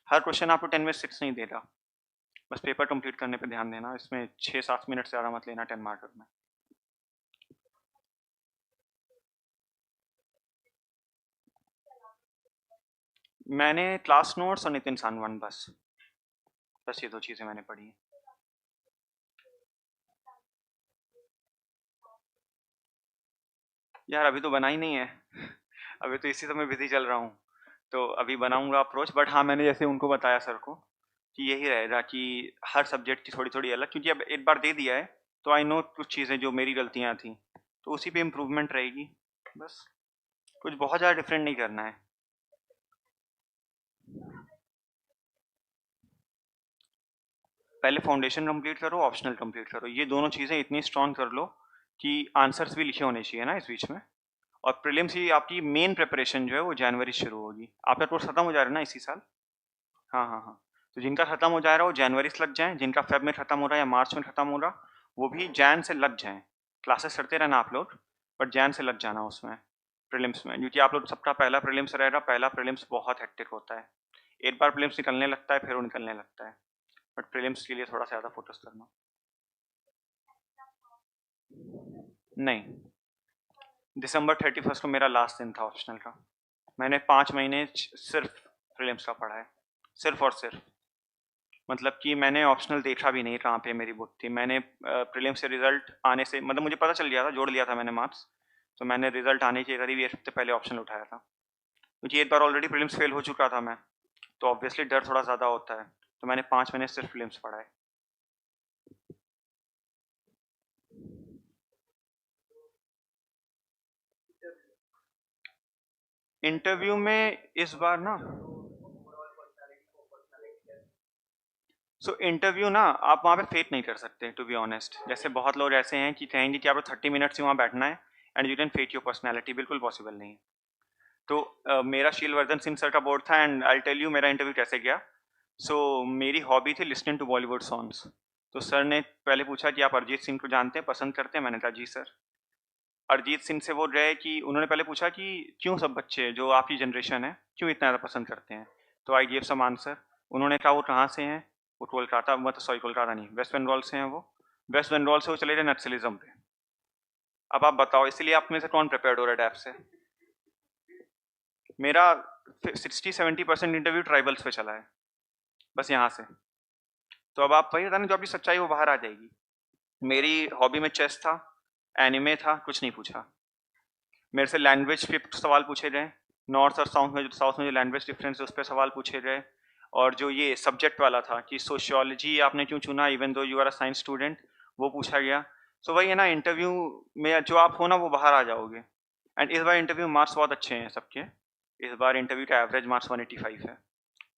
हर क्वेश्चन आपको 10 में से 6 नहीं देगा, बस पेपर कंप्लीट करने पे ध्यान देना, इसमें 6-7 मिनट से ज़्यादा मत लेना 10 मार्कर में। मैंने क्लास नोट्स और नितिन सानवन बस ये दो चीज़ें मैंने पढ़ी हैं। यार अभी तो बना ही नहीं है अभी तो इसी समय बिजी चल रहा हूँ, तो अभी बनाऊंगा अप्रोच। बट हाँ मैंने जैसे उनको बताया सर को कि यही रहेगा कि हर सब्जेक्ट की थोड़ी थोड़ी अलग, क्योंकि अब एक बार दे दिया है तो आई नो कुछ चीज़ें जो मेरी गलतियाँ थी, तो उसी पे इम्प्रूवमेंट रहेगी, बस कुछ बहुत ज़्यादा डिफरेंट नहीं करना है। पहले फाउंडेशन कंप्लीट करो, ऑप्शनल कंप्लीट करो, ये दोनों चीज़ें इतनी स्ट्रॉन्ग कर लो कि आंसर्स भी लिखे होने चाहिए ना इस बीच में। और प्रीलिम्स की आपकी मेन प्रिपरेशन जो है वो जनवरी से शुरू होगी। आपका कोर्स खत्म हो जा रहा है ना इसी साल? हाँ हाँ हाँ, तो जिनका खत्म हो जा रहा है वो जनवरी से लग जाएं, जिनका फेब में खत्म हो रहा है या मार्च में खत्म हो रहा वो भी जैन से लग जाएं। क्लासेस करते रहना आप लोग, बट जैन से लग जाना उसमें प्रीलिम्स में, क्योंकि आप लोग सबका पहला प्रीलिम्स रहेगा। पहला प्रीलिम्स बहुत हेक्टिक होता है, एक बार प्रीलिम्स निकलने लगता है फिर वो निकलने लगता है, बट प्रीलिम्स के लिए थोड़ा सा ज़्यादा फोकस करना। नहीं, दिसंबर 31 को मेरा लास्ट दिन था ऑप्शनल का। मैंने 5 महीने सिर्फ प्रीलिम्स का पढ़ा है, सिर्फ और सिर्फ। मतलब कि मैंने ऑप्शनल देखा भी नहीं कहाँ पे मेरी बुक थी। मैंने प्रीलिम्स से रिजल्ट आने से मतलब मुझे पता चल गया था, जोड़ लिया था मैंने मार्क्स, तो मैंने रिजल्ट आने के करीब एक हफ्ते पहले ऑप्शनल उठाया था, क्योंकि एक बार ऑलरेडी प्रीलिम्स फेल हो चुका था मैं, तो ऑब्वियसली डर थोड़ा ज़्यादा होता है, तो मैंने 5 महीने सिर्फ प्रीलिम्स पढ़ा है। इंटरव्यू में इस बार ना, इंटरव्यू ना आप वहाँ पे फेक नहीं कर सकते टू बी ऑनेस्ट। जैसे बहुत लोग ऐसे हैं कि कहेंगे कि आपको 30 मिनट्स ही वहाँ बैठना है and you can fake your personality, बिल्कुल पॉसिबल नहीं है। तो मेरा शीलवर्धन सिंह सर का बोर्ड था एंड आई टेल यू मेरा इंटरव्यू कैसे गया। मेरी हॉबी थी लिसनिंग टू बॉलीवुड सॉन्ग्स। तो सर ने पहले पूछा कि आप अरिजीत सिंह को जानते हैं, पसंद करते हैं? मैंने कहा जी सर। अरिजीत सिंह से वो रहे कि उन्होंने पहले पूछा कि क्यों सब बच्चे जो आपकी जनरेशन है क्यों इतना ज़्यादा पसंद करते हैं, तो आई गिव सम आंसर। उन्होंने कहा वो कहाँ से हैं, वो कोलकाता, मतलब सॉरी कोलकाता नहीं, वेस्ट बंगाल से हैं वो। वेस्ट बंगाल से वो चले गए नक्सलिज्म पे। अब आप बताओ, इसलिए आप में से कौन प्रिपेयर्ड हो रहा है डैप से? मेरा 60-70% इंटरव्यू ट्राइबल्स पे चला है, बस यहाँ से। तो अब आप वही बताना, जो आपकी सच्चाई वो बाहर आ जाएगी। मेरी हॉबी में चेस था, एनिमे था, कुछ नहीं पूछा। मेरे से लैंग्वेज पे सवाल पूछे गए, नॉर्थ और साउथ में जो लैंग्वेज डिफरेंस है उस पर सवाल पूछे गए, और जो ये सब्जेक्ट वाला था कि सोशियोलॉजी आपने क्यों चुना even though you are a science student, वो पूछा गया। सो वही है ना, इंटरव्यू में जो आप हो ना वो बाहर आ जाओगे। एंड इस बार इंटरव्यू मार्क्स बहुत अच्छे हैं सबके। इस बार इंटरव्यू का एवरेज मार्क्स 185 है,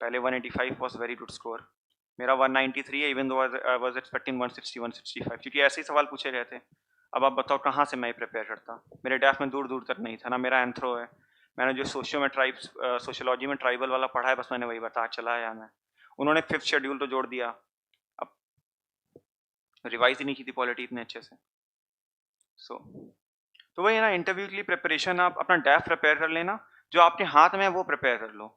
पहले 185 वॉज वेरी गुड स्कोर। मेरा 193 है, even though I was expecting 160 165, क्योंकि ऐसे ही सवाल पूछे गए थे। अब आप बताओ कहाँ से मैं प्रिपेयर करता? मेरे डैफ में दूर दूर तक नहीं था ना, मेरा एंथ्रो है। मैंने जो सोशियोलॉजी में ट्राइबल वाला पढ़ा है बस मैंने वही बता चला है मैं। उन्होंने 5th शेड्यूल तो जोड़ दिया, अब रिवाइज ही नहीं की थी पॉलिटी इतने अच्छे से। तो वही है ना, इंटरव्यू के लिए प्रिपरेशन आप अपना डैफ प्रिपेयर कर लेना, जो आपके हाथ में है वो प्रिपेयर कर लो।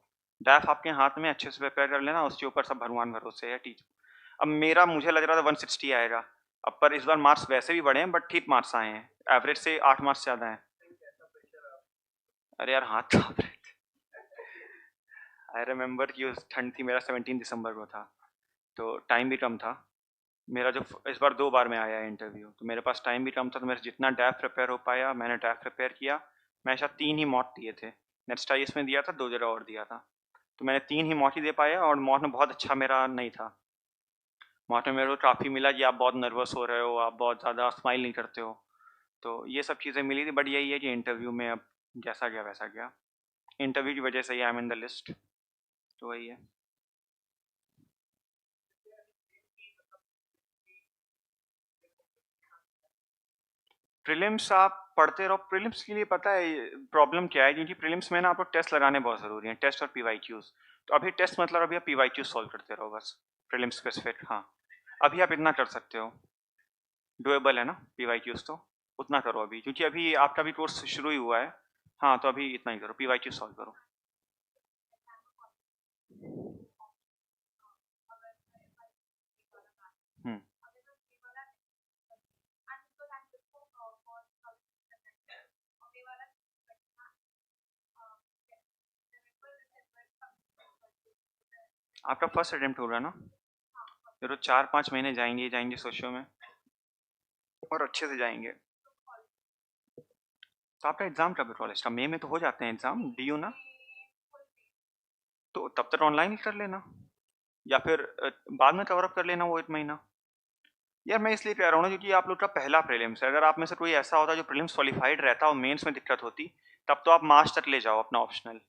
डैफ आपके हाथ में अच्छे से प्रिपेयर कर लेना, उसके ऊपर सब भगवान भरोसे है टीचर। अब मेरा मुझे लग रहा था 160 आएगा, अब पर इस बार मार्क्स वैसे भी बढ़े हैं बट ठीक मार्क्स आए हैं, एवरेज से 8 मार्क्स ज़्यादा हैं। अरे यार हाँ तो आई रिमेम्बर कि उस ठंड थी, मेरा 17 दिसंबर को था, तो टाइम भी कम था मेरा। जो इस बार 2 बार में आया इंटरव्यू, तो मेरे पास टाइम भी कम था, तो मेरे जितना डैफ प्रिपेयर हो पाया मैंने डैफ प्रिपेयर किया। मैं शायद 3 ही मॉक दिए थे, नेक्स्ट IAS में दिया था, 2 जगह और दिया था, तो मैंने 3 ही मॉक ही दे पाया, और मॉक में बहुत अच्छा मेरा नहीं था। मॉक में मेरे को काफ़ी मिला कि आप बहुत नर्वस हो रहे हो, आप बहुत ज़्यादा स्माइल नहीं करते हो, तो ये सब चीज़ें मिली थी। बट यही है कि इंटरव्यू में अब जैसा गया वैसा गया, इंटरव्यू की वजह से ही I am in the list, तो वही है। प्रीलिम्स आप पढ़ते रहो, प्रीलिम्स के लिए पता है प्रॉब्लम क्या है, क्योंकि प्रीलिम्स में ना आपको टेस्ट लगाने बहुत ज़रूरी है, टेस्ट और PYQs। तो अभी टेस्ट मतलब अभी आप PYQ सॉल्व करते रहो बस, प्रीलिम्स स्पेसिफिक। हाँ अभी आप इतना कर सकते हो, डुएबल है ना PYQs, तो उतना करो अभी, क्योंकि अभी आपका भी कोर्स शुरू ही हुआ है। हाँ तो अभी इतना ही करो, PYQ सॉल्व करो। हम्म। आपका फर्स्ट अटेम्प्ट होगा ना, फिर तो 4-5 महीने जाएंगे ही जाएंगे सोशो में, और अच्छे से जाएंगे। तो आपका एग्ज़ाम कब है कॉलेज का? मई में तो हो जाते हैं एग्ज़ाम, DU ना, तो तब तक ऑनलाइन ही कर लेना, या फिर बाद में कवर अप कर लेना वो 1 महीना। यार मैं इसलिए कह रहा हूँ ना, क्योंकि आप लोग का पहला प्रीलिम्स है, अगर आप में से कोई ऐसा होता जो प्रीलिम्स क्वालिफाइड रहता और मेंस में दिक्कत होती, तब तो आप मार्च तक ले जाओ अपना ऑप्शनल।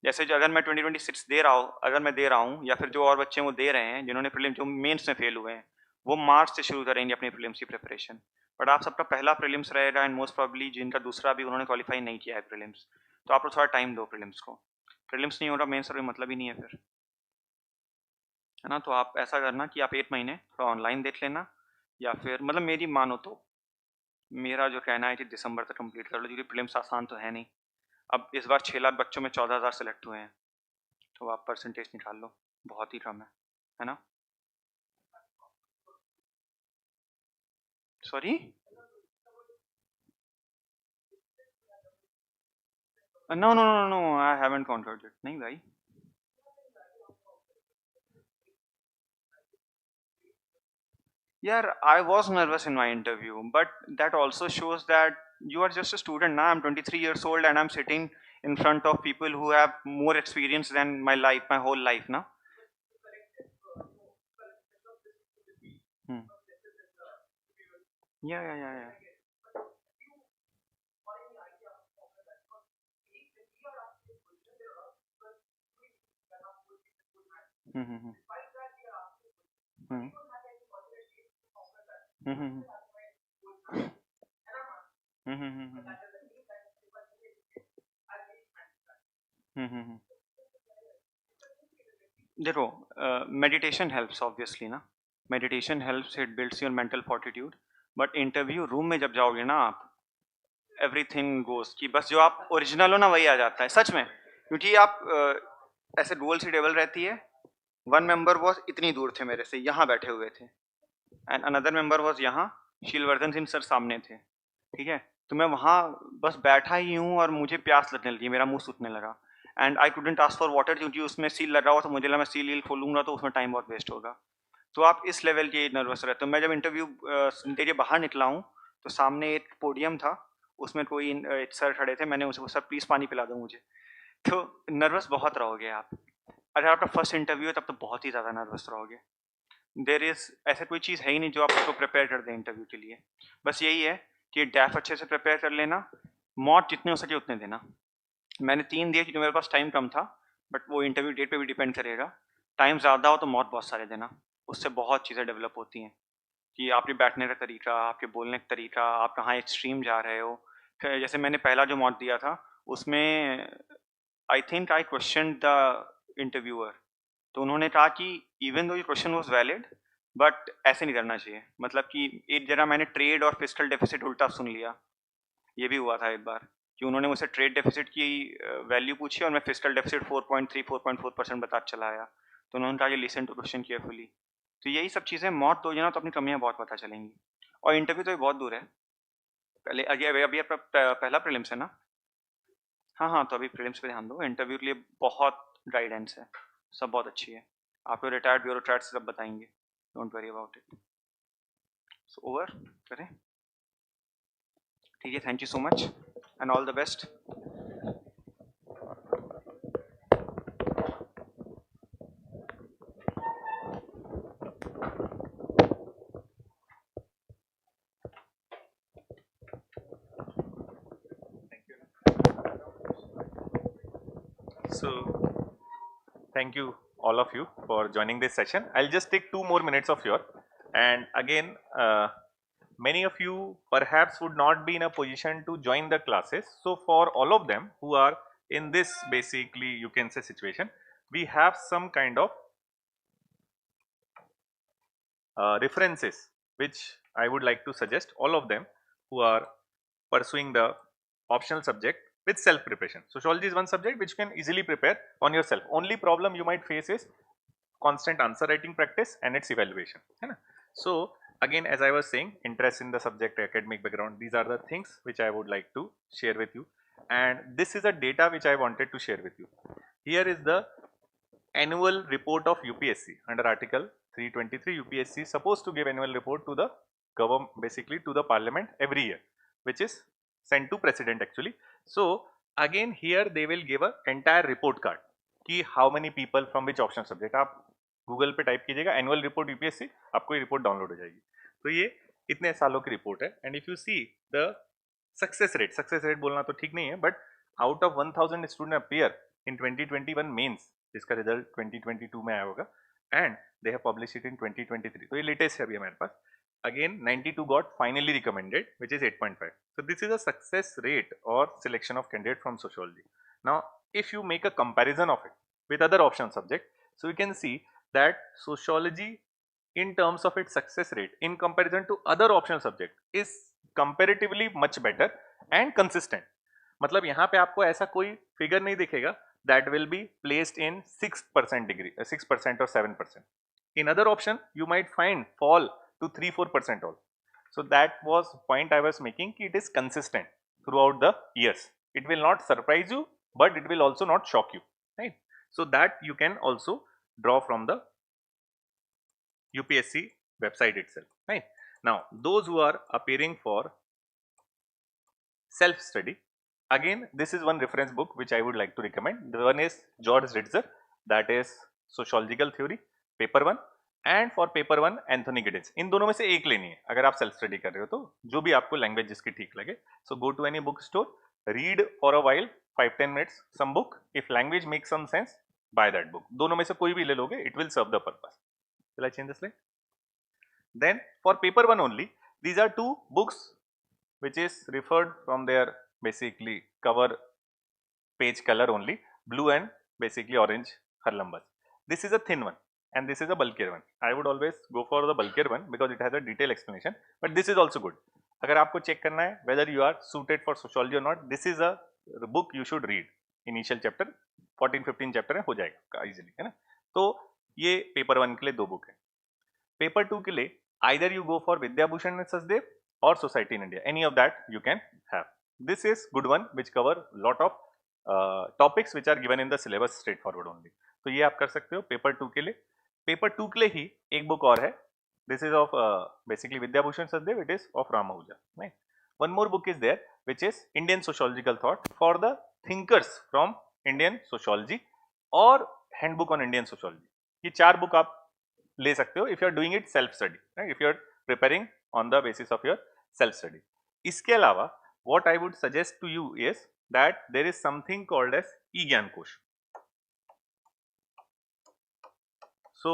जैसे जो अगर मैं 2026 दे रहा हूँ, अगर मैं दे रहा हूँ, या फिर जो और बच्चे वो दे रहे हैं जिन्होंने प्रीलिम्स जो मेंस में फेल हुए हैं, वो मार्च से शुरू करेंगे अपनी प्रीलिम्स की प्रिपरेशन। बट आप सबका पहला प्रीलिम्स रहेगा, एंड मोस्ट प्रॉब्ली जिनका दूसरा भी उन्होंने क्वालिफाई नहीं किया है प्रीलिम्स, तो आप लोग थोड़ा टाइम दो प्रीलिम्स को। प्रीलिम्स नहीं हो रहा मेंस का कोई मतलब ही नहीं है फिर, है ना। तो आप ऐसा करना कि आप 8 महीने थोड़ा ऑनलाइन देख लेना, या फिर मतलब मेरी मानो तो मेरा जो कहना है कि दिसंबर तक कंप्लीट कर लो, क्योंकि प्रीलिम्स आसान तो है नहीं। अब इस बार 6 लाख बच्चों में 14,000 सेलेक्ट हुए हैं, तो आप परसेंटेज निकाल लो, बहुत ही कम है ना। Sorry, no no no no, I haven't counted it, नहीं भाई। यार I was nervous in my interview, but that also shows that you are just a student now. I'm 23 years old and I'm sitting in front of people who have more experience than my life, my whole life ना। हम्म। या हम्म हम्म हम्म हम्म हम्म हम्म। देखो, meditation helps obviously ना, meditation helps, it builds your mental fortitude. But interview room में जब जाओगे ना आप, everything गोस कि बस जो आप ओरिजिनल हो ना वही आ जाता है सच में, क्योंकि आप ऐसे गोल सी टेबल रहती है, वन मेंबर वॉज इतनी दूर थे मेरे से, यहाँ बैठे हुए थे, एंड अनदर मेंबर वॉज यहाँ, शीलवर्धन सिंह सर सामने थे, ठीक है। तो मैं वहाँ बस बैठा ही हूँ और मुझे प्यास लगने लगी, मेरा मुंह सूखने लगा, and I couldn't ask for water, क्योंकि उसमें सील लगा हुआ था, मुझे लगा मैं सील खोलूंगा तो उसमें टाइम बहुत वेस्ट होगा। तो आप इस लेवल के नर्वस रहते हो। मैं जब इंटरव्यू के बाहर निकला हूँ, तो सामने एक पोडियम था, उसमें कोई एक सर खड़े थे, मैंने उनसे सर प्लीज़ पानी पिला दो मुझे। तो नर्वस बहुत रहोगे आप, अगर आपका फर्स्ट इंटरव्यू है तब तो बहुत ही ज़्यादा नर्वस रहोगे। देर इज़ ऐसा कोई चीज़ है ही नहीं जो आपको प्रिपेयर कर दे इंटरव्यू के लिए। बस यही है कि डैफ अच्छे से प्रिपेयर कर लेना, मॉक जितने हो सके उतने देना। मैंने 3 दिए क्योंकि मेरे पास टाइम कम था, बट वो इंटरव्यू डेट पे भी डिपेंड करेगा। टाइम ज़्यादा हो तो मॉक बहुत सारे देना, उससे बहुत चीज़ें डेवलप होती हैं, कि आपके बैठने का तरीका, आपके बोलने का तरीका, आप कहाँ एक्सट्रीम जा रहे हो। फिर जैसे मैंने पहला जो मॉक दिया था, उसमें I think I question the interviewer, तो उन्होंने कहा कि इवन दो ये क्वेश्चन वॉज वैलिड, बट ऐसे नहीं करना चाहिए, मतलब कि एक जगह मैंने ट्रेड और फिस्कल डेफिसिट उल्टा सुन लिया। ये भी हुआ था एक बार कि उन्होंने मुझसे ट्रेड डेफिसिट की वैल्यू पूछी और मैं फिस्कल डेफिसिट 4.3 4.4% बता चला आया, तो उन्होंने कहा कि लिसन टू क्वेश्चन केयरफुली। तो यही सब चीज़ें मौत दोगे ना तो अपनी कमियां बहुत पता चलेंगी। और इंटरव्यू तो बहुत दूर है, पहले अभी अभी आपका पहला प्रीलिम्स है ना? हाँ हाँ, तो अभी प्रीलिम्स पे ध्यान दो, इंटरव्यू के लिए बहुत गाइडेंस है, सब बहुत अच्छी है, आपको रिटायर्ड ब्यूरोक्रेट सब बताएंगे, don't worry about it. So over करें, ठीक है, thank you so much and all the best. So thank you all of you for joining this session. I'll just take 2 more minutes of your, and again many of you perhaps would not be in a position to join the classes. So for all of them who are in this, basically you can say, situation, we have some kind of references which I would like to suggest all of them who are pursuing the optional subject with self preparation. Sociology is one subject which you can easily prepare on yourself. Only problem you might face is constant answer writing practice and its evaluation. So again, as I was saying, interest in the subject, academic background, these are the things which I would like to share with you, and this is a data which I wanted to share with you. Here is the annual report of UPSC under article 323. UPSC is supposed to give annual report to the government, basically to the parliament every year, which is sent to president actually. So again here they will give a entire report card कि how many people from which option subject. आप Google पे type कीजिएगा annual report UPSC, आपको ये report download हो जाएगी. तो ये इतने सालों की रिपोर्ट है. And if you see the success rate बोलना तो ठीक नहीं है, but out of 1000 student appear in 2021 mains, जिसका रिजल्ट 2022 में आया होगा, and they have publish it in 2023. तो ये लेटेस्ट है अभी हमारे पास. Again 92 got finally recommended, which is 8.5. So this is a success rate or selection of candidate from sociology. Now if you make a comparison of it with other option subject, so you can see that sociology in terms of its success rate in comparison to other optional subject is comparatively much better and consistent. मतलब यहाँ पे आपको ऐसा कोई figure नहीं दिखेगा that will be placed in 6% degree, 6% or 7%. In other option you might find fall to 3-4% all. So that was point I was making, it is consistent throughout the years. It will not surprise you, but it will also not shock you, right? So that you can also draw from the UPSC website itself, right? Now those who are appearing for self study, again this is one reference book which I would like to recommend. The one is George Ritzer, that is sociological theory, paper 1, and for paper 1 Anthony Giddens. इन दोनों में से एक लेनी है अगर आप self study कर रहे हो तो, जो भी आपको लैंग्वेज जिसकी ठीक लगे. So go to any book store, read for a while 5-10 minutes some book, if language make some sense by that book. दोनों में से कोई भी ले लोगे, it will serve the purpose. Will I change this slide? Then for paper 1 only, these are 2 books which is referred from their basically cover page color only, blue and basically orange harlambas. This is a thin one and this is a bulkier one. I would always go for the bulkier one because it has a detailed explanation, but this is also good. अगर आपको check करना है whether you are suited for sociology or not, this is a book you should read. Initial chapter 14-15 chapter है, हो जाएगा easily, है ना. तो ये पेपर 1 के लिए 2 बुक है. पेपर 2 के लिए either you go for Vidyabhushan and Sachdev or Society in India, any of that you can have. This is good one which cover lot of topics which are given in the syllabus straightforward only. तो ये आप कर सकते हो paper 2 के लिए. Paper 2 के लिए ही एक बुक और है, this is of basically Vidyabhushan Sachdev, it is of Ram Ahuja, right? One more book is there which is Indian Sociological Thought for the thinkers from Indian Sociology or Handbook on Indian Sociology. ये 4 book आप ले सकते हो if you are doing it self study, right? If you are preparing on the basis of your self study. इसके अलावा what I would suggest to you is that there is something called as e-Gyan Kosh. So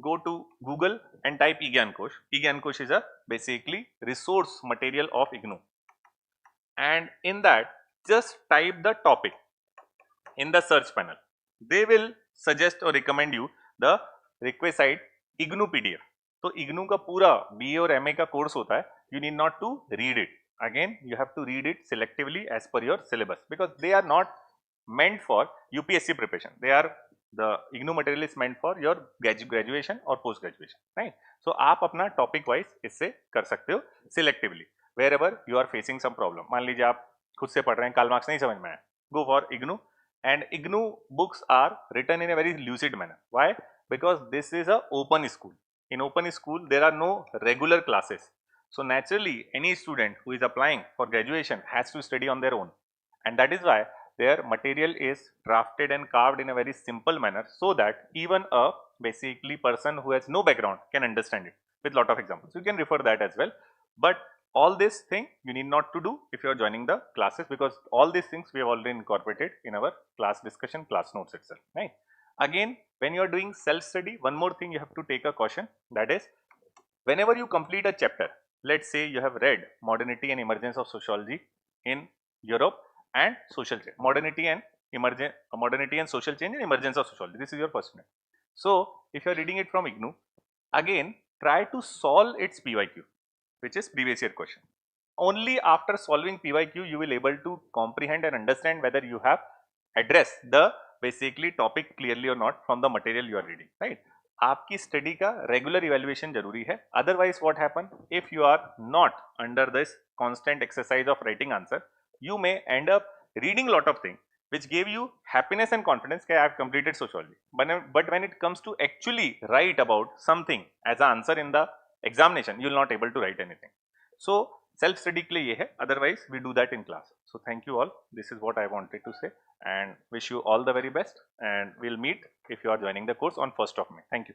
go to Google and type e-Gyan Kosh. e-Gyan Kosh is a basically resource material of IGNOU, and in that just type the topic in the search panel. They will suggest or recommend you the requisite IGNOU PDF. तो इग्नू का पूरा BA और MA का course होता है. You need not to read it again, you have to read it selectively as per your syllabus, because they are not meant for UPSC preparation. They are the IGNU material is meant for your graduation or post graduation, right? So आप अपना topic wise इससे कर सकते हो selectively wherever you are facing some problem. मान लीजिए आप खुद से पढ़ रहे हैं, कार्ल मार्क्स नहीं समझ में आया, go for IGNU, and IGNU books are written in a very lucid manner. Why? Because this is a open school. In open school there are no regular classes, so naturally any student who is applying for graduation has to study on their own, and that is why their material is drafted and carved in a very simple manner so that even a basically person who has no background can understand it with lot of examples. You can refer that as well, but all this thing you need not to do if you are joining the classes, because all these things we have already incorporated in our class discussion, class notes itself, right? Again, when you are doing self study, one more thing you have to take a caution, that is whenever you complete a chapter, let's say you have read modernity and emergence of sociology in Europe and social change, modernity and social change and emergence of sociology, this is your first unit. So if you are reading it from IGNU, again try to solve its PYQ, which is previous year question. Only after solving PYQ you will able to comprehend and understand whether you have addressed the basically topic clearly or not from the material you are reading, right? आपकी study का regular evaluation जरूरी है, otherwise what happen if you are not under this constant exercise of writing answer, you may end up reading lot of things which gave you happiness and confidence that I have completed sociology, but when it comes to actually write about something as an answer in the examination, you will not able to write anything. So self study के लिए ये है, otherwise we do that in class. So thank you all, this is what I wanted to say and wish you all the very best, and we'll meet if you are joining the course on 1st of May. Thank you.